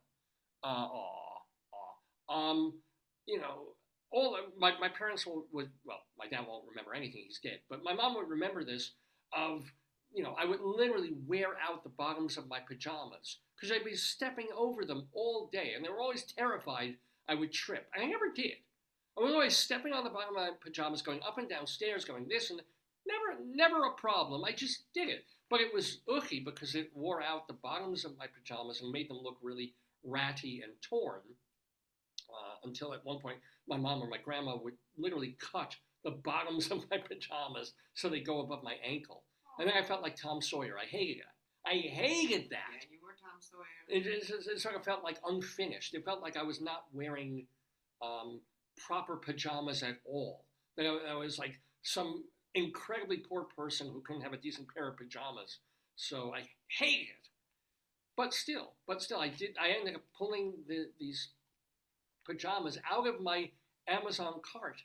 my parents would, well, my dad won't remember anything, he's dead, but my mom would remember this of, I would literally wear out the bottoms of my pajamas because I'd be stepping over them all day, and they were always terrified I would trip. And I never did. I was always stepping on the bottom of my pajamas, going up and down stairs, going this, and never a problem. I just did it. But it was icky because it wore out the bottoms of my pajamas and made them look really ratty and torn. Until at one point, my mom or my grandma would literally cut the bottoms of my pajamas so they go above my ankle. And then I felt like Tom Sawyer. I hated it. I hated that. Yeah, you were Tom Sawyer. It sort of felt like unfinished. It felt like I was not wearing proper pajamas at all. That I was like some incredibly poor person who couldn't have a decent pair of pajamas. So I hated it. But still, I ended up pulling these pajamas out of my Amazon cart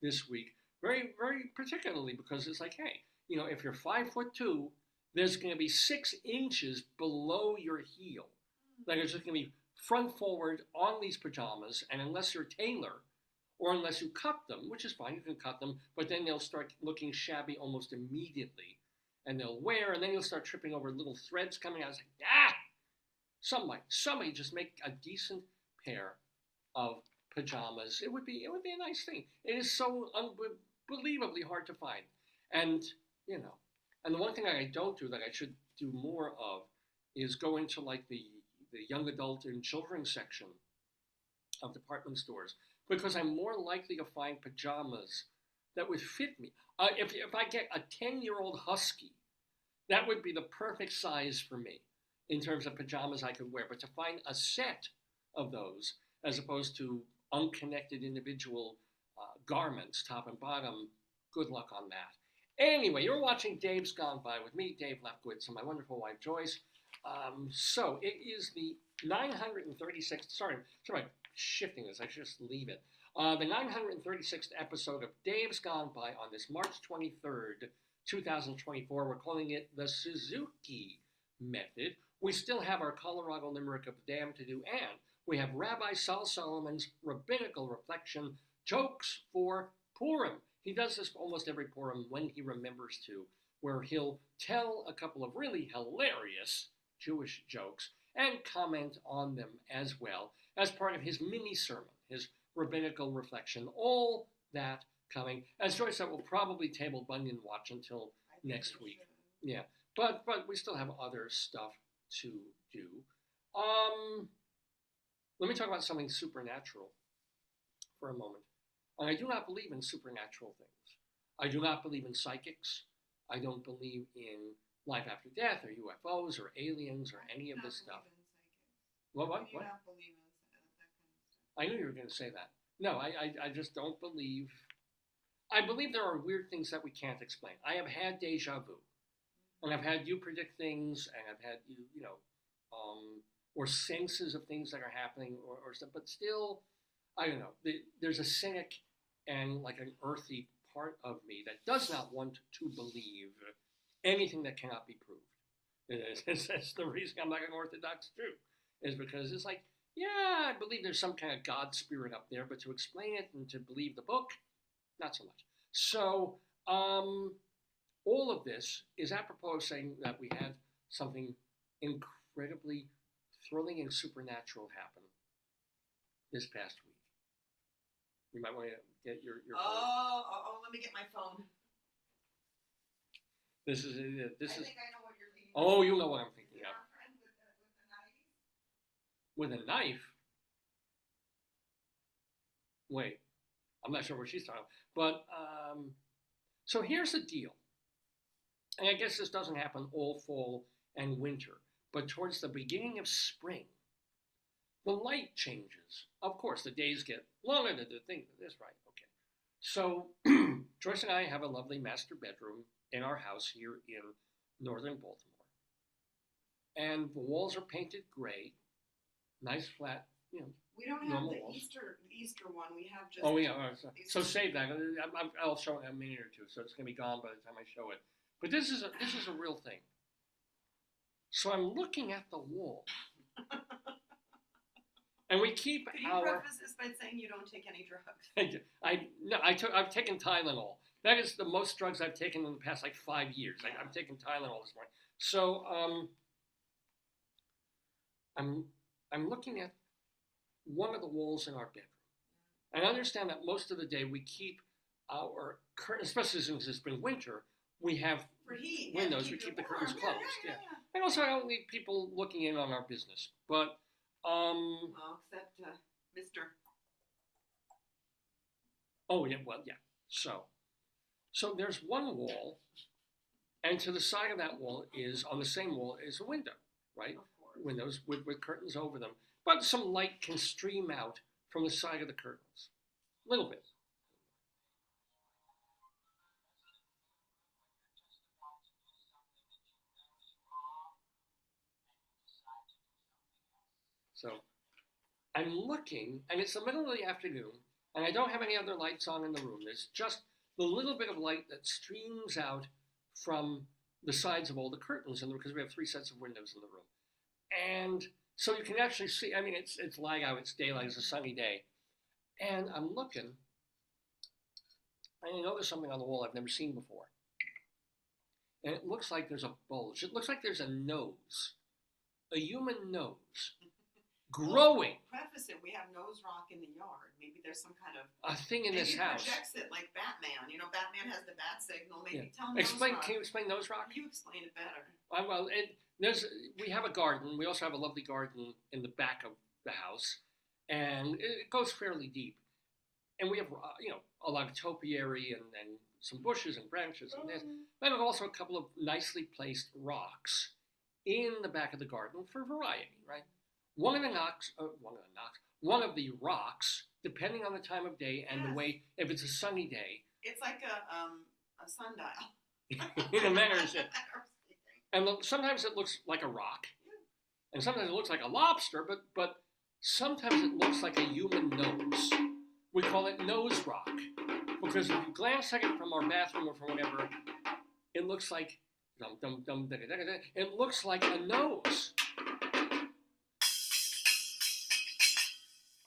this week, very, very particularly because it's like, hey, if you're 5'2", there's going to be 6 inches below your heel. Like it's just going to be front forward on these pajamas, and unless you're tailor, or unless you cut them, which is fine, you can cut them, but then they'll start looking shabby almost immediately, and they'll wear, and then you'll start tripping over little threads coming out. I was like, somebody just make a decent pair of pajamas. It would be a nice thing. It is so unbelievably hard to find, and and the one thing that I don't do that I should do more of is go into like the young adult and children's section of department stores, because I'm more likely to find pajamas that would fit me. If I get a 10-year-old husky, that would be the perfect size for me in terms of pajamas I could wear. But to find a set of those, as opposed to unconnected individual garments, top and bottom, good luck on that. Anyway, you're watching Dave's Gone By with me, Dave Lefkowitz, and my wonderful wife, Joyce. So it is the 936th, sorry about shifting this, I should just leave it. The 936th episode of Dave's Gone By on this March 23rd, 2024. We're calling it the Suzuki Method. We still have our Colorado Limerick of the Dam to do, and we have Rabbi Sol Solomon's Rabbinical Reflection, Jokes for Purim. He does this almost every Purim when he remembers to, where he'll tell a couple of really hilarious Jewish jokes and comment on them as well as part of his mini-sermon, his Rabbinical Reflection. All that coming. As Joyce said, we'll probably table Bunyan Watch until next week. Yeah, but we still have other stuff to do. Let me talk about something supernatural for a moment. And I do not believe in supernatural things. I do not believe in psychics. I don't believe in life after death or UFOs or aliens or any of this stuff. What? You don't believe in that kind of stuff. I knew you were going to say that. No, I just don't believe. I believe there are weird things that we can't explain. I have had deja vu. And I've had you predict things, and I've had you, or senses of things that are happening or stuff. But still, I don't know. There's a cynic and like an earthy part of me that does not want to believe anything that cannot be proved. That's the reason I'm like an Orthodox Jew, is because it's like, yeah, I believe there's some kind of God spirit up there, but to explain it and to believe the book, not so much. So, all of this is apropos of saying that we had something incredibly thrilling and supernatural happen this past week. You might want to get your phone. Let me get my phone. This is. I think I know what you're thinking. Oh, you know what I'm thinking of. Our friend with the knife. With a knife? Wait, I'm not sure what she's talking about. But, so here's the deal. And I guess this doesn't happen all fall and winter, but towards the beginning of spring, the light changes. Of course, the days get longer than the thing. This, right? Okay. So Joyce and I have a lovely master bedroom in our house here in northern Baltimore. And the walls are painted gray, nice flat, We don't have normal the walls. Easter one. We have just. Oh, yeah. So save that. I'll show it in a minute or two, so it's going to be gone by the time I show it. But this is a real thing. So I'm looking at the wall. And we keep Could you our. preface this by saying you don't take any drugs? I've taken Tylenol. That is the most drugs I've taken in the past like 5 years. I'm taking Tylenol this morning. So I'm looking at one of the walls in our bedroom. And I understand that most of the day we keep our curtains, especially since it's been winter, we have For heat. windows, to we keep keep the it curtains warm. closed. Yeah. And also I don't need people looking in on our business. But Well, except Mr. oh yeah, well yeah. So there's one wall, and to the side of that wall is, on the same wall, is a window, right? Of course. Windows with curtains over them. But some light can stream out from the side of the curtains. A little bit. So I'm looking, and it's the middle of the afternoon, and I don't have any other lights on in the room. There's just the little bit of light that streams out from the sides of all the curtains in the room, because we have 3 sets of windows in the room. And so you can actually see, I mean, it's light out, it's daylight, it's a sunny day. And I'm looking, and I notice something on the wall I've never seen before. And it looks like there's a bulge. It looks like there's a nose, a human nose, growing. Preface it, we have nose rock in the yard. Maybe there's some kind of A thing in this house. Maybe projects it like Batman. You know, Batman has the bat signal. Maybe Yeah. tell him Explain. nose rock. Can you explain nose rock? You explain it better. Well, we have a garden. We also have a lovely garden in the back of the house, and it goes fairly deep. And we have, a lot of topiary and some bushes and branches. And then also a couple of nicely placed rocks in the back of the garden for variety, right? One of the rocks, depending on the time of day and the way, if it's a sunny day. It's like a sundial. In a manner, and sometimes it looks like a rock, and sometimes it looks like a lobster, but sometimes it looks like a human nose. We call it nose rock, because if you glance at it from our bathroom or from whatever, it looks like it looks like a nose.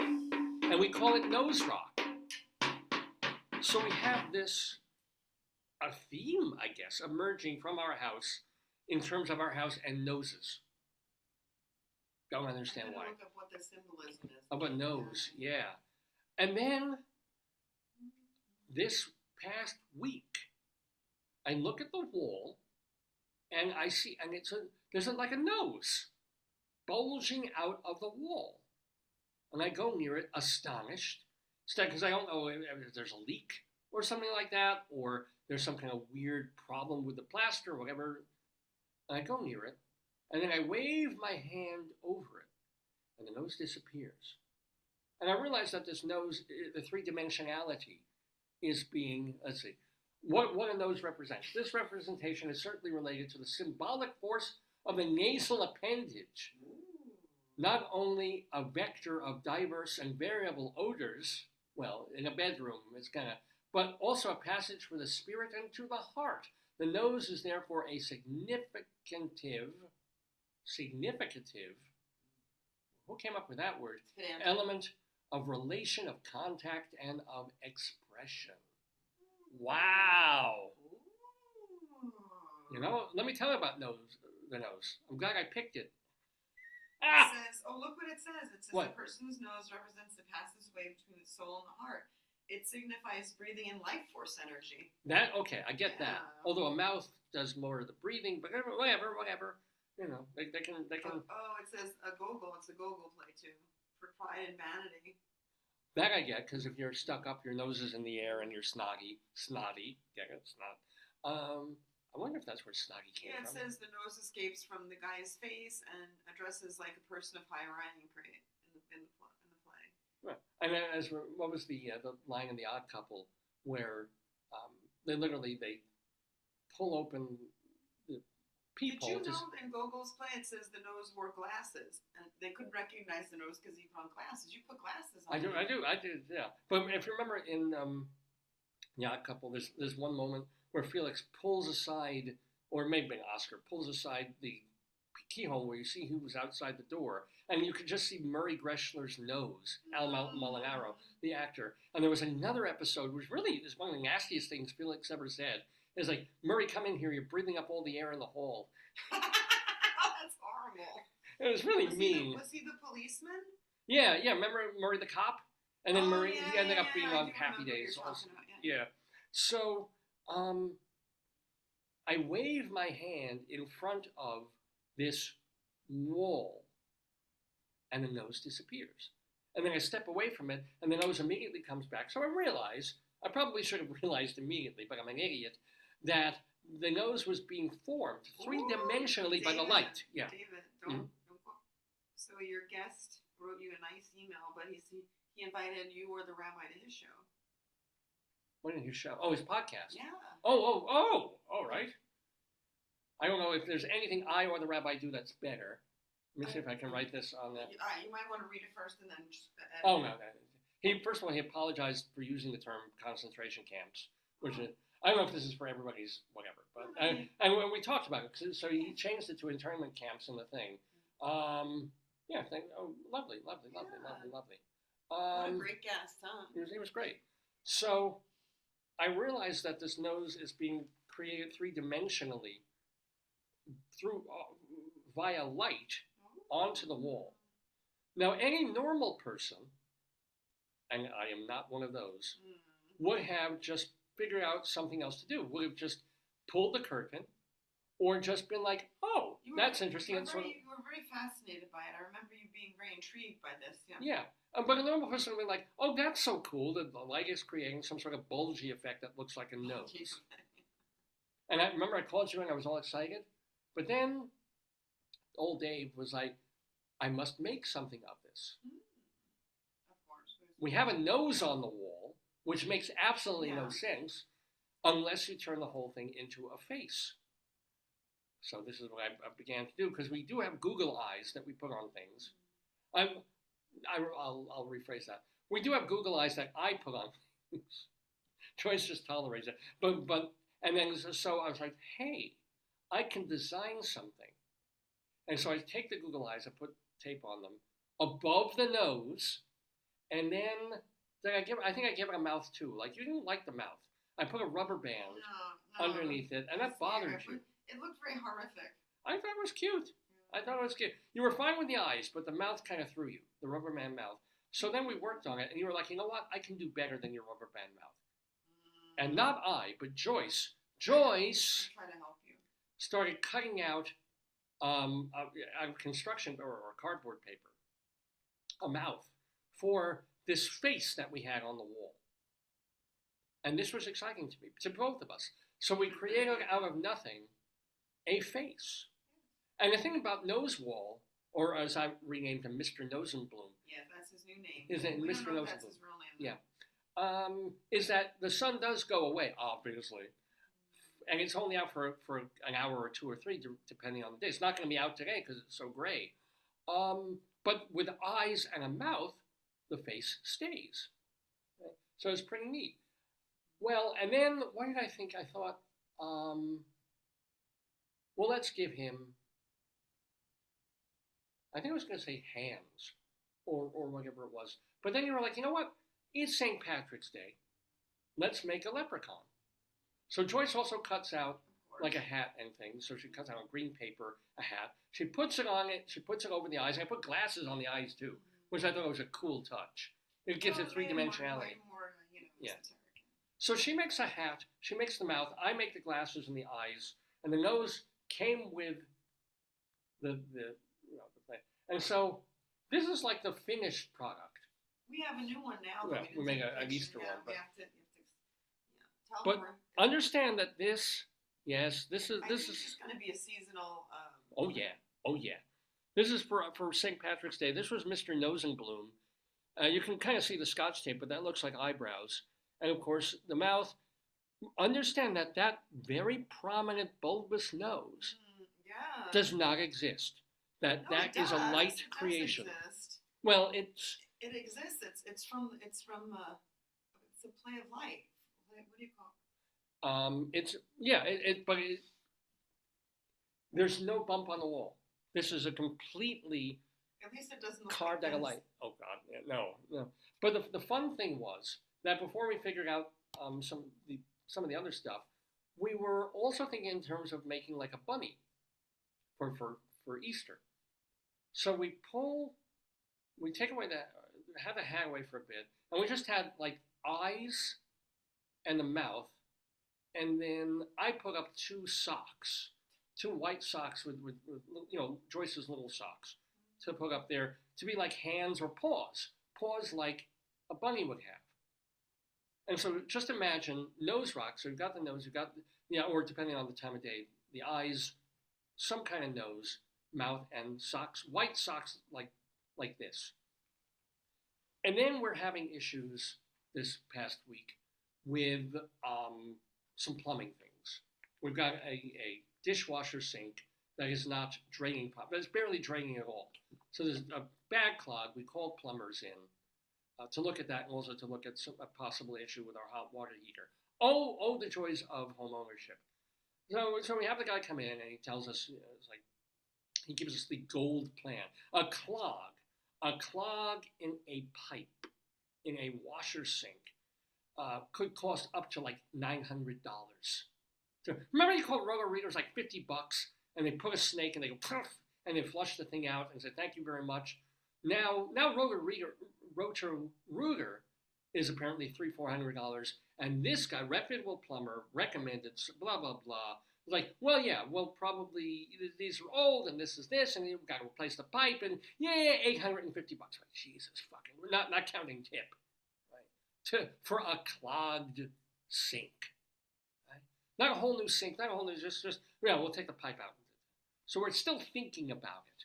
And we call it nose rock. So we have a theme, I guess, emerging from our house in terms of our house and noses. Don't understand why. Look up what the symbolism is. Of a nose, yeah. And then this past week, I look at the wall and I see, and there's like a nose bulging out of the wall. And I go near it, astonished, because I don't know if there's a leak or something like that, or there's some kind of weird problem with the plaster or whatever. And I go near it, and then I wave my hand over it, and the nose disappears. And I realize that this nose, the 3-dimensionality, is being, let's see, what a nose represents. This representation is certainly related to the symbolic force of the nasal appendage. Not only a vector of diverse and variable odors, well, in a bedroom, it's but also a passage for the spirit and to the heart. The nose is therefore a significative, who came up with that word? Pedantic. Element of relation, of contact, and of expression. Wow. Let me tell you about the nose. I'm glad I picked it. It says, look what it says. It says What? A person's nose represents the passageway between the soul and the heart. It signifies breathing in life force energy. I get that. Although a mouth does more of the breathing, but whatever. They can. It says a goggle. It's a goggle play too, for pride and vanity. That I get, because if you're stuck up, your nose is in the air and you're snotty. Get it? Snot. I wonder if that's where snotty came Yeah, it from. says the nose escapes from the guy's face and addresses like a person of high rank in the play. Right. And what was the line in The Odd Couple where they pull open the peephole? Did you know in Gogol's play it says the nose wore glasses and they couldn't recognize the nose because he put on glasses. You put glasses on. I do, yeah. But if you remember in The Odd Couple, there's one moment where Felix pulls aside, or maybe Oscar pulls aside the keyhole where you see who was outside the door, and you could just see Murray Greshler's nose, Al Molinaro, the actor. And there was another episode, which really is one of the nastiest things Felix ever said. It's like, Murray, come in here, you're breathing up all the air in the hall. That's horrible. It was really mean. Was he the policeman? Yeah, remember Murray the cop? And then Murray, he ended up being I on do Happy remember what Days you're also. talking about, Yeah. So, I wave my hand in front of this wall, and the nose disappears. And then I step away from it, and the nose immediately comes back. So I probably should have realized immediately, but I'm an idiot, that the nose was being formed three-dimensionally by the light. Yeah. David, don't. So your guest wrote you a nice email, but he invited you or the rabbi to his show. What did his show? Oh, his podcast. Yeah. Oh, all right. I don't know if there's anything I or the rabbi do that's better. Let me see if I can write this on that. You might want to read it first and then just edit. Oh, no. First of all, he apologized for using the term concentration camps, which is, I don't know if this is for everybody's whatever, but and we talked about it. So he changed it to internment camps in the thing. Lovely. What a great guest, huh? He was great. So I realized that this nose is being created three-dimensionally via light onto the wall. Now, any normal person, and I am not one of those, would have just figured out something else to do. Would have just pulled the curtain, or just been like, "Oh, that's interesting." You were very fascinated by it. I remember you being very intrigued by this. Yeah. But a normal person would be like, "Oh, that's so cool that the light is creating some sort of bulgy effect that looks like a nose." And I remember I called you and I was all excited. But then old Dave was like, "I must make something of this." Of course. We have a nose on the wall, which makes absolutely no sense unless you turn the whole thing into a face. So this is what I began to do, because we do have Google eyes that we put on things. I'll rephrase that. We do have Google eyes that I put on things. Joyce just tolerates it. And then so I was like, hey, I can design something. And so I take the Google eyes, I put tape on them above the nose, and then I think I give it a mouth too. Like, you didn't like the mouth. I put a rubber band underneath it, and that bothered you. It looked very horrific. I thought it was cute. You were fine with the eyes, but the mouth kind of threw you, the rubber band mouth. So then we worked on it, and you were like, you know what? I can do better than your rubber band mouth. And not I, but Joyce. Joyce I'm trying to help you. started cutting out construction or cardboard paper, a mouth, for this face that we had on the wall. And this was exciting to me, to both of us. So we created out of nothing a face. And the thing about Nosewall, or as I renamed him, Mr. Nosenbloom. Yeah, that's his new name. Is it Mr. Nosenbloom? That's his real name. Yeah. Is that the sun does go away, obviously. And it's only out for an hour or two or three, depending on the day. It's not going to be out today because it's so gray. But with eyes and a mouth, the face stays. Okay? So it's pretty neat. Well, and then what did I think? I thought, well, let's give him, I think I was going to say hands or whatever it was. But then you were like, you know what? It's St. Patrick's Day. Let's make a leprechaun. So Joyce also cuts out like a hat and things. So she cuts out on green paper, a hat. She puts it on it. She puts it over the eyes. I put glasses on the eyes too, which I thought was a cool touch. It gives it three-dimensionality. Yeah. So she makes a hat. She makes the mouth. I make the glasses and the eyes. And the nose came with the thing. And so this is like the finished product. We have a new one now. Yeah, we make an Easter one. We have to tell But them understand that this is it's going to be a seasonal. Oh yeah. This is for St. Patrick's Day. This was Mr. Nosenbloom. You can kind of see the Scotch tape, but that looks like eyebrows. And of course, the mouth. Understand that very prominent bulbous nose does not exist. That is a light creation. Exist. Well, it exists. It's from it's a play of light. What do you call it? There's no bump on the wall. This is a completely At least it doesn't look carved like out of this. light. Oh God, yeah, no. But the fun thing was that before we figured out some of the other stuff, we were also thinking in terms of making like a bunny for Easter. So we take away have the hat away for a bit, and we just had like eyes and the mouth, and then I put up two white socks with Joyce's little socks to put up there to be like hands or paws like a bunny would have. And so just imagine nose rocks. So you've got the nose, you've got or depending on the time of day, the eyes, some kind of nose, mouth, and socks, white socks like this. And then we're having issues this past week with some plumbing things. We've got a dishwasher sink that is not draining properly. It's barely draining at all. So there's a bag clog. We called plumbers in to look at that and also to look at a possible issue with our hot water heater. Oh, the joys of home ownership. So we have the guy come in and he tells us, it's like, he gives us the gold plan. A clog in a pipe, in a washer sink, could cost up to like $900. So remember you called roto-readers like $50 and they put a snake and they go poof and they flush the thing out and say thank you very much. Now roto-rooter is apparently $300-400, and this guy, reputable plumber, recommended blah blah blah. Like, well, yeah, probably these are old, and this is this, and you've got to replace the pipe, and yeah, $850. Like, Jesus fucking, we're not counting tip, right? For a clogged sink, right? Not a whole new sink, not a whole new, just we'll take the pipe out. So we're still thinking about it.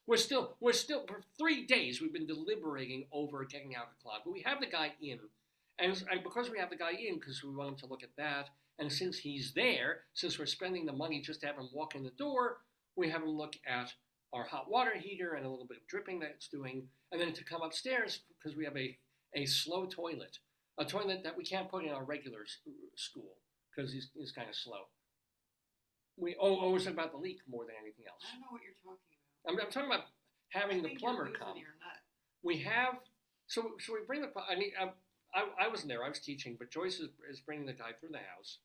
We're still for 3 days we've been deliberating over getting out a clog, but we have the guy in, and because we have the guy in, because we want him to look at that. And since he's there, since we're spending the money just to have him walk in the door, we have him look at our hot water heater and a little bit of dripping that it's doing. And then to come upstairs, because we have a slow toilet, a toilet that we can't put in our regular school because he's kind of slow. It's about the leak more than anything else. I don't know what you're talking about. I'm talking about having the plumber come. Your nut. We have, so we bring the, I wasn't there, I was teaching, but Joyce is bringing the guy through the house.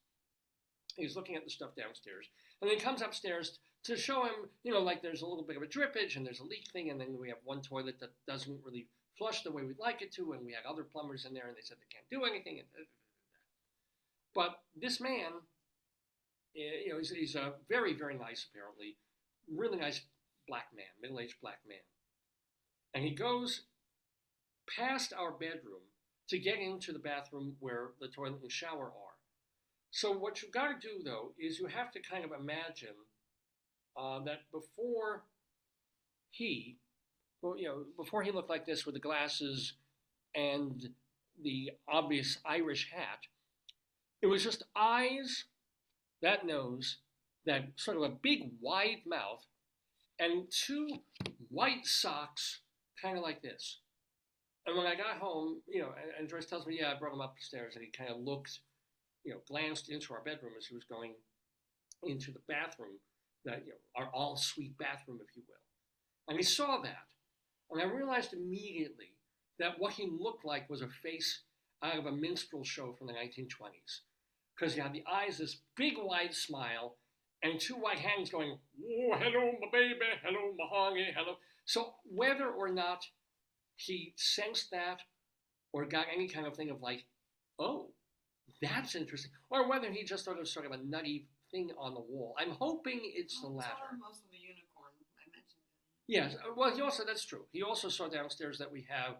He's looking at the stuff downstairs, and then he comes upstairs to show him, like there's a little bit of a drippage and there's a leak thing, and then we have one toilet that doesn't really flush the way we'd like it to, and we had other plumbers in there, and they said they can't do anything. But this man, he's a very, very nice, apparently, really nice black man, middle-aged black man. And he goes past our bedroom to get into the bathroom where the toilet and shower are. So what you've got to do, though, is you have to kind of imagine that before he looked like this with the glasses and the obvious Irish hat, it was just eyes, that nose, that sort of a big wide mouth, and two white socks, kind of like this. And when I got home, and Joyce tells me, yeah, I brought him upstairs, and he kind of looked, glanced into our bedroom as he was going into the bathroom, our all-suite bathroom, if you will. And he saw that. And I realized immediately that what he looked like was a face out of a minstrel show from the 1920s. Because he had the eyes, this big wide smile, and two white hands going, oh, hello, my baby, hello, my honey, hello. So whether or not he sensed that or got any kind of thing of like, oh, that's interesting, or whether he just thought it was sort of a nutty thing on the wall. I'm hoping it's the latter. I saw most of the unicorn. I mentioned it. Yes, well, that's true. He also saw downstairs that we have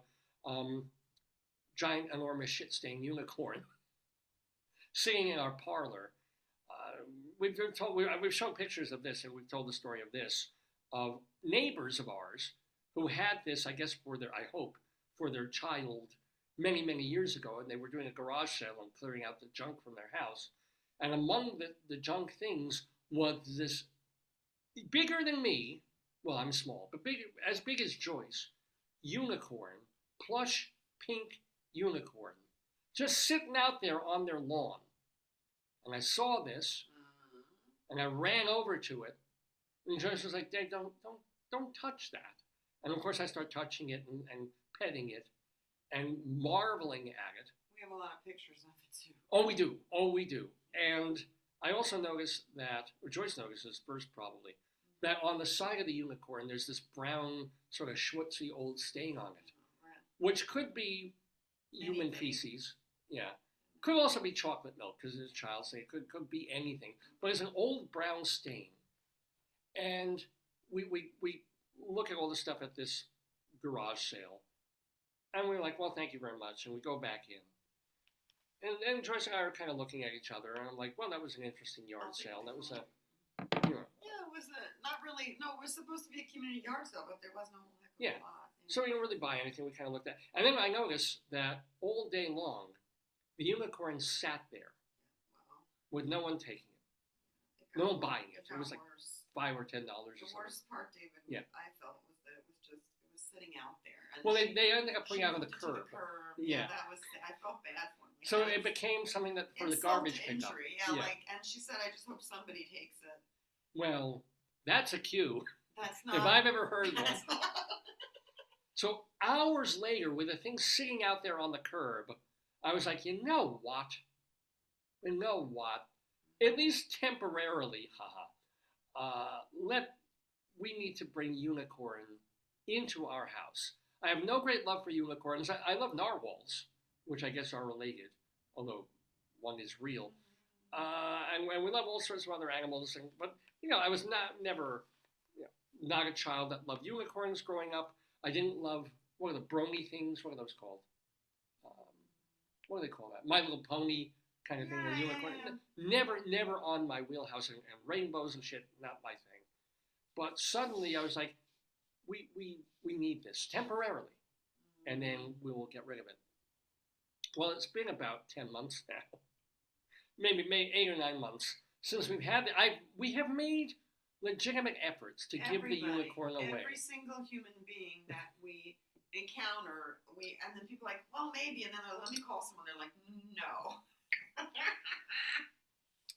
giant, enormous shit-stained unicorn sitting in our parlor. We've shown pictures of this, and we've told the story of this, of neighbors of ours who had this, I guess, for their child many, many years ago, and they were doing a garage sale and clearing out the junk from their house. And among the junk things was this bigger than me, well, I'm small, but as big as Joyce, unicorn, plush pink unicorn, just sitting out there on their lawn. And I saw this, and I ran over to it, And Joyce was like, Dave, don't touch that. And of course I start touching it and petting it and marveling at it. We have a lot of pictures of it too. Oh, we do. Oh, we do. And I also noticed that, or Joyce notices first probably, that on the side of the unicorn there's this brown sort of schmutzy old stain on it, Right. which could be human Anything. feces. Yeah. Could also be chocolate milk because it's a child's thing. It could be anything. But it's an old brown stain. And we look at all the stuff at this garage sale. And we're like, well, thank you very much. And we go back in. And Joyce and I are kind of looking at each other. And I'm like, well, that was an interesting yard sale. That was a, you know. Yeah, it was not really. No, it was supposed to be a community yard sale, but there was no heck of Yeah. a lot. So we didn't really buy anything. We kind of looked at. And then I noticed that all day long, the unicorn sat there Wow. with no one taking it. It No got one buying it. got It was like worse. $5 or $10 or The something. worst part, David, Yeah. I felt was that it was sitting out there. And Well, she- they ended up she putting it out on the moved it to curb. Yeah, Yeah. that was. I felt bad for him. Like, So that's it became something that for the insult garbage to pickup. injury. Yeah, Yeah. like, and she said, I just hope somebody takes it. Well, that's a cue. That's not. If I've ever heard one. That's not. So hours later, with the thing sitting out there on the curb, I was like, you know what? You know what? At least temporarily, we need to bring unicorn into our house. I have no great love for unicorns. I love narwhals, which I guess are related, although one is real. And we love all sorts of other animals. But I was never not a child that loved unicorns growing up. I didn't love, what are the brony things? What are those called? What do they call that? My Little Pony kind of thing. Yeah, The unicorn. yeah. Never on my wheelhouse, and rainbows and shit, not my thing. But suddenly I was like, we need this temporarily, and then we will get rid of it. Well, it's been about 10 months now, maybe 8 or 9 months since we've had it. We have made legitimate efforts to give the unicorn away. Every single human being that we encounter, and then people are like, well, maybe, and then let me call someone. They're like, no.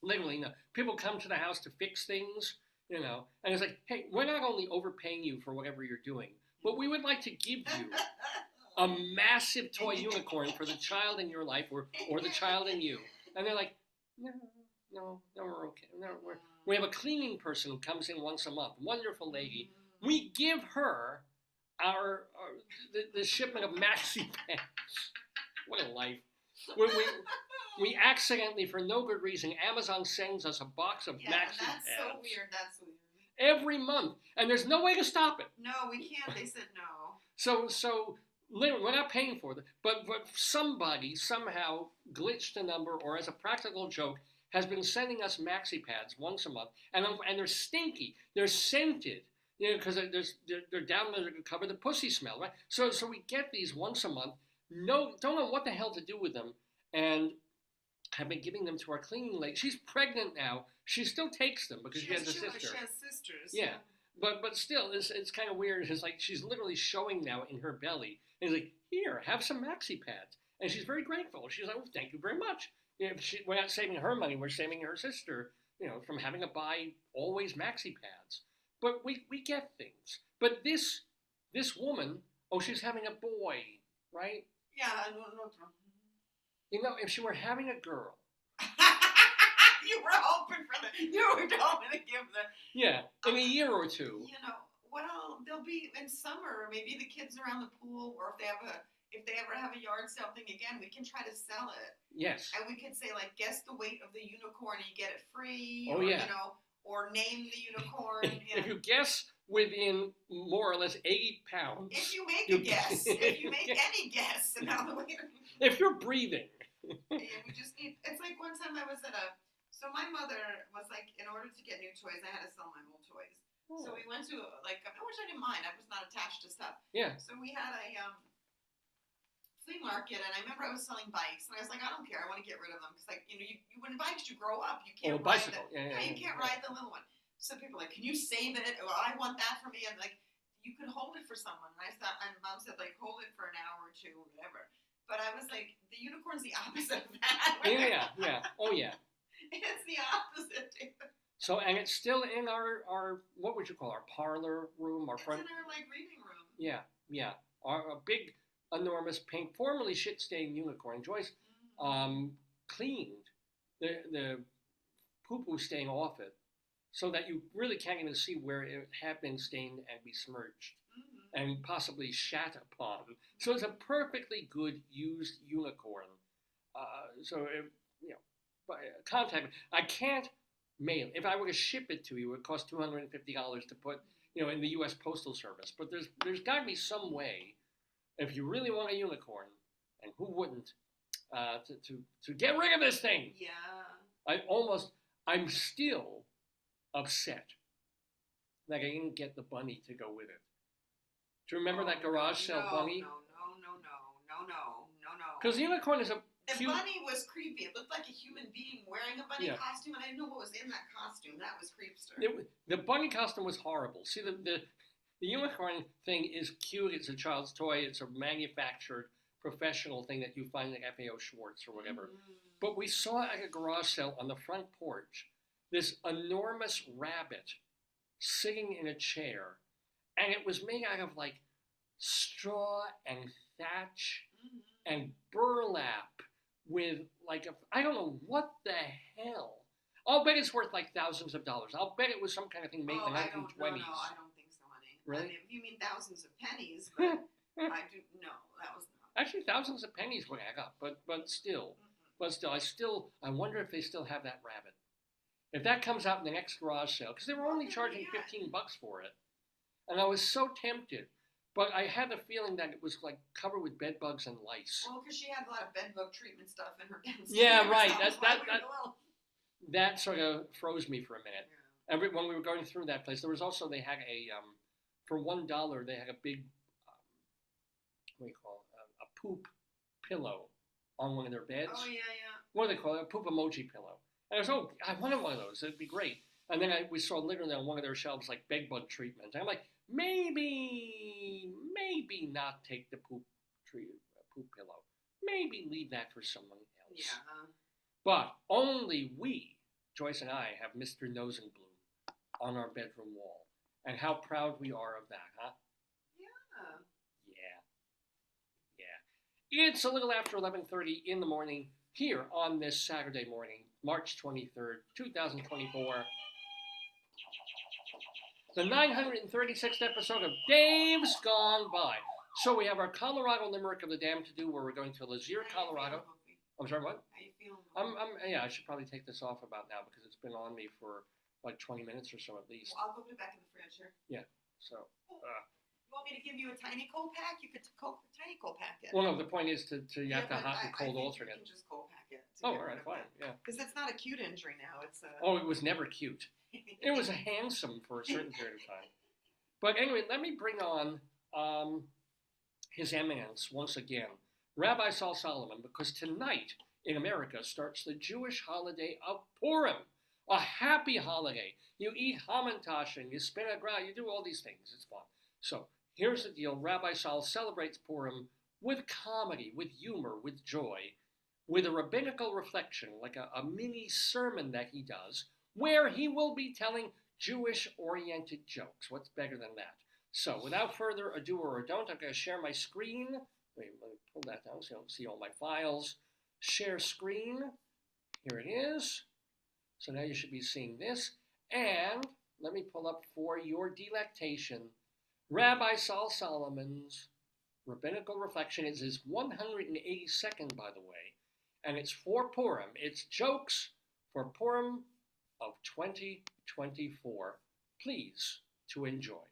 Literally, no. People come to the house to fix things, and it's like, hey, we're not only overpaying you for whatever you're doing, but we would like to give you a massive toy unicorn for the child in your life or the child in you. And they're like, no, we're okay. No, we have a cleaning person who comes in once a month, wonderful lady. We give her the shipment of maxi pads. What a life. We accidentally, for no good reason, Amazon sends us a box of maxi that's pads. so weird. That's weird. Every month. And there's no way to stop it. No, we can't. They said no. So literally, we're not paying for it. But somebody somehow glitched a number, or as a practical joke, has been sending us maxi pads once a month. And they're stinky. They're scented. Because they're down there to cover the pussy smell, right? So we get these once a month. Don't know what the hell to do with them, and have been giving them to our cleaning lady. She's pregnant now. She still takes them because she has a sister. She has sisters. Yeah, but still, it's kind of weird. It's like she's literally showing now in her belly, and it's like, here, have some maxi pads, and she's very grateful. She's like, oh, thank you very much. We're not saving her money. We're saving her sister, from having to buy always maxi pads. But we get things. But this woman, she's having a boy, right? Yeah, no. If she were having a girl. You were hoping for that. You were hoping to give the. Yeah, in a year or two. They'll be in summer. Maybe the kids around the pool, or if they ever have a yard sale thing again, we can try to sell it. Yes. And we could say, like, guess the weight of the unicorn and you get it free. Oh, or, yeah. Or name the unicorn. If you guess within more or less 80 pounds. If you make a guess. If you make any guess. If you're breathing. We just need. It's like one time I was at So my mother was like, in order to get new toys, I had to sell my old toys. Oh. So we went to which I didn't mind. I was not attached to stuff. Yeah. So we had a flea market, and I remember I was selling bikes, and I was like, I don't care. I want to get rid of them because, when bikes, you grow up, you can't ride bicycle. you can't ride the little one. So people are like, can you save it? Or I want that for me. And like, you could hold it for someone. And Mom said, like, hold it for an hour or two or whatever. But I was like, the unicorn's the opposite of that. Yeah. Oh, yeah. It's the opposite. So, and it's still in our what would you call our parlor room, our It's front. in our like reading room. Yeah, yeah. A big, enormous paint, formerly shit-stained unicorn. Joyce cleaned the poo-poo stain off it so that you really can't even see where it had been stained and besmirched and possibly shat upon. So it's a perfectly good used unicorn. Contact me. I can't mail. If I were to ship it to you, it would cost $250 to put, in the U.S. Postal Service. But there's got to be some way, if you really want a unicorn, and who wouldn't, to get rid of this thing. Yeah. I'm still upset that I didn't get the bunny to go with it. Do you remember that garage sale bunny? No. Because the unicorn is a The cute. bunny was creepy. It looked like a human being wearing a bunny costume, and I didn't know what was in that costume. That was creepster. The bunny costume was horrible. See, the unicorn thing is cute. It's a child's toy. It's a manufactured professional thing that you find at FAO Schwartz or whatever. But we saw at a garage sale on the front porch this enormous rabbit sitting in a chair, and it was made out of like straw and thatch and burlap with like I don't know what the hell. I'll bet it's worth like thousands of dollars. I'll bet it was some kind of thing made in the 1920s. I don't think so, honey. Really? I mean, you mean thousands of pennies, but I do no, that was not. Actually, thousands of pennies would add up, but still, I wonder if they still have that rabbit. If that comes out in the next garage sale, because they were only charging $15 for it, and I was so tempted, but I had the feeling that it was like covered with bed bugs and lice. Well, because she had a lot of bed bug treatment stuff in her downstairs. Yeah, right. So That sort of froze me for a minute. When we were going through that place, there was also they had for $1 they had a big what do you call it? A poop pillow on one of their beds. Oh yeah. What do they call it? A poop emoji pillow. And I was, I wanted one of those. It'd be great. And then we saw literally on one of their shelves like bed bug treatment. And I'm like, maybe not take the poop pillow. Maybe leave that for someone else. Yeah. But only we, Joyce and I, have Mr. Nosenbloom on our bedroom wall. And how proud we are of that, huh? Yeah. It's a little after 11:30 in the morning here on this Saturday morning, March 23rd, 2024. The 936th episode of Dave's Gone By. So we have our Colorado Limerick of the Damned to do, where we're going to Lazear, Colorado. I'm sorry, what? How you feeling? I should probably take this off about now because it's been on me for like 20 minutes or so at least. Well, I'll go put it back in the fridge here. Yeah. So. You want me to give you a tiny cold pack? You could tiny cold pack it. Well, no. The point is to you have to but hot and cold I think alternate. You can just cold pack it. Oh, all right, fine. Yeah. Because it's not a cute injury now. It's a. Oh, it was never cute. It was handsome for a certain period of time. But anyway, let me bring on His Eminence once again, Rabbi Sol Solomon, because tonight in America starts the Jewish holiday of Purim, a happy holiday. You eat hamantash and you spin a gra, you do all these things. It's fun. So here's the deal. Rabbi Sol celebrates Purim with comedy, with humor, with joy, with a rabbinical reflection, like a mini sermon that he does, where he will be telling Jewish-oriented jokes. What's better than that? So without further ado or don't, I'm going to share my screen. Wait, let me pull that down so you don't see all my files. Share screen. Here it is. So now you should be seeing this. And let me pull up for your delectation Rabbi Sol Solomon's Rabbinical Reflection. It's his 182nd, by the way. And it's for Purim. It's jokes for Purim of 2024. Please to enjoy.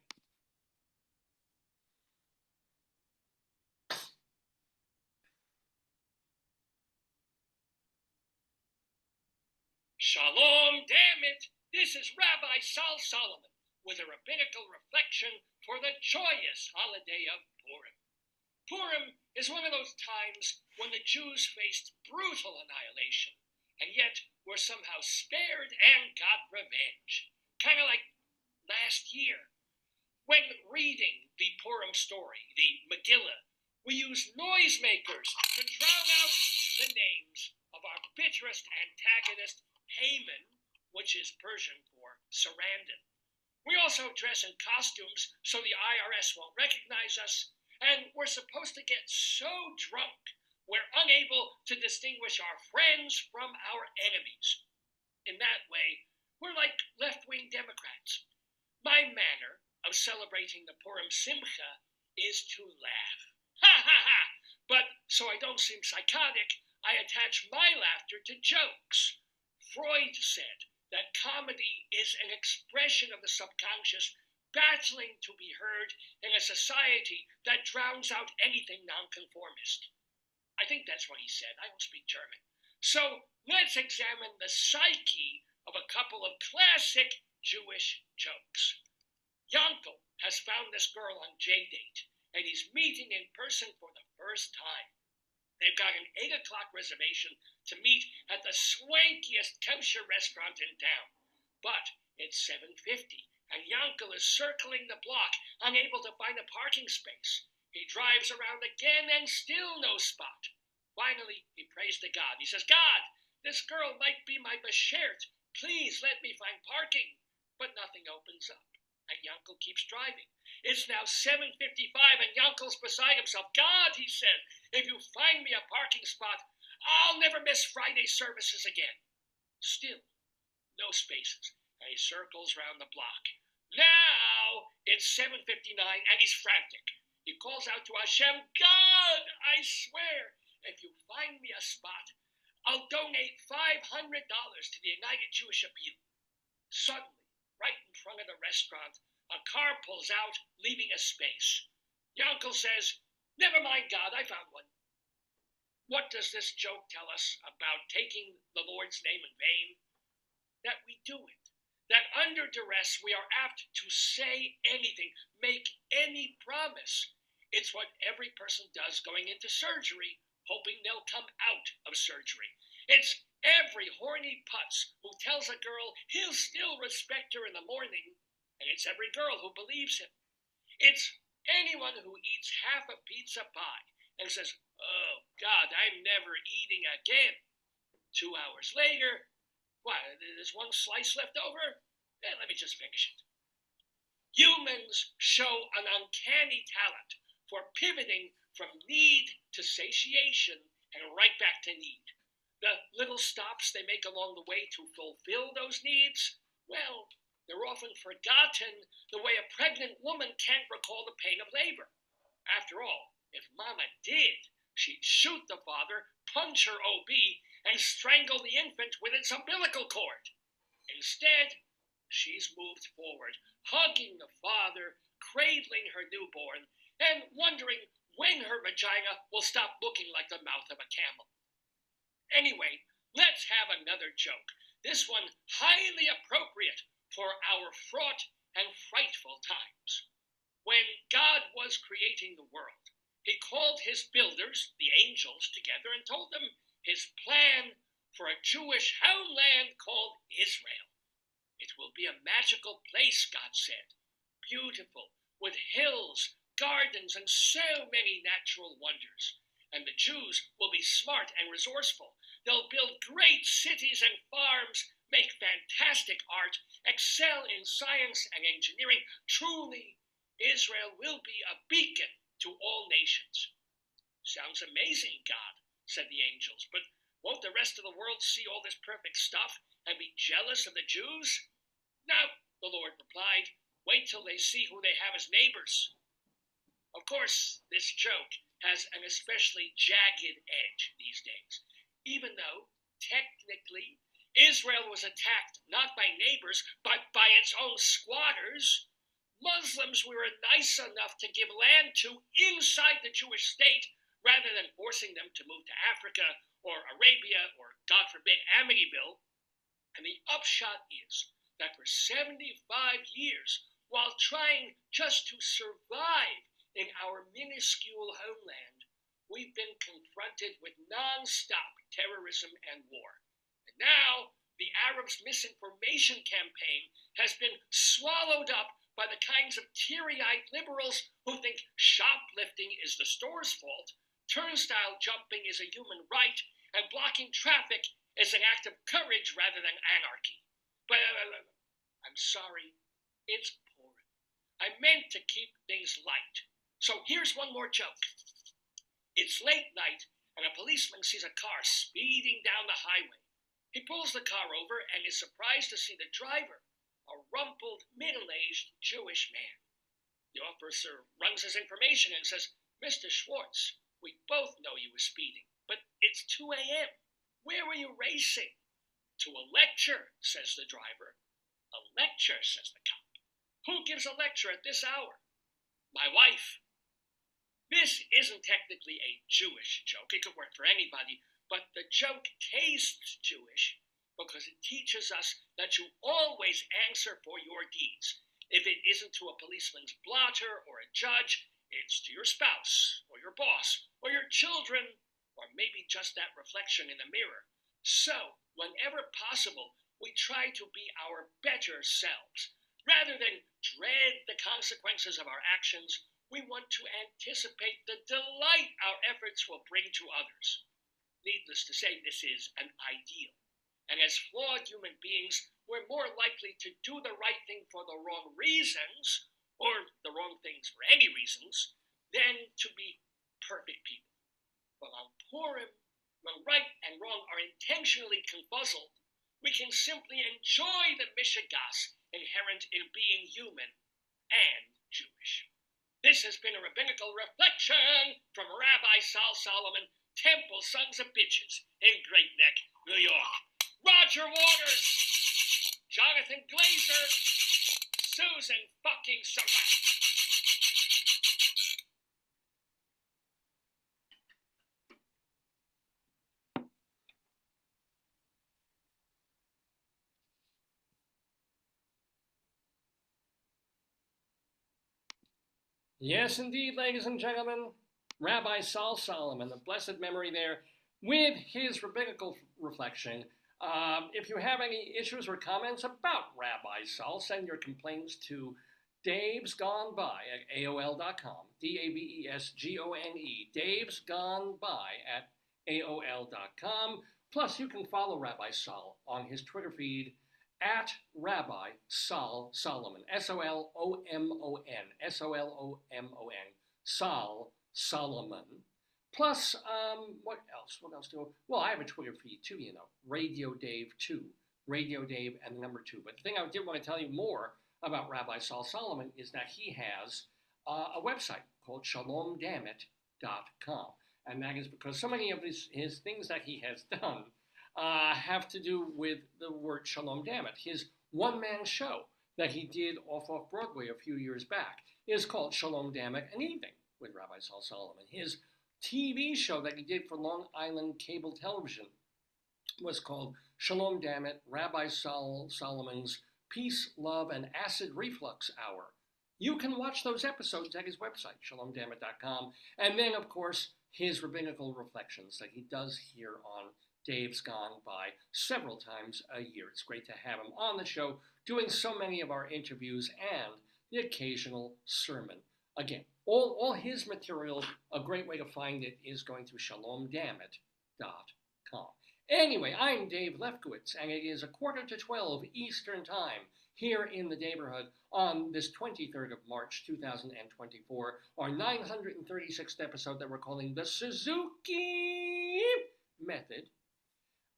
Shalom, damn it! This is Rabbi Sol Solomon with a rabbinical reflection for the joyous holiday of Purim. Purim is one of those times when the Jews faced brutal annihilation, and yet were somehow spared and got revenge. Kind of like last year. When reading the Purim story, the Megillah, we use noisemakers to drown out the names of our bitterest antagonist, Haman, which is Persian for Sarandon. We also dress in costumes so the IRS won't recognize us, and we're supposed to get so drunk we're unable to distinguish our friends from our enemies. In that way, we're like left-wing Democrats. My manner of celebrating the Purim Simcha is to laugh. Ha ha ha! But so I don't seem psychotic, I attach my laughter to jokes. Freud said that comedy is an expression of the subconscious battling to be heard in a society that drowns out anything nonconformist. I think that's what he said. I don't speak German. So let's examine the psyche of a couple of classic Jewish jokes. Yankel has found this girl on J-Date, and he's meeting in person for the first time. They've got an 8 o'clock reservation to meet at the swankiest kosher restaurant in town. But it's 7:50, and Yankel is circling the block, unable to find a parking space. He drives around again and still no spot. Finally, he prays to God. He says, God, this girl might be my beshert. Please let me find parking. But nothing opens up, and Yankel keeps driving. It's now 7:55, and Yankel's beside himself. God, he said, if you find me a parking spot, I'll never miss Friday services again. Still, no spaces, and he circles round the block. Now it's 7:59, and he's frantic. He calls out to Hashem, God, I swear, if you find me a spot, I'll donate $500 to the United Jewish Appeal. Suddenly, right in front of the restaurant, a car pulls out, leaving a space. Yankel says, never mind, God, I found one. What does this joke tell us about taking the Lord's name in vain? That we do it. That under duress we are apt to say anything, make any promise. It's what every person does going into surgery, hoping they'll come out of surgery. It's every horny putz who tells a girl he'll still respect her in the morning, and it's every girl who believes him. It's anyone who eats half a pizza pie and says, oh, God, I'm never eating again. 2 hours later, what, there's one slice left over? Let me just finish it. Humans show an uncanny talent for pivoting from need to satiation and right back to need. The little stops they make along the way to fulfill those needs, well, they're often forgotten the way a pregnant woman can't recall the pain of labor. After all, if Mama did, she'd shoot the father, punch her OB, and strangle the infant with its umbilical cord. Instead, she's moved forward, hugging the father, cradling her newborn, and wondering when her vagina will stop looking like the mouth of a camel. Anyway, let's have another joke, this one highly appropriate for our fraught and frightful times. When God was creating the world, he called his builders, the angels, together and told them his plan for a Jewish homeland called Israel. It will be a magical place, God said, beautiful, with hills, gardens, and so many natural wonders. And the Jews will be smart and resourceful. They'll build great cities and farms, make fantastic art, excel in science and engineering. Truly, Israel will be a beacon to all nations. Sounds amazing, God, said the angels, but won't the rest of the world see all this perfect stuff and be jealous of the Jews? No, the Lord replied, wait till they see who they have as neighbors. Of course, this joke has an especially jagged edge these days, even though, technically, Israel was attacked not by neighbors, but by its own squatters. Muslims we were nice enough to give land to inside the Jewish state rather than forcing them to move to Africa or Arabia or, God forbid, Amityville. And the upshot is that for 75 years, while trying just to survive in our minuscule homeland, we've been confronted with non-stop terrorism and war. And now, the Arabs' misinformation campaign has been swallowed up by the kinds of teary-eyed liberals who think shoplifting is the store's fault, turnstile jumping is a human right, and blocking traffic is an act of courage rather than anarchy. But I'm sorry, it's Purim. I meant to keep things light. So here's one more joke. It's late night, and a policeman sees a car speeding down the highway. He pulls the car over and is surprised to see the driver, a rumpled, middle-aged Jewish man. The officer runs his information and says, Mr. Schwartz, we both know you were speeding, but it's 2 a.m. Where were you racing? To a lecture, says the driver. A lecture, says the cop. Who gives a lecture at this hour? My wife. This isn't technically a Jewish joke. It could work for anybody, but the joke tastes Jewish because it teaches us that you always answer for your deeds. If it isn't to a policeman's blotter or a judge, it's to your spouse or your boss or your children or maybe just that reflection in the mirror. So, whenever possible, we try to be our better selves. Rather than dread the consequences of our actions, we want to anticipate the delight our efforts will bring to others. Needless to say, this is an ideal. And as flawed human beings, we're more likely to do the right thing for the wrong reasons, or the wrong things for any reasons, than to be perfect people. But on Purim, when right and wrong are intentionally confuzzled, we can simply enjoy the mishigas inherent in being human and Jewish. This has been a Rabbinical Reflection from Rabbi Sol Solomon, Temple Sons of Bitches in Great Neck, New York. Roger Waters, Jonathan Glazer, Susan fucking Surratt. Yes, indeed, ladies and gentlemen, Rabbi Sol Solomon, the blessed memory there, with his rabbinical reflection. If you have any issues or comments about Rabbi Sol, send your complaints to davesgoneby at AOL.com. DAVESGONE, davesgoneby at AOL.com. Plus, you can follow Rabbi Sol on his Twitter feed at Rabbi Sol Solomon, SOLOMON, SOLOMON, Sol Solomon. Plus, what else? What else do I? Well, I have a Twitter feed too, you know, Radio Dave 2, Radio Dave and the number 2. But the thing I did want to tell you more about Rabbi Sol Solomon is that he has a website called shalomdammit.com. And that is because so many of his things that he has done have to do with the word Shalom Dammit. His one-man show that he did off Broadway a few years back is called Shalom Dammit an Evening with Rabbi Sol Solomon. His TV show that he did for Long Island cable television was called Shalom Dammit, Rabbi Sol Solomon's Peace, Love, and Acid Reflux Hour. You can watch those episodes at his website, shalomdammit.com. And then, of course, his rabbinical reflections that he does here on Dave's Gone By several times a year. It's great to have him on the show doing so many of our interviews and the occasional sermon. Again, all his material, a great way to find it is going to shalomdammit.com. Anyway, I'm Dave Lefkowitz, and it is 11:45 Eastern Time here in the Daverhood on this 23rd of March, 2024, our 936th episode that we're calling the Suzuki Method.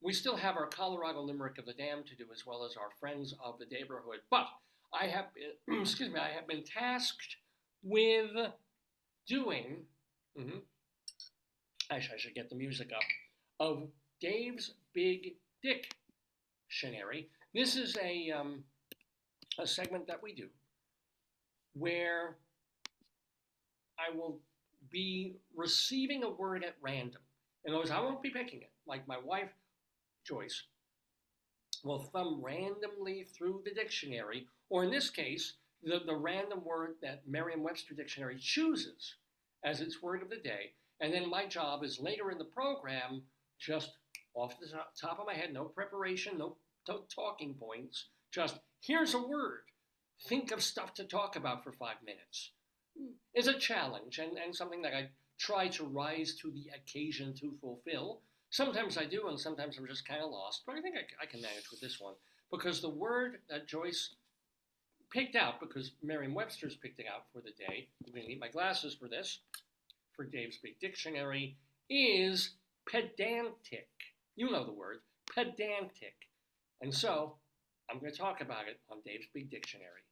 We still have our Colorado Limerick of the Dam to do, as well as our friends of the Daverhood. But I have been, I have been tasked with doing, I should get the music up, of Dave's Big Dictionary. This is a segment that we do where I will be receiving a word at random. In other words, I won't be picking it. Like my wife, Joyce, will thumb randomly through the dictionary, or in this case, the random word that Merriam-Webster Dictionary chooses as its word of the day. And then my job is later in the program, just off the top of my head, no preparation, no talking points, just here's a word. Think of stuff to talk about for 5 minutes. It's a challenge and something that I try to rise to the occasion to fulfill. Sometimes I do, and sometimes I'm just kind of lost, but I think I can manage with this one, because the word that Joyce picked out, because Merriam-Webster's picked it out for the day, I'm going to need my glasses for this, for Dave's Big Dictionary, is pedantic. You know the word, pedantic. And so, I'm going to talk about it on Dave's Big Dictionary.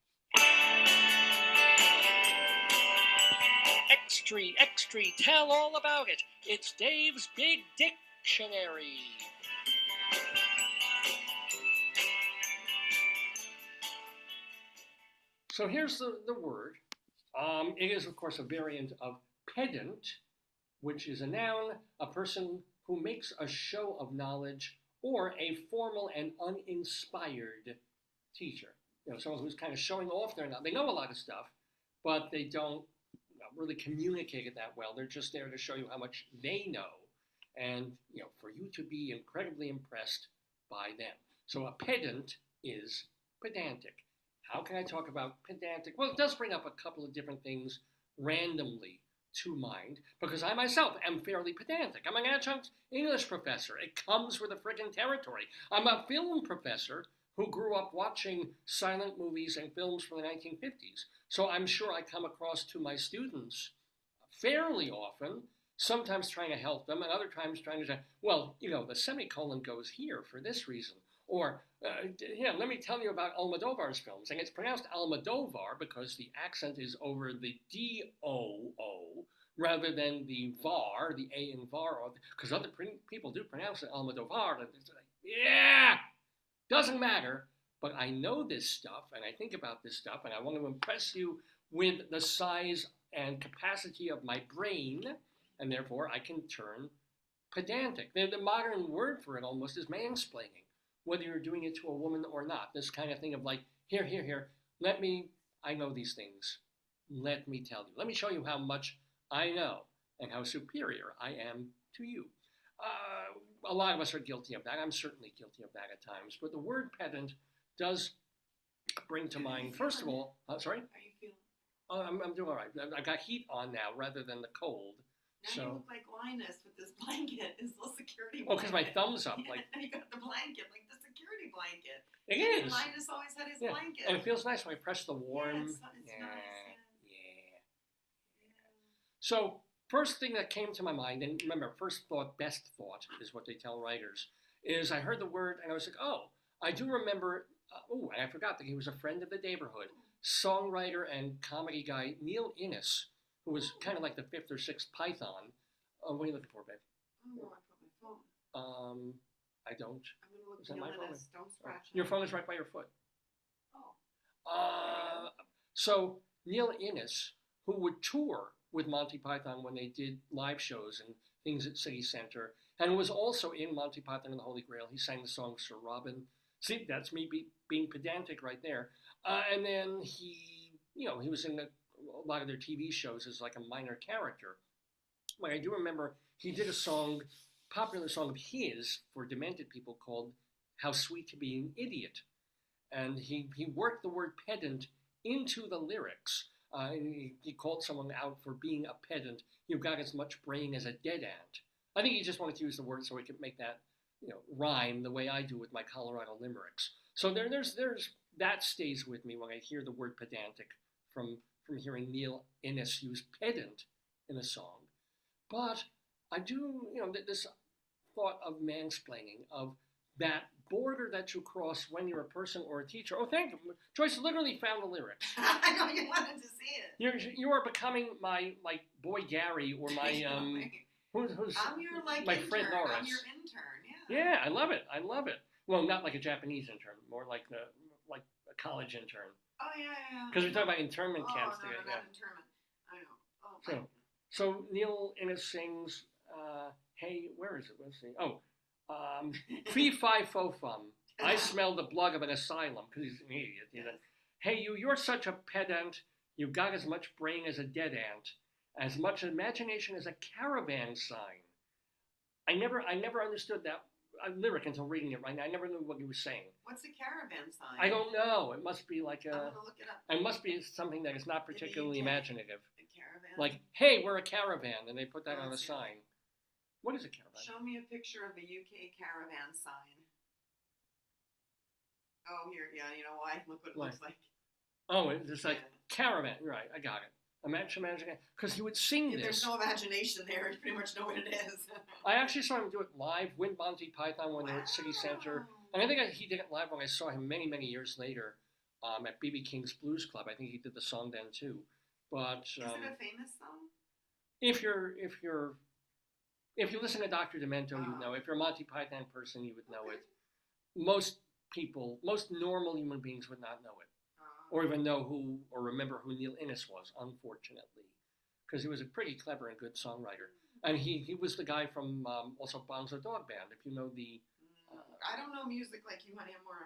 Extra, tell all about it. It's Dave's Big Dictionary. So here's the word. It is, of course, a variant of pedant, which is a noun, a person who makes a show of knowledge, or a formal and uninspired teacher. Someone who's kind of showing off their knowledge. They know a lot of stuff, but they don't really communicate it that well. They're just there to show you how much they know, and for you to be incredibly impressed by them. So a pedant is pedantic. How can I talk about pedantic? Well, it does bring up a couple of different things randomly to mind, because I myself am fairly pedantic. I'm an adjunct English professor. It comes with a friggin' territory. I'm a film professor who grew up watching silent movies and films from the 1950s. So I'm sure I come across to my students fairly often, sometimes trying to help them, and other times trying to say, well, the semicolon goes here for this reason. Or, let me tell you about Almodovar's films. And it's pronounced Almodovar because the accent is over the D-O-O rather than the var, the A in var, because other people do pronounce it Almodovar. Yeah! Doesn't matter, but I know this stuff, and I think about this stuff, and I want to impress you with the size and capacity of my brain, and therefore I can turn pedantic. The modern word for it almost is mansplaining, whether you're doing it to a woman or not. This kind of thing of like, here, I know these things. Let me tell you. Let me show you how much I know and how superior I am to you. A lot of us are guilty of that. I'm certainly guilty of that at times. But the word pedant does bring to mind, first of all, sorry? How you feeling? I'm doing all right. I've got heat on now rather than the cold. Now you look like Linus with this blanket, his little security Oh, blanket. because my thumb's up. Like, and you got the blanket, like the security blanket. It is. Linus always had his blanket. And it feels nice when I press the warm. Yeah, it's nice. Yeah. So, first thing that came to my mind, and remember, first thought, best thought is what they tell writers, is I heard the word and I was like, oh, I do remember, and I forgot that he was a friend of the Daverhood, songwriter and comedy guy Neil Innes, who was kind of like the fifth or sixth Python. What are you looking for, babe? Oh, I put my phone. I don't. I'm going to look Is that my phone? Don't scratch it. Your phone is right by your foot. Oh. So Neil Innes, who would tour with Monty Python when they did live shows and things at City Center, and was also in Monty Python and the Holy Grail. He sang the song Sir Robin. See, that's me being pedantic right there. And then he was in a lot of their TV shows as like a minor character. But I do remember he did a song, popular song of his for demented people called How Sweet to Be an Idiot. And he worked the word pedant into the lyrics. He called someone out for being a pedant. You've got as much brain as a dead ant. I think he just wanted to use the word so he could make that rhyme the way I do with my Colorado limericks. So there's that stays with me when I hear the word pedantic from hearing Neil Innes use pedant in a song. But I do, this thought of mansplaining, of that border that you cross when you're a person or a teacher. Oh, thank you. Joyce literally found the lyrics. I know you wanted to see it. You are becoming my boy Gary or my who's I'm your my intern. Fred Norris. I'm your intern. Yeah. Yeah, I love it. Well, not like a Japanese intern, more like a college intern. Oh yeah. Because we're talking about internment camps no, today. not internment. I know. Oh. So Neil Innes sings, hey, where is it? Let's see. Oh, fee fi fo fum. I smell the blood of an asylum, because he's an idiot. Yes. Hey, you're such a pedant. You've got as much brain as a dead ant, as much imagination as a caravan sign. I never understood that lyric until reading it right now. I never knew what he was saying. What's a caravan sign? I don't know. It must be like I'm gonna look it up. It must be something that is not particularly imaginative. A caravan. Like, hey, we're a caravan, and they put that on a sign. What is a caravan? Show me a picture of a UK caravan sign. Oh, here, yeah. You know why? Look what it looks like. Oh, it's like caravan. Right, I got it. Imagine, because he would sing If there's this. no imagination there, you pretty much know what it is. I actually saw him do it live with Monty Python when they were at City Center. And I think he did it live when I saw him many, many years later at B.B. King's Blues Club. I think he did the song then too. But Is it a famous song? if you listen to Dr. Demento, you would know. If you're a Monty Python person, you would know it. Most normal human beings would not know it, or even know who or remember who Neil Innes was, unfortunately, because he was a pretty clever and good songwriter. And he was the guy from also Bonzo Dog Band, if you know the... I don't know music like you, honey. I'm more...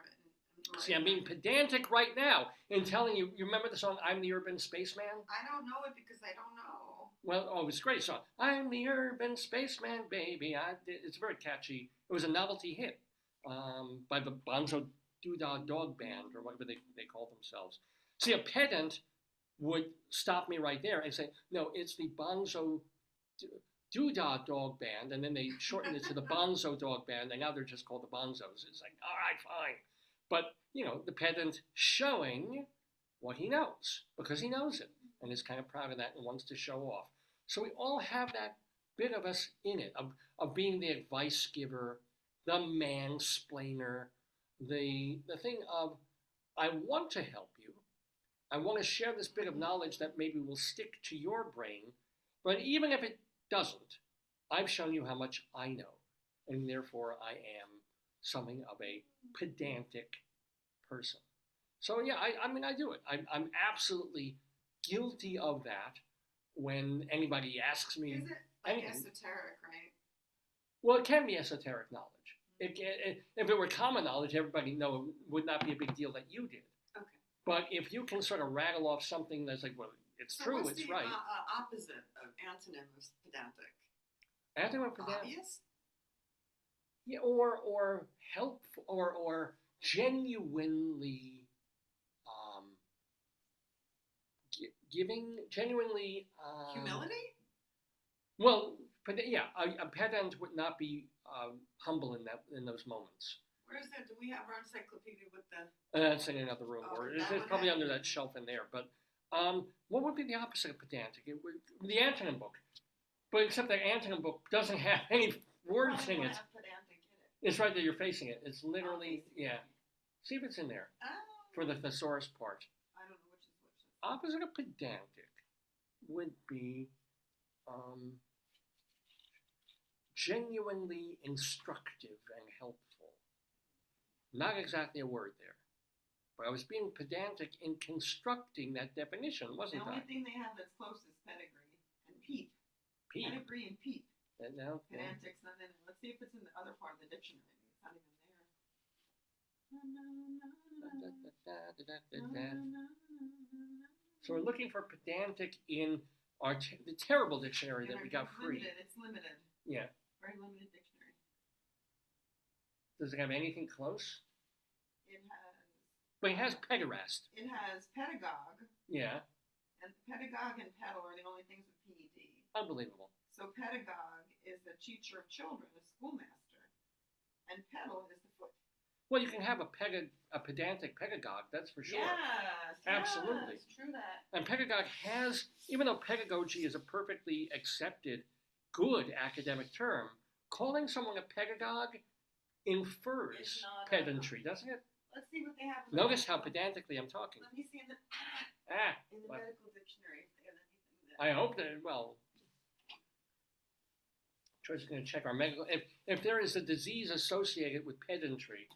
See, I'm being pedantic right now in telling you, you remember the song I'm the Urban Spaceman? I don't know it because I don't know. Well, it's a great song. I'm the Urban Spaceman, baby. It's very catchy. It was a novelty hit by the Bonzo Doodah Dog Band, or whatever they call themselves. See, a pedant would stop me right there and say, no, it's the Bonzo Doodah Dog Band, and then they shortened it to the Bonzo Dog Band, and now they're just called the Bonzos. It's like, all right, fine. But, the pedant showing what he knows, because he knows it, and is kind of proud of that and wants to show off. So we all have that bit of us in it, of being the advice giver, the mansplainer, the thing of, I want to help you. I want to share this bit of knowledge that maybe will stick to your brain, but even if it doesn't, I've shown you how much I know, and therefore I am something of a pedantic person. So yeah, I do it. I'm absolutely guilty of that when anybody asks me. Is it like anything. esoteric, right? Well, it can be esoteric knowledge. If it were common knowledge, everybody would not be a big deal that you did. Okay. But if you can sort of rattle off something that's like, well, it's So true, what's it's the right. opposite of antonym of pedantic? Antonym of pedantic. Obvious? Yeah, or helpful, or genuinely giving, genuinely Humility? Well, a pedant would not be humble in those moments. Where is that? Do we have our encyclopedia with the... That's in another room, Oh, or that it's would probably have- under that shelf in there. But what would be the opposite of pedantic? It would, the antonym book, but except that antonym book doesn't have any words Probably in won't it. have pedantic in it. It's right there. You're facing it. It's literally See if it's in there Oh. for the thesaurus part. I don't know which is which. Opposite of pedantic would be genuinely instructive and helpful. Not exactly a word there, but I was being pedantic in constructing that definition, The wasn't only I? thing they have that's close is pedigree and peep. Pete. Pedigree and peep. And now, Pedantic's not in it. Let's see if it's in the other part of the dictionary. It's not even there. So we're looking for pedantic in the terrible dictionary that we got free. Limited. It's limited. Yeah. Very limited dictionary. Does it have anything close? It has. But it has pederast. It has pedagogue, Yeah. and pedagogue and pedal are the only things with PED. Unbelievable. So pedagogue is the teacher of children, a schoolmaster, and pedal is the foot. Well, you can have a pedantic pedagogue, that's for sure. Yes, Absolutely. yes, true that. And pedagogue has, even though pedagogy is a perfectly accepted, good academic term, calling someone a pedagogue infers It's not pedantry, doesn't it? Let's see what they have. In Notice the how pedantically I'm talking. Let me see in the Well, medical dictionary if they have anything that. I hope that, Joyce is going to check our medical. If there is a disease associated with pedantry.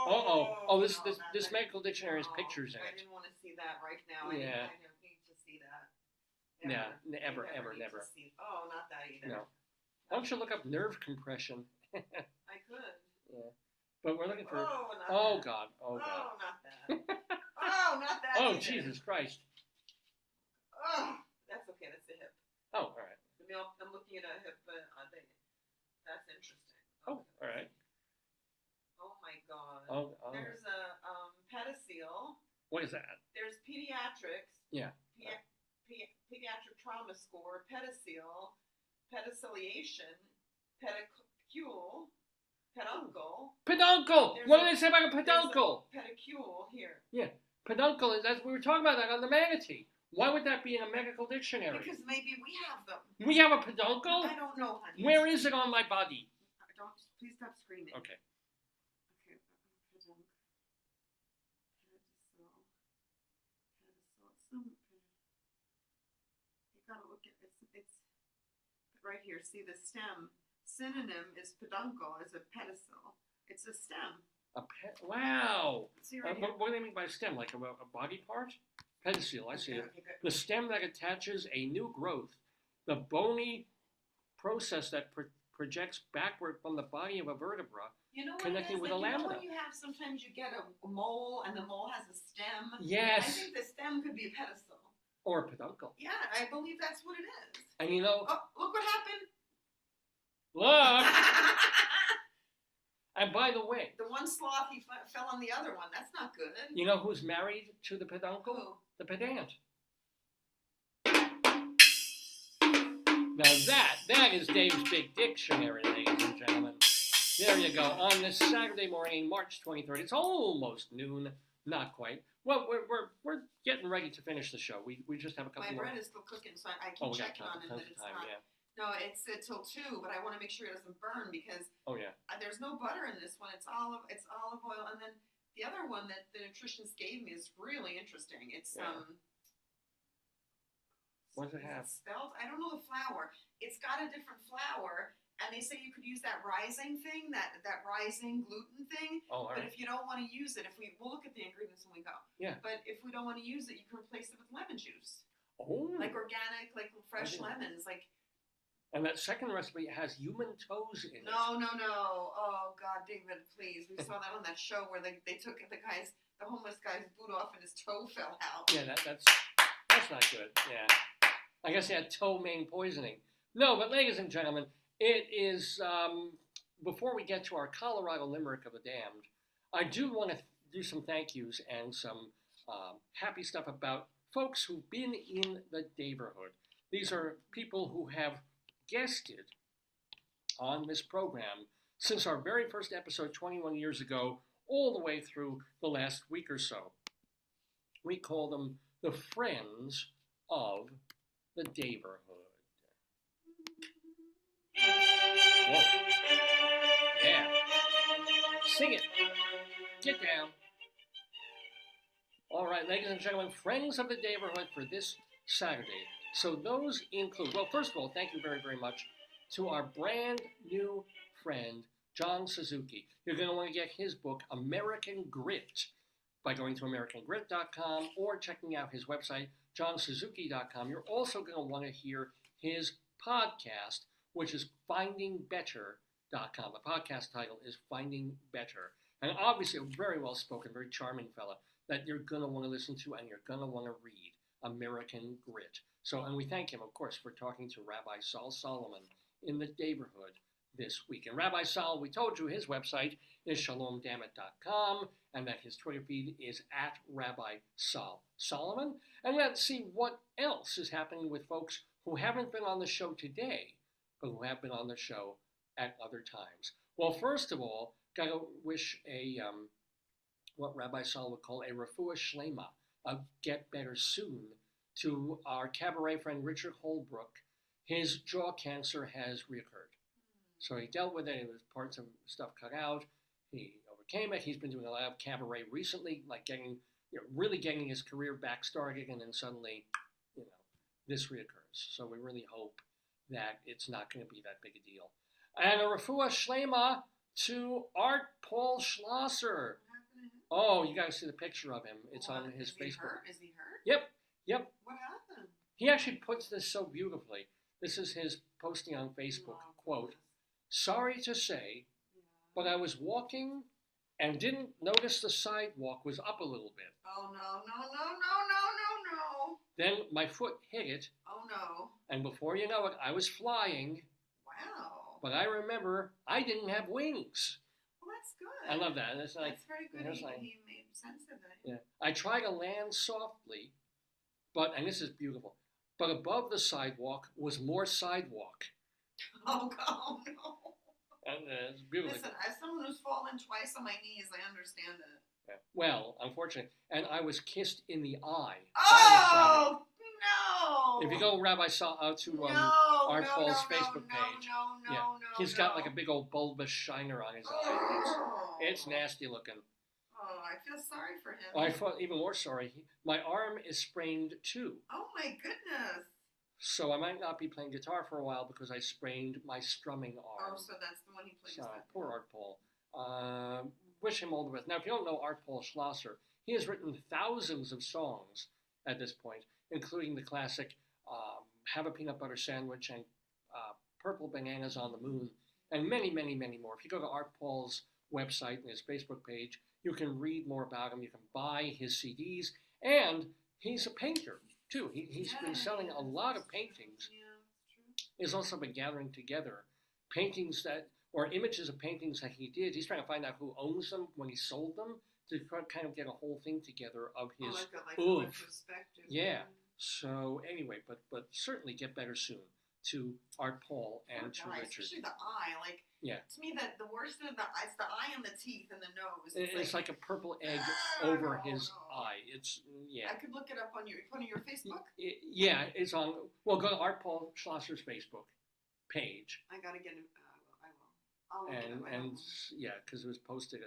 Oh, this no, not medical dictionary has no, pictures in I it. didn't want to see that right now. Yeah. I don't need to see that. Yeah, never, I ever, need to never. see- Oh, not that either. No. Why don't you look up nerve compression? I could. Yeah. But we're looking for. Oh, not Oh that. God. Oh God. Oh, not that. Oh, not that. Oh either. Jesus Christ. Oh, that's okay. That's the hip. Oh, all right. I mean, I'm looking at a hip thing. That's interesting. Oh, all right. Oh my God. Oh. There's a pedicel. What is that? There's pediatrics. Yeah. Pediatric trauma score. Pedicel. Pediciliation. Pedicule. Peduncle. Peduncle. There's What a- did they say about a There's peduncle? Pedicule here. Yeah. Peduncle is, we were talking about that on the manatee. Why would that be in a medical dictionary? Because maybe we have them. We have a peduncle? I don't know, honey. Where is it on my body? Don't, please stop screaming. Okay. Okay. Peduncle. You gotta look at it's right here. See the stem. Synonym is peduncle, is a pedicel. It's a stem. Wow. See right here. What do they mean by stem? Like a body part? Pedicel, I see it. Okay, good. The stem that attaches a new growth, the bony process that projects backward from the body of a vertebra, You know what connecting it is? with Like, a you know lamina. when you have, sometimes you get a mole and the mole has a stem? I Yes, think the stem could be a pedicel. or a peduncle. Yeah, I believe that's what it is. And you know, Oh, look what happened. look, and by the way, The one sloth, he fell on the other one. That's not good. you know who's married to the peduncle? Who? The pedant. Now that is Dave's Big Dictionary, ladies and gentlemen. There you go. On this Saturday morning, March 23rd. It's almost noon. Not quite. Well, we're getting ready to finish the show. We just have a couple My more. bread is still cooking, so I Oh, keep we got checking on it tons that of it's time. not. Yeah. No, it's till 2, but I want to make sure it doesn't burn because Oh yeah. there's no butter in this one. It's olive oil, and then the other one that the nutritionist gave me is really interesting. It's Yeah. What does it is have? spelled? I don't know the flour. It's got a different flour, and they say you could use that rising thing, that rising gluten thing. Oh, all But right. if you don't want to use it, we'll look at the ingredients when we go. Yeah. But if we don't want to use it, you can replace it with lemon juice, Oh. like organic, like fresh Okay. lemons, like. And that second recipe has human toes in it. No. Oh God, David, please. We saw that on that show where they took the homeless guy's boot off and his toe fell out. Yeah, that's not good. Yeah. I guess he had toe main poisoning. No, but ladies and gentlemen, it is, before we get to our Colorado Limerick of the Damned, I do want to do some thank yous and some happy stuff about folks who've been in the Daverhood. These are people who have guested on this program since our very first episode 21 years ago, all the way through the last week or so. We call them the Friends of the Daverhood. Whoa. Yeah. Sing it. Get down. All right, ladies and gentlemen, Friends of the Daverhood for this Saturday. So those include, well, first of all, thank you very, very much to our brand new friend, John Suzuki. You're going to want to get his book, American Grit, by going to AmericanGrit.com or checking out his website, johnsuzuki.com. You're also going to want to hear his podcast, which is FindingBetter.com. The podcast title is Finding Better. And obviously a very well-spoken, very charming fella that you're going to want to listen to and you're going to want to read, American Grit. So, and we thank him, of course, for talking to Rabbi Sol Solomon in the Daverhood this week. And Rabbi Sol, we told you his website is shalomdammit.com and that his Twitter feed is at Rabbi Sol Solomon. And let's see what else is happening with folks who haven't been on the show today, but who have been on the show at other times. Well, first of all, got to wish what Rabbi Sol would call a refuah shlema, a get better soon, to our cabaret friend Richard Holbrook. His jaw cancer has reoccurred. So he dealt with it. It was parts of stuff cut out. He overcame it. He's been doing a lot of cabaret recently, like really getting his career back started, and then suddenly, this reoccurs. So we really hope that it's not going to be that big a deal. And a refuah shlema to Art Paul Schlosser. Oh, you got to see the picture of him. It's on his Facebook. Is he hurt? Yep. What happened? He actually puts this so beautifully. This is his posting on Facebook, quote, "Sorry to say, but I was walking and didn't notice the sidewalk was up a little bit. Oh, no. Then my foot hit it, Oh, no. and before you know it, I was flying, Wow. but I remember I didn't have wings." Well, that's good. I love that. And it's like, That's very good. it's like- He made sense of it. yeah. I try to land softly, and this is beautiful, but above the sidewalk was more sidewalk. Oh, no. And it's beautiful. Listen, as someone who's fallen twice on my knees, I understand it. Yeah. Well, unfortunately, and I was kissed in the eye. Oh no! If you go Rabbi Sol to Art Paul's Facebook page, he's got like a big old bulbous shiner on his eye. It's nasty looking. Oh, I feel sorry for him. I felt even more sorry. My arm is sprained too. Oh my goodness! So I might not be playing guitar for a while because I sprained my strumming arm. Oh, so that's the one he plays. So poor Art Paul. Wish him all the best. Now, if you don't know Art Paul Schlosser, he has written thousands of songs at this point, including the classic Have a Peanut Butter Sandwich and Purple Bananas on the Moon, and many, many, many more. If you go to Art Paul's website and his Facebook page, you can read more about him. You can buy his CDs, and he's a painter, too. He's been selling a lot of paintings. He's also been gathering together paintings or images of paintings that he did. He's trying to find out who owns them when he sold them to kind of get a whole thing together of his retrospective. Yeah. So anyway, but certainly get better soon to Art Paul and to Richard. Especially the eye, to me that the worst of the eyes, the eye and the teeth and the nose. It's like a purple egg over his eye. It's I could look it up on your Facebook. It's on. Well, go to Art Paul Schlosser's Facebook page. I gotta get it. I will. I'll look it up. And because it was posted.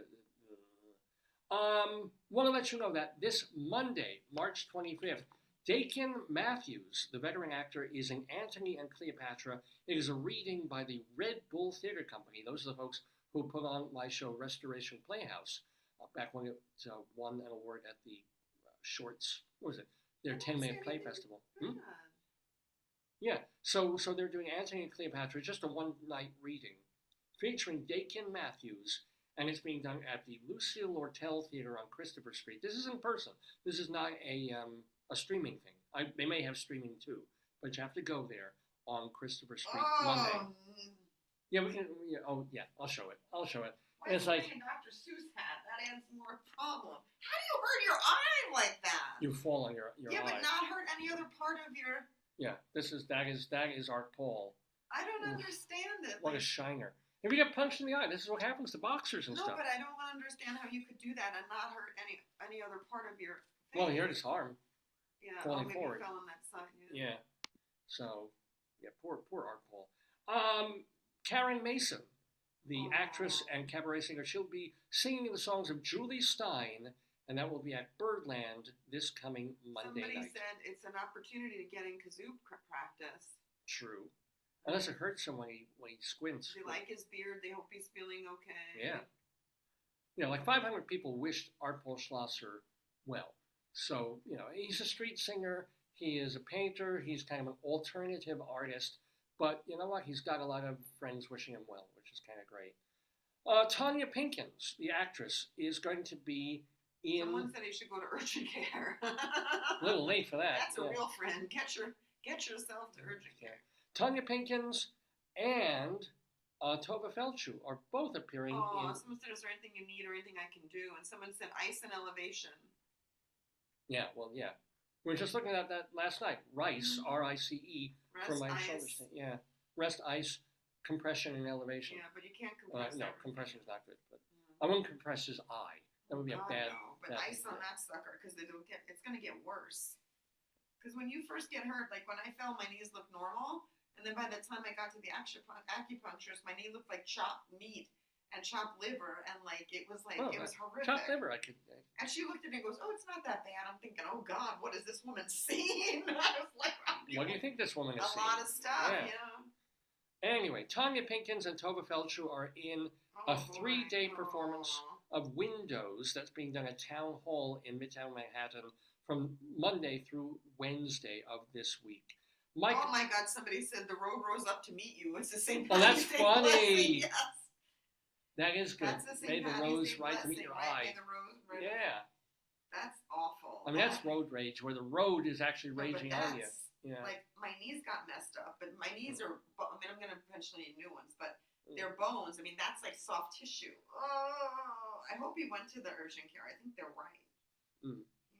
Want to let you know that this Monday, March 25th, Dakin Matthews, the veteran actor, is in Antony and Cleopatra. It is a reading by the Red Bull Theater Company. Those are the folks who put on my show Restoration Playhouse back when it won an award at the Shorts. What was it? Their 10-minute play festival. Yeah. So they're doing Antony and Cleopatra, just a one-night reading, featuring Dakin Matthews, and it's being done at the Lucille Lortel Theater on Christopher Street. This is in person. This is not a streaming thing. They may have streaming too, but you have to go there on Christopher Street Monday. Yeah, we can. Yeah, I'll show it. Why it's like Dr. Seuss hat. That adds more problem. How do you hurt your eye like that? You fall on your eye. Yeah, but not hurt any other part of your. Yeah, that is Art Paul. I don't understand it. What a shiner! If you get punched in the eye, this is what happens to boxers and stuff. No, but I don't understand how you could do that and not hurt any other part of your face. Well, he hurt his arm. Yeah, falling maybe forward. He fell on that side. Yeah. So, poor Art Paul. Karen Mason, the actress and cabaret singer, she'll be singing the songs of Julie Stein, and that will be at Birdland this coming Monday night. Somebody said it's an opportunity to get in kazoo practice. True. Unless it hurts him when he squints. They like his beard. They hope he's feeling okay. Yeah. Like 500 people wished Art Paul Schlosser well. So, he's a street singer. He is a painter. He's kind of an alternative artist. But you know what? He's got a lot of friends wishing him well, which is kind of great. Tanya Pinkins, the actress, is going to be in... Someone said he should go to urgent care. A little late for that. That's a real friend. Get yourself to urgent care. Tanya Pinkins and Tova Felchu are both appearing in... Someone said, is there anything you need or anything I can do? And someone said, ice and elevation. Yeah. We were just looking at that last night. RICE, R-I-C-E, for my shoulders. Yeah. Rest, ice, compression, and elevation. Yeah, but you can't compress No, compression's not good. But I wouldn't compress his eye. That would be a bad... No, but ice on that sucker, because it's going to get worse. Because when you first get hurt, like when I fell, my knees looked normal. And then by the time I got to the acupuncturist, my knee looked like chopped meat and chopped liver. And it was horrific. Chopped liver, I could... And she looked at me and goes, it's not that bad. I'm thinking, oh, God, what has this woman seen? I was like, what do you think this woman has seen? A lot of stuff, yeah. Anyway, Tanya Pinkins and Tova Felchu are in a 3-day performance of Windows that's being done at Town Hall in Midtown Manhattan from Monday through Wednesday of this week. Oh my God, somebody said the road rose up to meet you. It's the same Oh, that's funny. Yes. That is good. That's the same May the rose rise to meet your eye. Yeah. That's awful. I mean, that's road rage, where the road is actually raging on you. Yeah. Like, my knees got messed up, but my knees are, I'm going to eventually need new ones, but they're bones. I mean, that's like soft tissue. Oh, I hope he went to the urgent care. I think they're right. He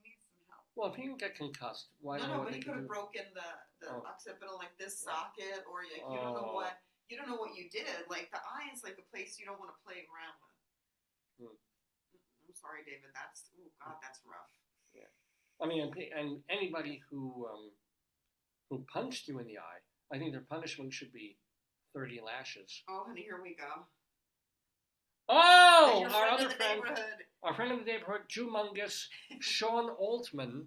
needs some help. Well, if he didn't get concussed, why not? No, but he could have broken the occipital, like this socket, or you don't know what. You don't know what you did. Like, the eye is like a place you don't want to play around with. I'm sorry, David. That's that's rough. I mean, and anybody who punched you in the eye, I think their punishment should be 30 lashes. Oh, honey, here we go. Oh, Your our friend other of the friend, neighborhood. our friend of the neighborhood, Humongous Sean Altman,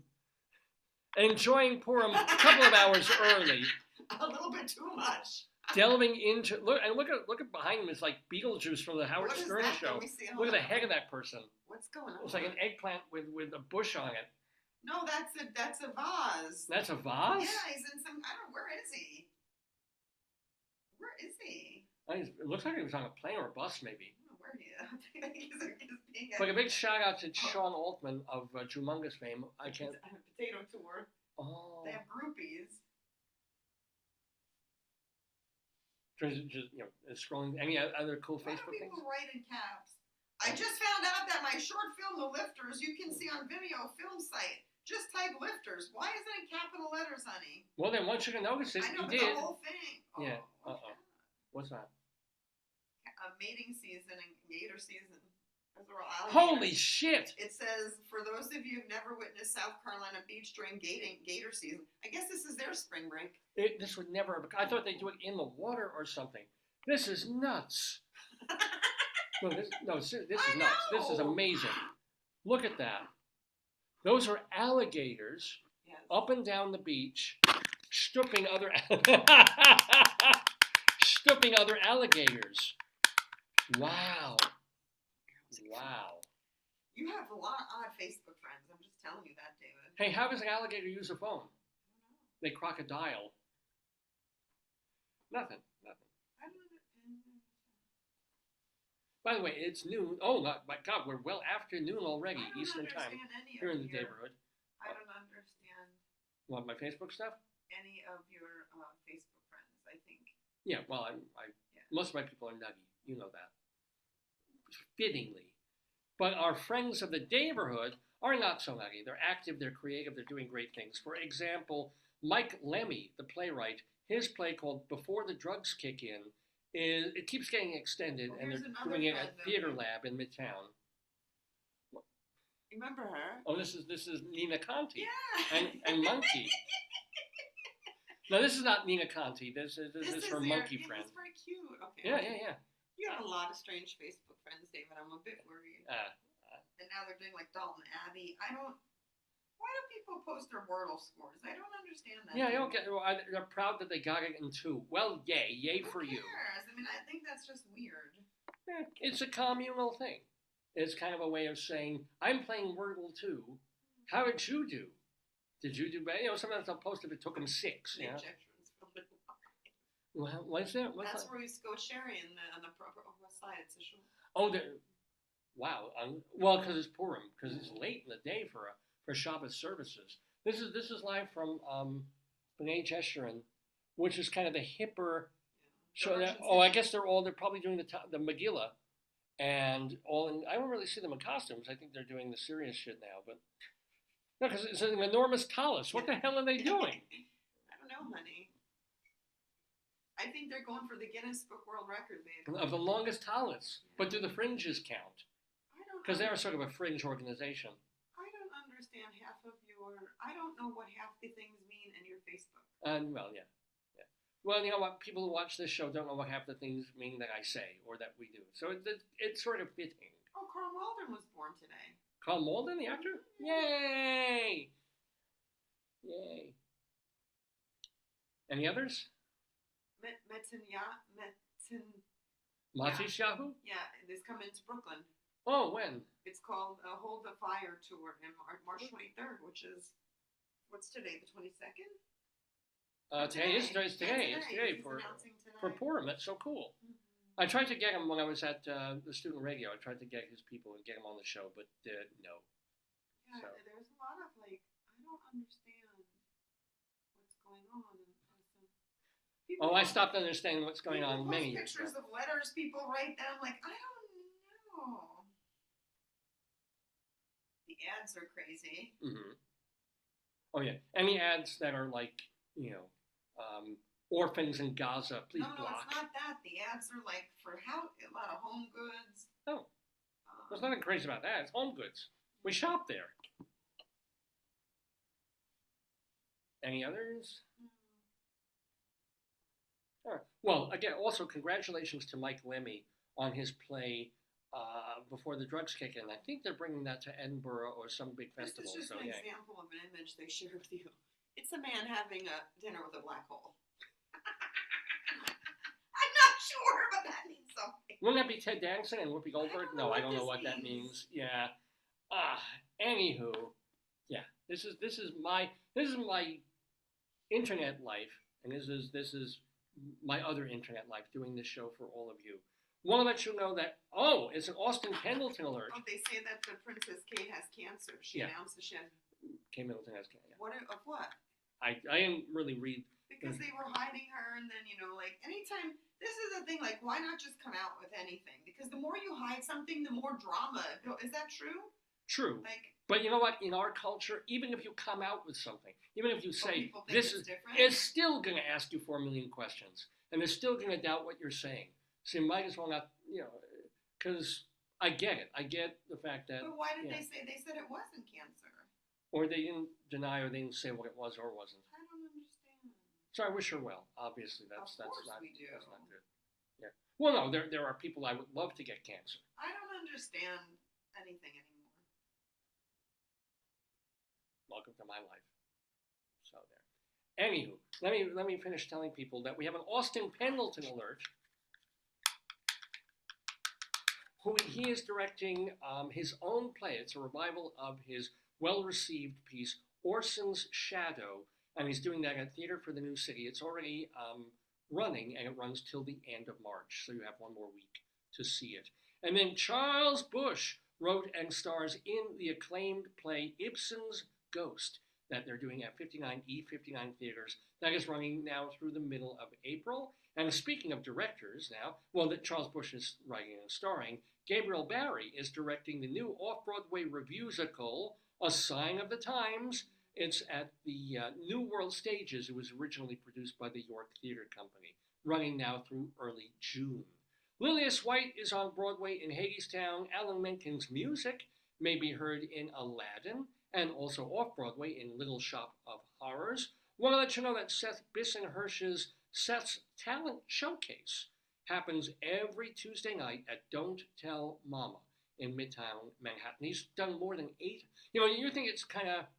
enjoying Purim a couple of hours early, A little bit too much. delving into look at behind him is like Beetlejuice from the Howard What is Stern that? show. Let me see. Look at the head of that person. What's going on? It's like an eggplant with a bush on it. No, that's a vase. That's a vase? Yeah, he's in some. I don't. Where is he? Where is he? It looks like he was on a plane or a bus, maybe. I don't know where he is. he's being Like a big shout out to Sean Altman of Humongous fame. I can't. Potato tour. Oh. They have groupies. Just scrolling. Any other cool Why do Facebook things? people write in caps? I just found out that my short film, The Lifters, you can see on Vimeo film site. Just type Lifters. Why is it in capital letters, honey? Well, then once you can notice it, I know, you but did. the whole thing. Oh, Yeah. okay. What's that? Mating season and gator season. Those are all Holy alligators. shit! It says, for those of you who've never witnessed South Carolina beach during gator season, I guess this is their spring break. This would never. I thought they'd do it in the water or something. This is nuts. This is nuts. This is amazing. Look at that. Those are alligators Yes. up and down the beach, stooping other alligators. Wow. Wow. You have a lot of odd Facebook friends. I'm just telling you that, David. Hey, how does an alligator use a phone? They crocodile. Nothing. I don't know. By the way, it's noon. Oh my God, we're well after noon already, I don't Eastern time, understand any here of in the your- neighborhood. I don't understand Want my Facebook stuff? any of your Facebook friends, I think. Yeah. Well, most of my people are nutty. You know that. Fittingly, but our friends of the Daverhood are not so nutty. They're active. They're creative. They're doing great things. For example, Mike Lemmy, the playwright, his play called "Before the Drugs Kick In." It keeps getting extended, Well, and here's they're another doing it friend at of Theater yours. Lab in Midtown. You remember her? Oh, this is Nina Conti Yeah. and Monkey. No, this is not Nina Conti. This is her monkey friend. It's very cute. Okay. Yeah. You have a lot of strange Facebook friends, David. I'm a bit worried. And now they're doing like Dalton Abbey. Why do people post their Wordle scores? I don't understand that. Yeah, I don't get. They're proud that they got it in 2. Well, yay Who for you. cares? I mean, I think that's just weird. It's a communal thing. It's kind of a way of saying, I'm playing Wordle too. How did you do? Did you do better? Sometimes they'll post if it took them 6. The Yeah. injections from the Well, what's that? That's where we used to go Sherry on the west side. It's a show. Oh, wow. Well, because it's Purim, because it's late in the day for Shabbos services. This is live from B'nai Jeshurun, which is kind of the hipper. So I guess they're probably doing the Megillah, and I don't really see them in costumes. I think they're doing the serious shit now, but no, because it's an enormous tallis. What the hell are they doing? I don't know, honey. I think they're going for the Guinness Book World Record, babe. Of the longest tallis. But do the fringes count? I don't. Because they are sort of a fringe organization. I don't understand half of I don't know what half the things mean in your Facebook. Well, yeah. Well, you know what? People who watch this show don't know what half the things mean that I say or that we do. So it's sort of fitting. Oh, Karl Malden was born today. Karl Malden, the actor? Yay! Yay. Any others? Matisyahu? Yeah, this coming to Brooklyn. Oh, when? It's called Hold the Fire Tour in March 23rd, which is, what's today, the 22nd? Today. It's today He's for announcing today. Purim. That's so cool. Mm-hmm. I tried to get him when I was at the student radio. I tried to get his people and get him on the show, but no. Yeah, So. there's a lot of I don't understand what's going on. Oh, I stopped understanding what's going on many years ago. Pictures of letters people write down, I don't know. The ads are crazy. Mm-hmm. Oh yeah, any ads that are orphans in Gaza, please No, block. it's not that. The ads are for a lot of home goods. Oh. There's nothing crazy about that. It's Home Goods. We shop there. Any others? All right. Well, again, also congratulations to Mike Lemmy on his play Before the Drugs Kick In. I think they're bringing that to Edinburgh or some big festival. This is just an example of an image they share with you. It's a man having a dinner with a black hole. I'm not sure, but that means something. Wouldn't that be Ted Danson and Whoopi Goldberg? No, I don't know what that means. Yeah. Anywho, yeah. This is my internet life, and this is my other internet life, doing this show for all of you. Want to let you know that, it's an Austin Pendleton alert. Oh, they say that the Princess Kate has cancer. She announced that she had... Kate Middleton has cancer. What? Of what? I didn't really read. Because they were hiding her, and then, anytime... This is the thing, why not just come out with anything? Because the more you hide something, the more drama. Is that true? True. But you know what? In our culture, even if you come out with something, even if you say this is different, it's still going to ask you 4 million questions, and they're still going to doubt what you're saying. So you might as well not, because I get it. I get the fact that. But why did they say? They said it wasn't cancer. Or they didn't deny, or they didn't say what it was or wasn't. I don't understand. So I wish her well. Obviously, that's not we do. That's not good. Yeah. Well, no, there are people I would love to get cancer. I don't understand anything anymore. Welcome to my life. So there. Anywho, let me finish telling people that we have an Austin Pendleton alert. He is directing his own play. It's a revival of his well-received piece, Orson's Shadow, and he's doing that at Theater for the New City. It's already running, and it runs till the end of March, so you have one more week to see it. And then Charles Busch wrote and stars in the acclaimed play Ibsen's Ghost that they're doing at 59 theaters. That is running now through the middle of April. And speaking of directors now, that Charles Busch is writing and starring, Gabriel Barry is directing the new off-Broadway revuesical, A Sign of the Times. It's at the New World Stages. It was originally produced by the York Theatre Company, running now through early June. Lillias White is on Broadway in Hadestown. Alan Menken's music may be heard in Aladdin, and also off-Broadway in Little Shop of Horrors. Want to let you know that Seth Bisson-Hirsch's Seth's Talent Showcase happens every Tuesday night at Don't Tell Mama in Midtown Manhattan. He's done more than 8. You think it's kind of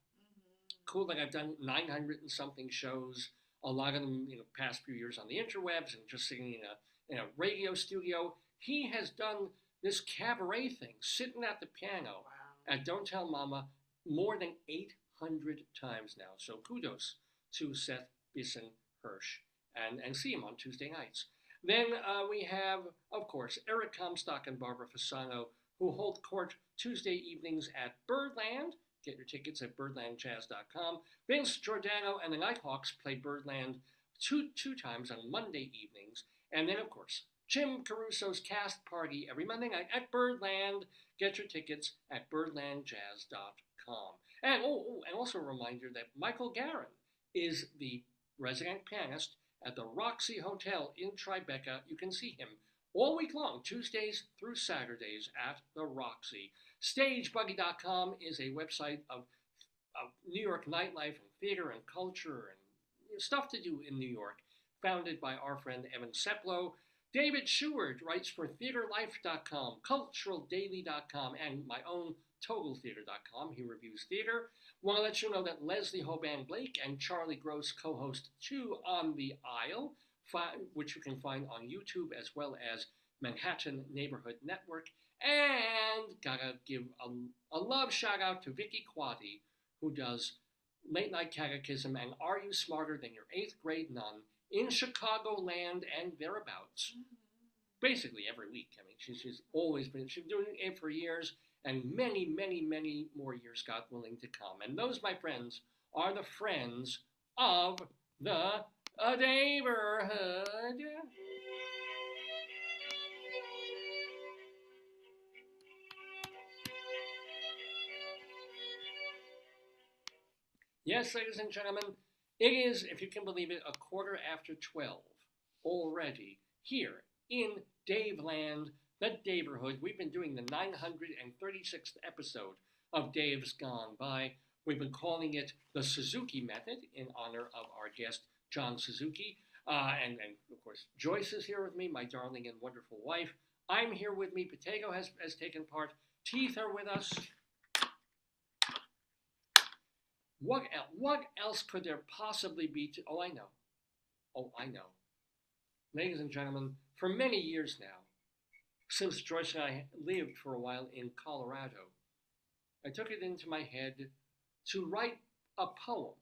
cool, I've done 900 and something shows, a lot of them, past few years on the interwebs and just singing in a radio studio. He has done this cabaret thing, sitting at the piano at Don't Tell Mama, more than 800 times now. So kudos to Seth Bisson-Hirsch, and see him on Tuesday nights. Then we have, of course, Eric Comstock and Barbara Fasano, who hold court Tuesday evenings at Birdland. Get your tickets at birdlandjazz.com. Vince Giordano and the Nighthawks play Birdland two times on Monday evenings. And then, of course, Jim Caruso's Cast Party every Monday night at Birdland. Get your tickets at birdlandjazz.com. And also a reminder that Michael Garin is the resident pianist at the Roxy Hotel in Tribeca. You can see him all week long, Tuesdays through Saturdays at the Roxy. StageBuggy.com is a website of New York nightlife and theater and culture and stuff to do in New York, founded by our friend Evan Seplow. David Sheward writes for TheaterLife.com, CulturalDaily.com, and my own TotalTheater.com. He reviews theater. Want to let you know that Leslie Hoban Blake and Charlie Gross co-host Two on the Aisle, which you can find on YouTube as well as Manhattan Neighborhood Network. And gotta give a love shout out to Vicky Quaddy, who does Late Night Catechism and Are You Smarter Than Your 8th Grade Nun in Chicagoland and thereabouts. Basically every week. I mean, she's always been doing it for years, and many, many, many more years, God willing, to come. And those, my friends, are the friends of the Daverhood. Yes, ladies and gentlemen, it is, if you can believe it, 12:15 already here in Daveland, that Daverhood. We've been doing the 936th episode of Dave's Gone By. We've been calling it the Suzuki Method in honor of our guest, John Suzuki. And of course, Joyce is here with me, my darling and wonderful wife. I'm here with me. Potato has taken part. Teeth are with us. What else could there possibly be to... Oh, I know. Ladies and gentlemen, for many years now, since Joyce and I lived for a while in Colorado, I took it into my head to write a poem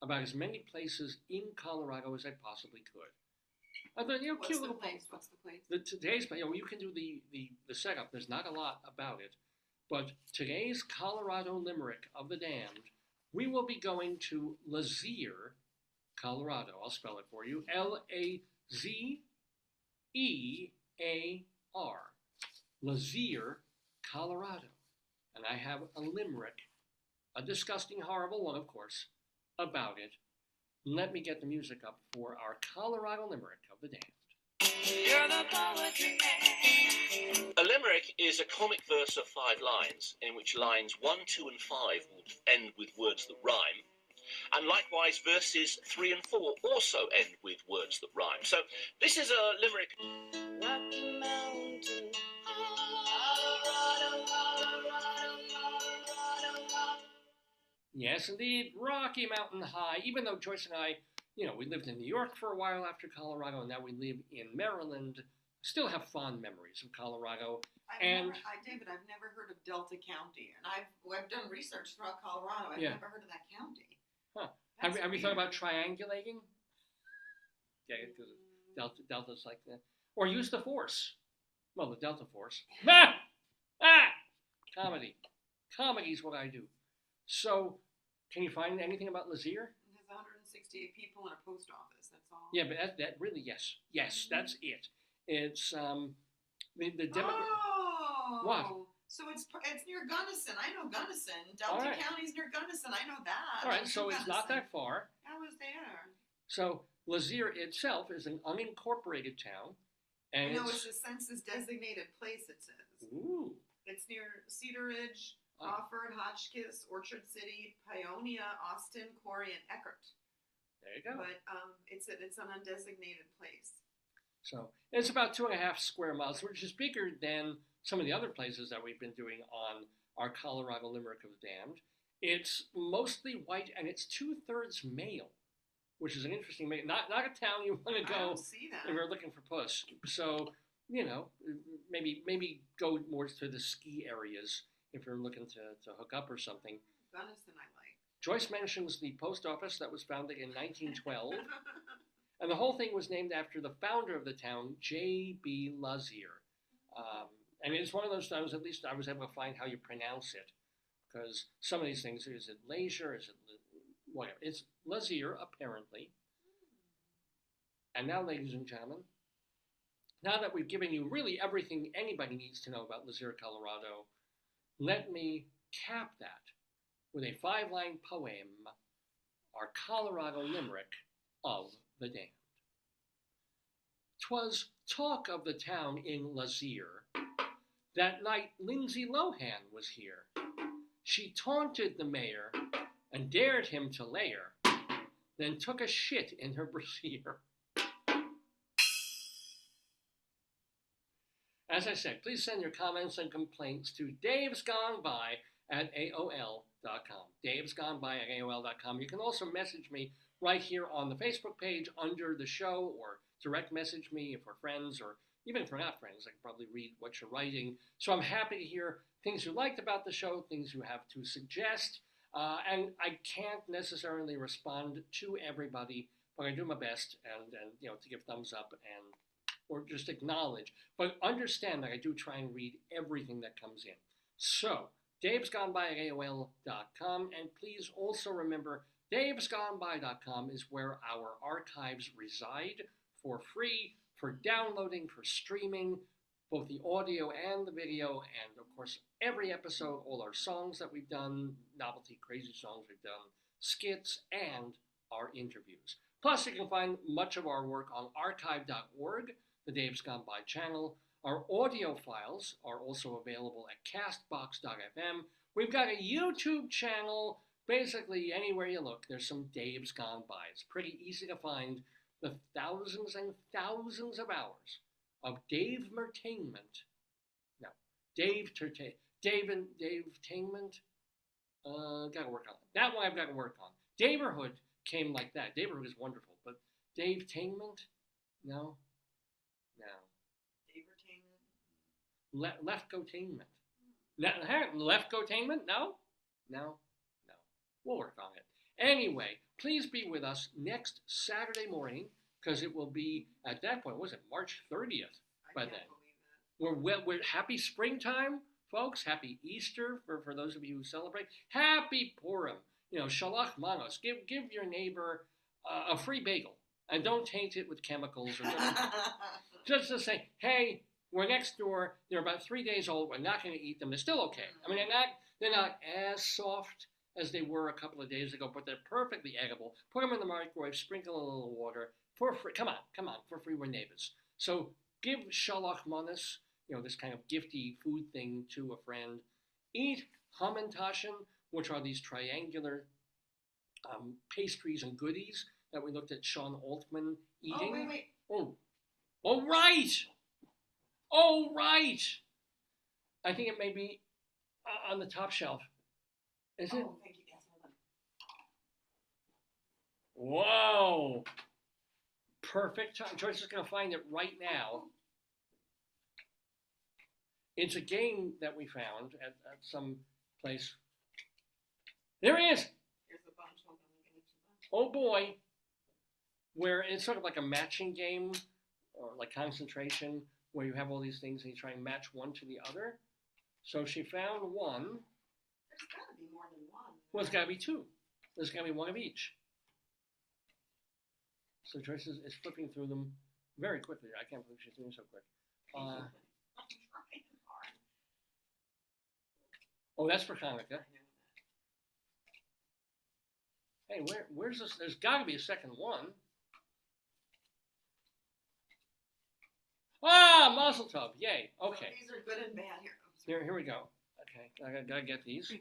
about as many places in Colorado as I possibly could. I thought, What's cute the little place? What's the place? Today's, you can do the setup. There's not a lot about it, but today's Colorado Limerick of the Damned, we will be going to Lazear, Colorado. I'll spell it for you. Lazear. Lazear, Colorado. And I have a limerick, a disgusting, horrible one, of course, about it. Let me get the music up for our Colorado Limerick of the Damned. You're the poetry man. A limerick is a comic verse of 5 lines, in which lines 1, 2, and 5 will end with words that rhyme, and likewise verses 3 and 4 also end with words that rhyme. So this is a limerick. Rocky Mountain, Colorado, Colorado, Colorado. Yes, indeed, Rocky Mountain High. Even though Joyce and I, we lived in New York for a while after Colorado, and now we live in Maryland, still have fond memories of Colorado. David, I've never heard of Delta County, and I've done research throughout Colorado. I've never heard of that county. Huh. Have you thought about triangulating? Yeah, because Delta's like that. Or use the Force. Well, the Delta Force. Comedy. Comedy's what I do. So, can you find anything about Lazear? It has 168 people in a post office. That's all. Yeah, but that really, yes, that's it. It's the demographic. Oh. What? So it's near Gunnison. I know Gunnison. Delta County's near Gunnison. I know that. All right, so it's not that far. I was there. So Lazear itself is an unincorporated town, and it's a census-designated place. It says. Ooh. It's near Cedar Ridge, Crawford, Hotchkiss, Orchard City, Paonia, Austin, Corey, and Eckert. There you go. But it's an undesignated place. So it's about 2.5 square miles, which is bigger than some of the other places that we've been doing on our Colorado Limerick of the Damned. It's mostly white, and it's 2/3 male, which is an interesting, not a town you want to go. I don't see that. If we're looking for puss. So, maybe go more to the ski areas if you're looking to hook up or something. Gunnison I like. Joyce mentions the post office that was founded in 1912. And the whole thing was named after the founder of the town, J.B. Lazear. And it's one of those times, at least I was able to find how you pronounce it. Because some of these things, is it Lazear, is it whatever? It's Lazear, apparently. And now, ladies and gentlemen, now that we've given you really everything anybody needs to know about Lazear, Colorado, let me cap that with a 5-line poem, our Colorado Limerick of the Damned. 'Twas talk of the town in Lazear. That night Lindsay Lohan was here. She taunted the mayor and dared him to lay her, then took a shit in her brassiere. As I said, please send your comments and complaints to davesgoneby@aol.com. davesgoneby@aol.com. You can also message me right here on the Facebook page under the show, or direct message me if we're friends, or even if we're not friends. I can probably read what you're writing. So I'm happy to hear things you liked about the show, things you have to suggest. And I can't necessarily respond to everybody, but I do my best and to give thumbs up or just acknowledge. But understand that I do try and read everything that comes in. So, davesgoneby@aol.com, and please also remember davesgoneby.com is where our archives reside for free, for downloading, for streaming, both the audio and the video, and of course every episode, all our songs that we've done, novelty, crazy songs we've done, skits, and our interviews. Plus, you can find much of our work on archive.org, the Dave's Gone By channel, Our audio files are also available at castbox.fm. We've got a YouTube channel. Basically, anywhere you look, there's some Dave's Gone By. It's pretty easy to find the thousands and thousands of hours of Dave Mertainment. No, Dave Tainment. Gotta work on it. That one I've got to work on. Daverhood came like that. Daverhood is wonderful, but Dave Tainment? No. Left Gotainment. Left Gotainment? No. We'll work on it. Anyway, please be with us next Saturday morning, because it will be, at that point, what was it, March 30th by then. We're happy springtime, folks. Happy Easter for those of you who celebrate. Happy Purim. Shalach manos. Give your neighbor a free bagel, and don't taint it with chemicals or something. Just to say, hey, we're next door. They're about 3 days old. We're not going to eat them. They're still okay. I mean, they're not as soft as they were a couple of days ago, but they're perfectly edible. Put them in the microwave. Sprinkle a little water for free. Come on, for free. We're neighbors. So give shalach manos, this kind of gifty food thing to a friend. Eat hamantashen, which are these triangular pastries and goodies that we looked at Sean Altman eating. Oh, wait. Oh, right. I think it may be on the top shelf. Is it? Oh, thank you. Yes, hold on. Whoa. Perfect time. Joyce is going to find it right now. It's a game that we found at some place. There he is. Here's the bunch. Hold on, I'm gonna get you. Oh boy. Where it's sort of like a matching game or like concentration, where you have all these things and you try and match one to the other. So she found one. There's got to be more than one. Well, it's got to be two. There's got to be one of each. So Joyce is flipping through them very quickly. I can't believe she's doing so quick. I'm trying hard. Oh, that's for Hanukkah. Hey, where's this? There's got to be a second one. Ah, Mazel Tov. Yay. Okay. So these are good and bad here. Here we go. Okay, I gotta get these.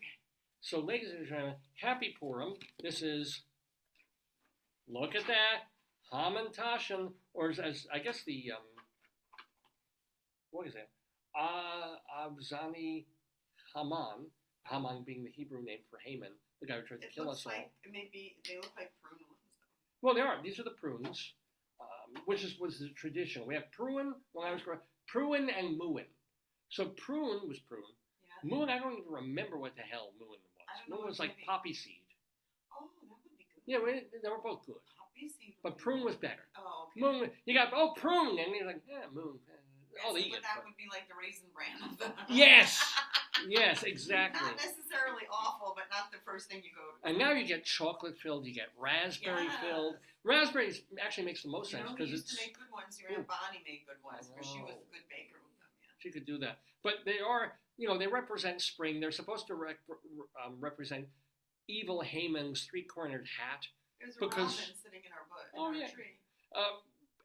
So, ladies and gentlemen, happy Purim. This is, look at that, hamantashen, or as I guess the what is it? Avzani Haman. Haman being the Hebrew name for Haman, the guy who tried to kill us all. They look like prune ones. Well, they are. These are the prunes, which was the tradition. We have prune when I was growing up. Prune and muin. So prune was prune. Yeah. Moon, I don't even remember what the hell moon was. Moon was like poppy seed. Oh, that would be good. Yeah, they were both good. Poppy seed. But prune was better. Oh, okay. Moon, you got, prune, and you're like, yeah, moon. I'll eat but it. That would be like the raisin bran of the... Yes, exactly. Not necessarily awful, but not the first thing you go to. And now you get chocolate filled, you get raspberry filled. Raspberries actually makes the most sense because used to make good ones. Your Aunt Bonnie made good ones because she was a good baker with them. Yeah. She could do that. But they are, they represent spring. They're supposed to represent evil Haman's three-cornered hat. There's a robin sitting in our tree.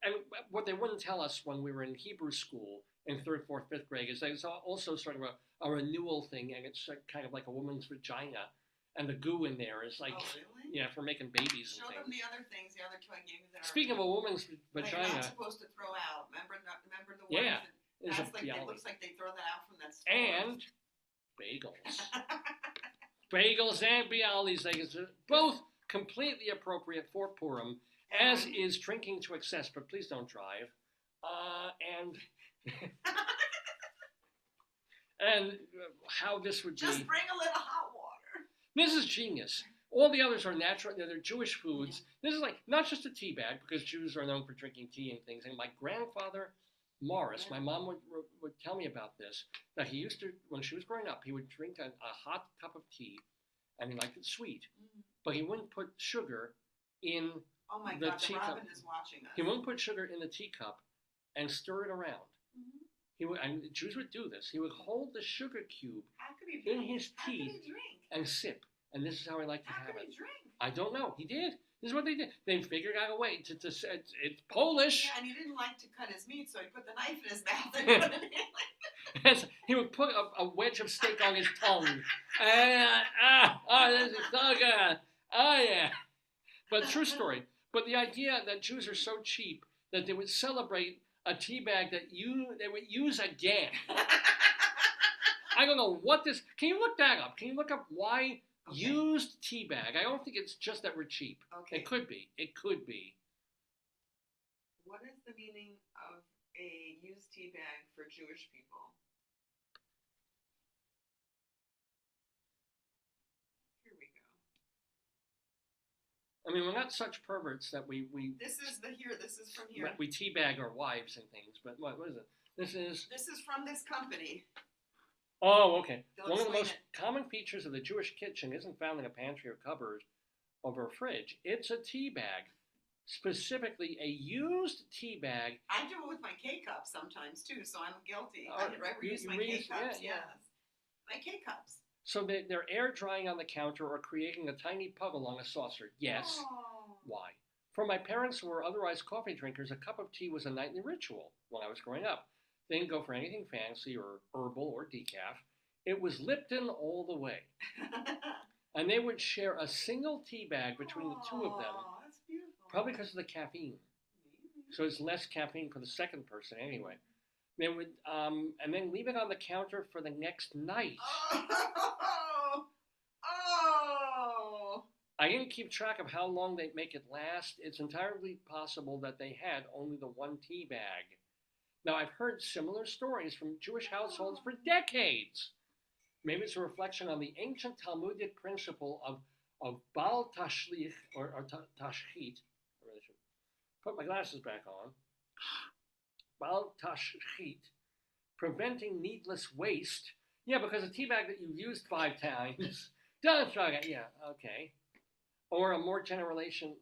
And what they wouldn't tell us when we were in Hebrew school in 3rd, 4th, 5th grade is that it's also sort of a renewal thing, and it's kind of like a woman's vagina, and the goo in there is like, oh, really? yeah, for making babies Show and them things. the other things, the other two I gave you that Speaking of a woman's vagina, you're not supposed to throw out. Remember the ones yeah, it looks like they throw that out from that store. And bagels. Bagels and bialys, both completely appropriate for Purim, as is drinking to excess, but please don't drive. And how this would be. Just bring a little hot water. This is genius. All the others are natural. They're Jewish foods. This is like not just a tea bag, because Jews are known for drinking tea and things. And my grandfather, Morris, my mom would tell me about this, that he used to, when she was growing up, he would drink a hot cup of tea, and he liked it sweet, but he wouldn't put sugar in Oh my the God, the teacup. robin is watching us. He wouldn't put sugar in the teacup and stir it around. He would, and Jews would do this. He would hold the sugar cube How could he in drink? his How could teeth he drink? and sip. And this is how he liked to How have could it. he drink? I don't know. He did. This is what they did. They figured out a way to it's Polish. Yeah, and he didn't like to cut his meat, so he put the knife in his mouth and put it in. Yes, he would put a wedge of steak on his tongue. This is so good. Oh, yeah. But true story. But the idea that Jews are so cheap that they would celebrate a tea bag that they would use again. I don't know what this. Can you look that up? Can you look up why used tea bag? I don't think it's just that we're cheap. Okay. It could be. It could be. What is the meaning of a used tea bag for Jewish people? Here we go. I mean, we're not such perverts that we This is from here. we teabag our wives and things. But what is it? This is from this company. Oh, okay. They'll One of the explain most common features of the Jewish kitchen isn't found in a pantry or cupboard over a fridge. It's a tea bag. Specifically, a used tea bag. I do it with my K-cups sometimes too, so I'm guilty. Oh, I reuse my K-cups, yeah. yes. My K-cups. So they're air drying on the counter or creating a tiny pug along a saucer. Yes. Oh. Why? For my parents who were otherwise coffee drinkers, a cup of tea was a nightly ritual when I was growing up. They didn't go for anything fancy or herbal or decaf. It was Lipton all the way. And they would share a single tea bag between the two of them. Oh, that's beautiful. Probably because of the caffeine. So it's less caffeine for the second person anyway. They would, and then leave it on the counter for the next night. Oh! I didn't keep track of how long they'd make it last. It's entirely possible that they had only the one tea bag. Now, I've heard similar stories from Jewish households for decades. Maybe it's a reflection on the ancient Talmudic principle of Bal Tashlich, or Tashchit. I really should put my glasses back on. Bal Tashchit, preventing needless waste. Yeah, because a tea bag that you've used 5 times, don't try it. Yeah, okay. Or a more generationally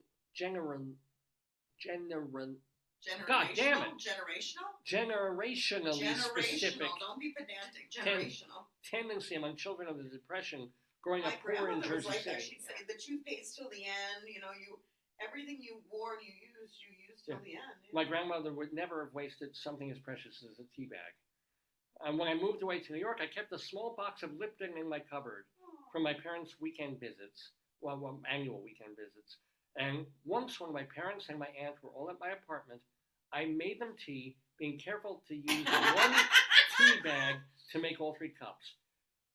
specific Don't be pedantic. Generational. tendency among children of the Depression growing My up poor in grandmother was Jersey like that. City. She'd say the toothpaste till the end. You know, everything you wore and you used till the end. My grandmother would never have wasted something as precious as a tea bag. When I moved away to New York, I kept a small box of Lipton in my cupboard from my parents' weekend visits, annual weekend visits. And once when my parents and my aunt were all at my apartment, I made them tea, being careful to use one tea bag to make all 3 cups.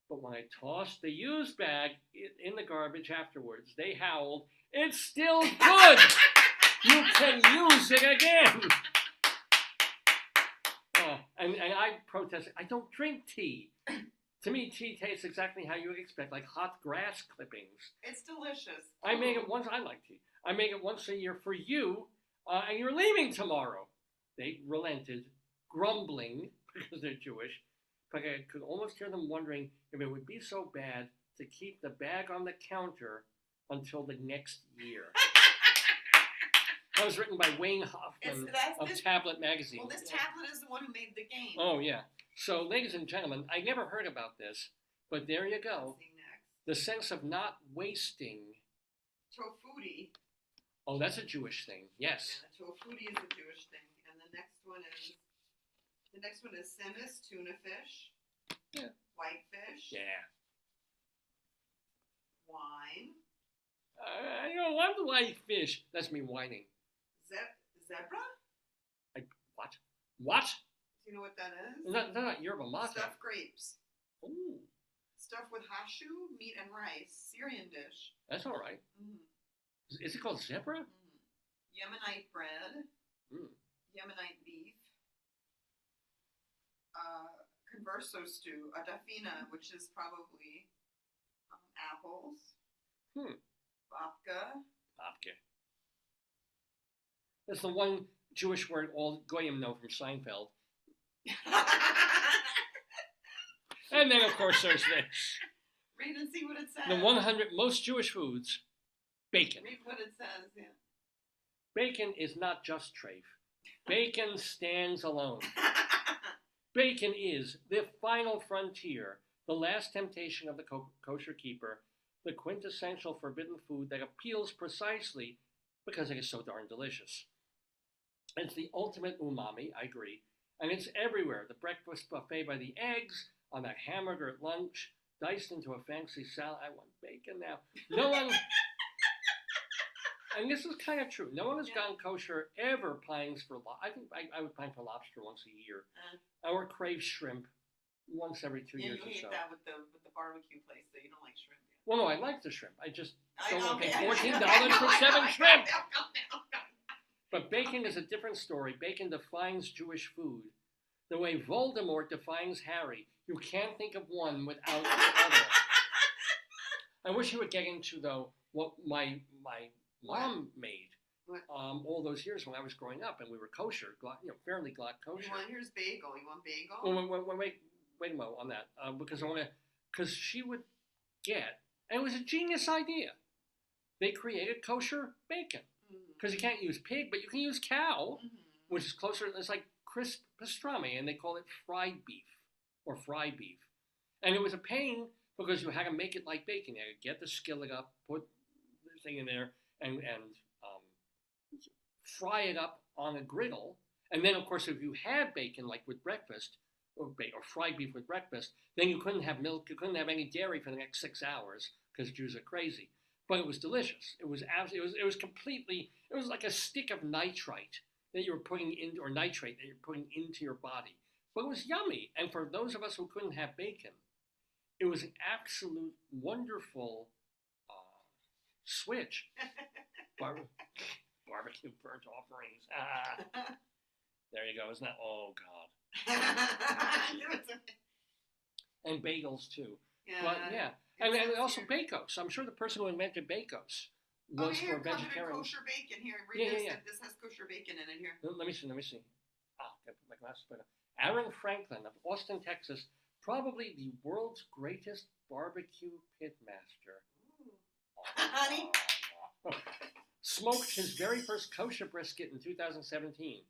But when I tossed the used bag in the garbage afterwards, they howled, "It's still good! You can use it again!" And I protested, "I don't drink tea. To me, tea tastes exactly how you would expect, like hot grass clippings. It's delicious. I make it once. I like tea. I make it once a year for you, and you're leaving tomorrow." They relented, grumbling because they're Jewish, but I could almost hear them wondering if it would be so bad to keep the bag on the counter until the next year. That was written by Wayne Hoffman of Tablet Magazine. Well, this tablet is the one who made the game. Oh, yeah. So, ladies and gentlemen, I never heard about this, but there you go. The sense of not wasting. Tofuti. Oh, that's a Jewish thing. Yes. Yeah, tofuti is a Jewish thing. And the next one is simis, tuna fish. Yeah. Whitefish. Yeah. Wine. I don't want white fish. That's me whining. Zebra? What? What? Do you know what that is? They're not yerba mate. Stuffed grapes. Ooh. Stuffed with hashu, meat and rice. Syrian dish. That's all right. Mm. Is it called zebra? Yemenite bread. Mm. Yemenite beef. Converso stew. A dafina, which is probably apples. Babka. Babka. That's the one Jewish word all goyim know from Seinfeld. And then, of course, there's this. Read and see what it says. The 100 most Jewish foods. Bacon. Read what it says, yeah. Bacon is not just treif. Bacon stands alone. Bacon is the final frontier, the last temptation of the kosher keeper, the quintessential forbidden food that appeals precisely because it is so darn delicious. It's the ultimate umami, I agree, and it's everywhere. The breakfast buffet by the eggs, on that hamburger at lunch, diced into a fancy salad. I want bacon now. No one, and this is kind of true, no one has gone kosher ever pines for, I think I would pine for lobster once a year, or crave shrimp once every 2 years you or hate so. that with the barbecue place, so you don't like shrimp. Well, no, I like the shrimp. I just don't want to pay Okay. $14 for 7 shrimp. No. But bacon is a different story. Bacon defines Jewish food. The way Voldemort defines Harry. You can't think of one without the other. I wish you would get into, though, what my mom made What? all those years when I was growing up, and we were kosher, fairly kosher. Here's bagel. You want bagel? Well, wait a moment on that, because she would get, and it was a genius idea. They created kosher bacon because you can't use pig, but you can use cow, which is closer. It's like crisp pastrami, and they call it fried beef or fry beef. And it was a pain because you had to make it like bacon. You had to get the skillet up, put the thing in there, and fry it up on a griddle. And then, of course, if you had bacon like with breakfast, or fried beef with breakfast, then you couldn't have milk, you couldn't have any dairy for the next 6 hours because Jews are crazy. But it was delicious. It was like a stick of nitrite that you were putting in, or nitrate that you're putting into your body. But it was yummy. And for those of us who couldn't have bacon, it was an absolute wonderful switch. Barbecue burnt offerings. There you go. Isn't that? Oh God. And bagels too. Yeah. But yeah, and also Bacos. I'm sure the person who invented Bacos was for vegetarians. Kosher bacon here. Yeah. This has kosher bacon in it here. Let me see. I put my glasses back on. Aaron Franklin of Austin, Texas, probably the world's greatest barbecue pit master. Honey. Smoked his very first kosher brisket in 2017.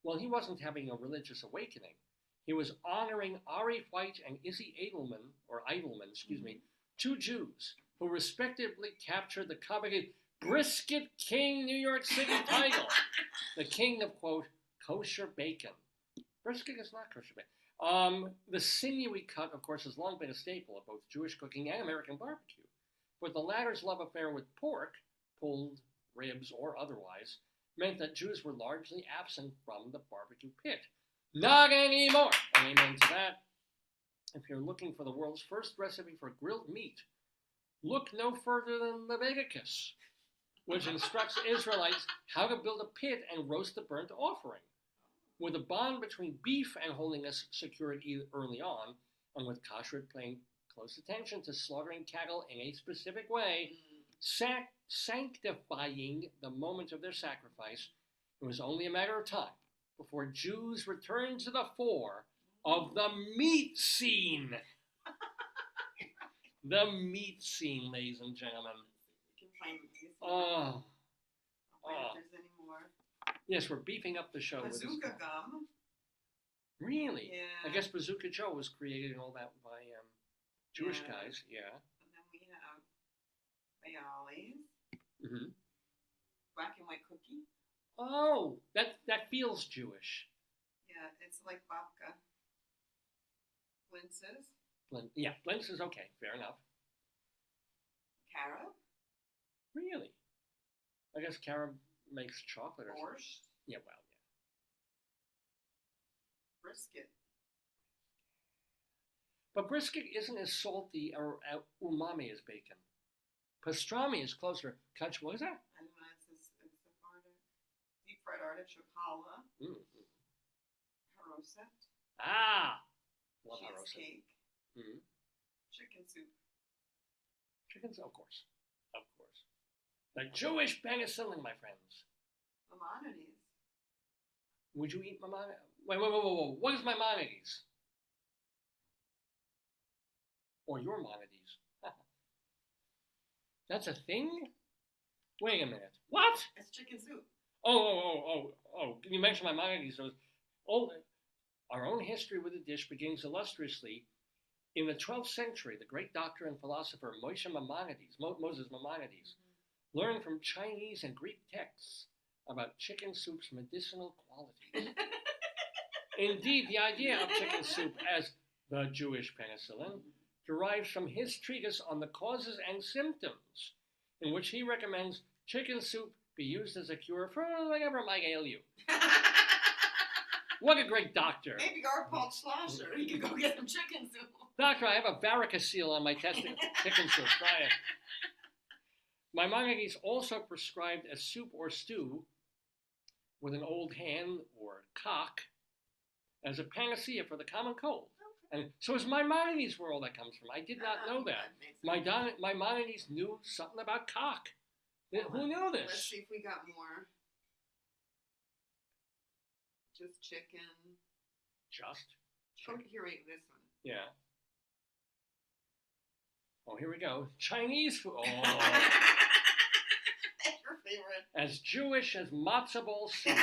Well, he wasn't having a religious awakening. He was honoring Ari White and Izzy Edelman, two Jews who respectively captured the coveted Brisket King New York City title. The king of, quote, kosher bacon. Brisket is not kosher bacon. The sinewy cut, of course, has long been a staple of both Jewish cooking and American barbecue. But the latter's love affair with pork, pulled, ribs, or otherwise, meant that Jews were largely absent from the barbecue pit. Not anymore! Amen to that. If you're looking for the world's first recipe for grilled meat, look no further than Leviticus, which instructs Israelites how to build a pit and roast the burnt offering. With a bond between beef and holiness secured early on, and with kashrut paying close attention to slaughtering cattle in a specific way, sanctifying the moment of their sacrifice, it was only a matter of time before Jews returned to the fore of the meat scene. The meat scene, ladies and gentlemen. You can find these. Oh. If there's any more. Yes, we're beefing up the show with this. Bazooka gum. Really? Yeah. I guess Bazooka Joe was created and all that by Jewish Yeah. guys, yeah. And then we have Bayali's. Mm-hmm. Black and white cookie. Oh, that feels Jewish. Yeah, it's like babka. Blintzes. Blintz is okay, fair enough. Carob. Really? I guess Karen makes chocolate or something. Borscht. Yeah, well, yeah. Brisket. But brisket isn't as salty or umami as bacon. Pastrami is closer. What is that? I don't know, it's deep fried artichoke challah. Mm-hmm. Haroset. Love haroset. Cheesecake. Mm-hmm. Chicken soup. Chickens, of course. Of course. The Jewish penicillin, my friends. Maimonides. Would you eat Maimonides? Wait. What is Maimonides? Or your Maimonides? That's a thing? Wait a minute. What? It's chicken soup. Oh. You mentioned Maimonides. Our own history with the dish begins illustriously in the 12th century. The great doctor and philosopher Moses Maimonides Learn from Chinese and Greek texts about chicken soup's medicinal qualities. Indeed, the idea of chicken soup as the Jewish penicillin derives from his treatise on the causes and symptoms, in which he recommends chicken soup be used as a cure for whatever might ail you. What a great doctor. Maybe Arpald Schlosser. You could go get some chicken soup. Doctor, I have a varicocele on my chicken soup. Try it. Maimonides also prescribed a soup or stew with an old hen or cock as a panacea for the common cold. And so it's Maimonides where all that comes from. I did not know that. Maimonides knew something about cock. Who knew this? Let's see if we got more. Just chicken. Just Oh, chicken. here, wait, this one. Yeah. Oh, here we go. Chinese food. Oh, That's your favorite. as Jewish as matzo ball soup.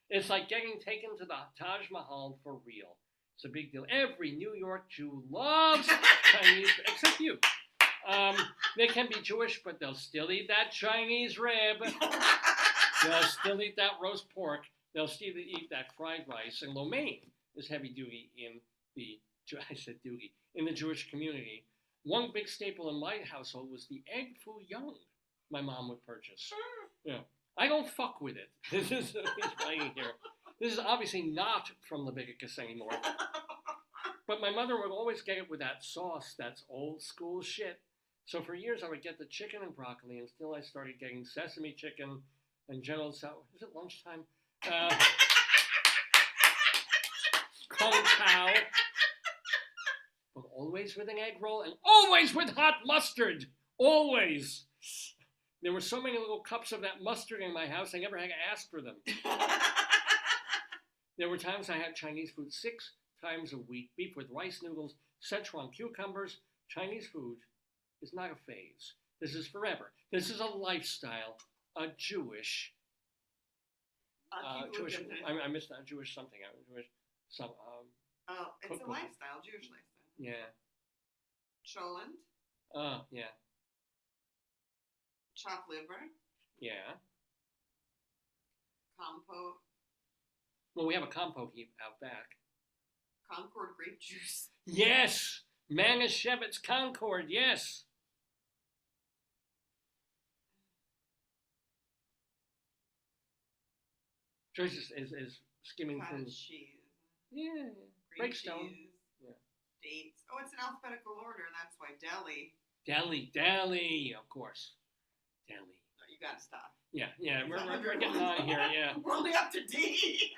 It's like getting taken to the Taj Mahal for real. It's a big deal. Every New York Jew loves Chinese, except you. They can be Jewish, but they'll still eat that Chinese rib. They'll still eat that roast pork. They'll still eat that fried rice. And lo mein is heavy duty in the, in the Jewish community. One big staple in my household was the egg foo young my mom would purchase. Yeah. I don't fuck with it. This is right here. This is obviously not from Leviticus anymore. But my mother would always get it with that sauce. That's old school shit. So for years I would get the chicken and broccoli until I started getting sesame chicken and General Tso. Is it lunchtime? Kung Pao. But always with an egg roll and always with hot mustard. Always. There were so many little cups of that mustard in my house, I never had to ask for them. There were times I had Chinese food 6 times a week. Beef with rice noodles, Szechuan cucumbers. Chinese food is not a phase. This is forever. This is a lifestyle. A Jewish. Jewish. I missed that. Jewish something. Jewish. Some. It's cookbook. a lifestyle, Jewish lifestyle. Yeah. Cholent, Yeah. chopped liver, Yeah. compote, Well, we have a compote heap out back. Concord grape juice. Yes! Manischewitz Concord, yes! Joyce is skimming through. Cottage cheese. Yeah. Green Breakstone. cheese. Yeah. Dates. Oh, it's in alphabetical order. That's why deli. Deli, of course. Deli. No, you gotta stop. Yeah, It's we're getting on here, yeah. We're only up to D.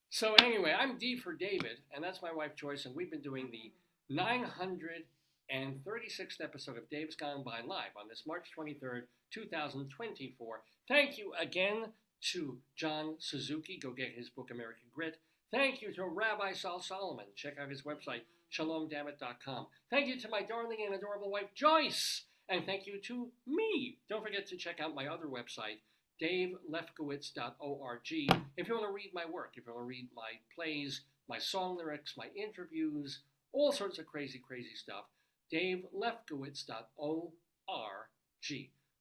So anyway, I'm D for David, and that's my wife Joyce, and we've been doing the 936th episode of Dave's Gone By Live on this March 23rd, 2024. Thank you again to John Suzuki. Go get his book, American Grit. Thank you to Rabbi Sol Solomon. Check out his website, shalomdammit.com. Thank you to my darling and adorable wife, Joyce. And thank you to me. Don't forget to check out my other website, davelefkowitz.org. If you want to read my work, if you want to read my plays, my song lyrics, my interviews, all sorts of crazy, crazy stuff, davelefkowitz.org.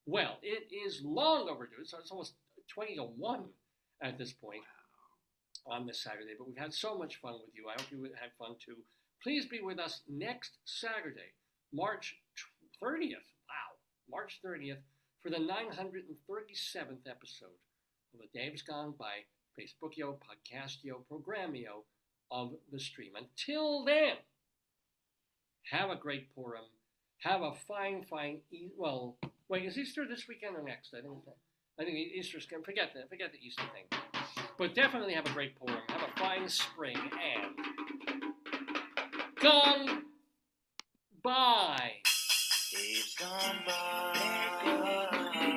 Well, it is long overdue, so it's almost 20 to 1 at this point on this Saturday. But we've had so much fun with you. I hope you had fun too. Please be with us next Saturday, March 30th. Wow, March 30th for the 937th episode of the Dave's Gone By Facebookio, Podcastio, Programmio of the stream. Until then, have a great Purim. Have a fine, well, wait, is Easter this weekend or next? I think Easter's going to forget the Easter thing. But definitely have a great Purim. Have a fine spring and gone by. Dave's gone by.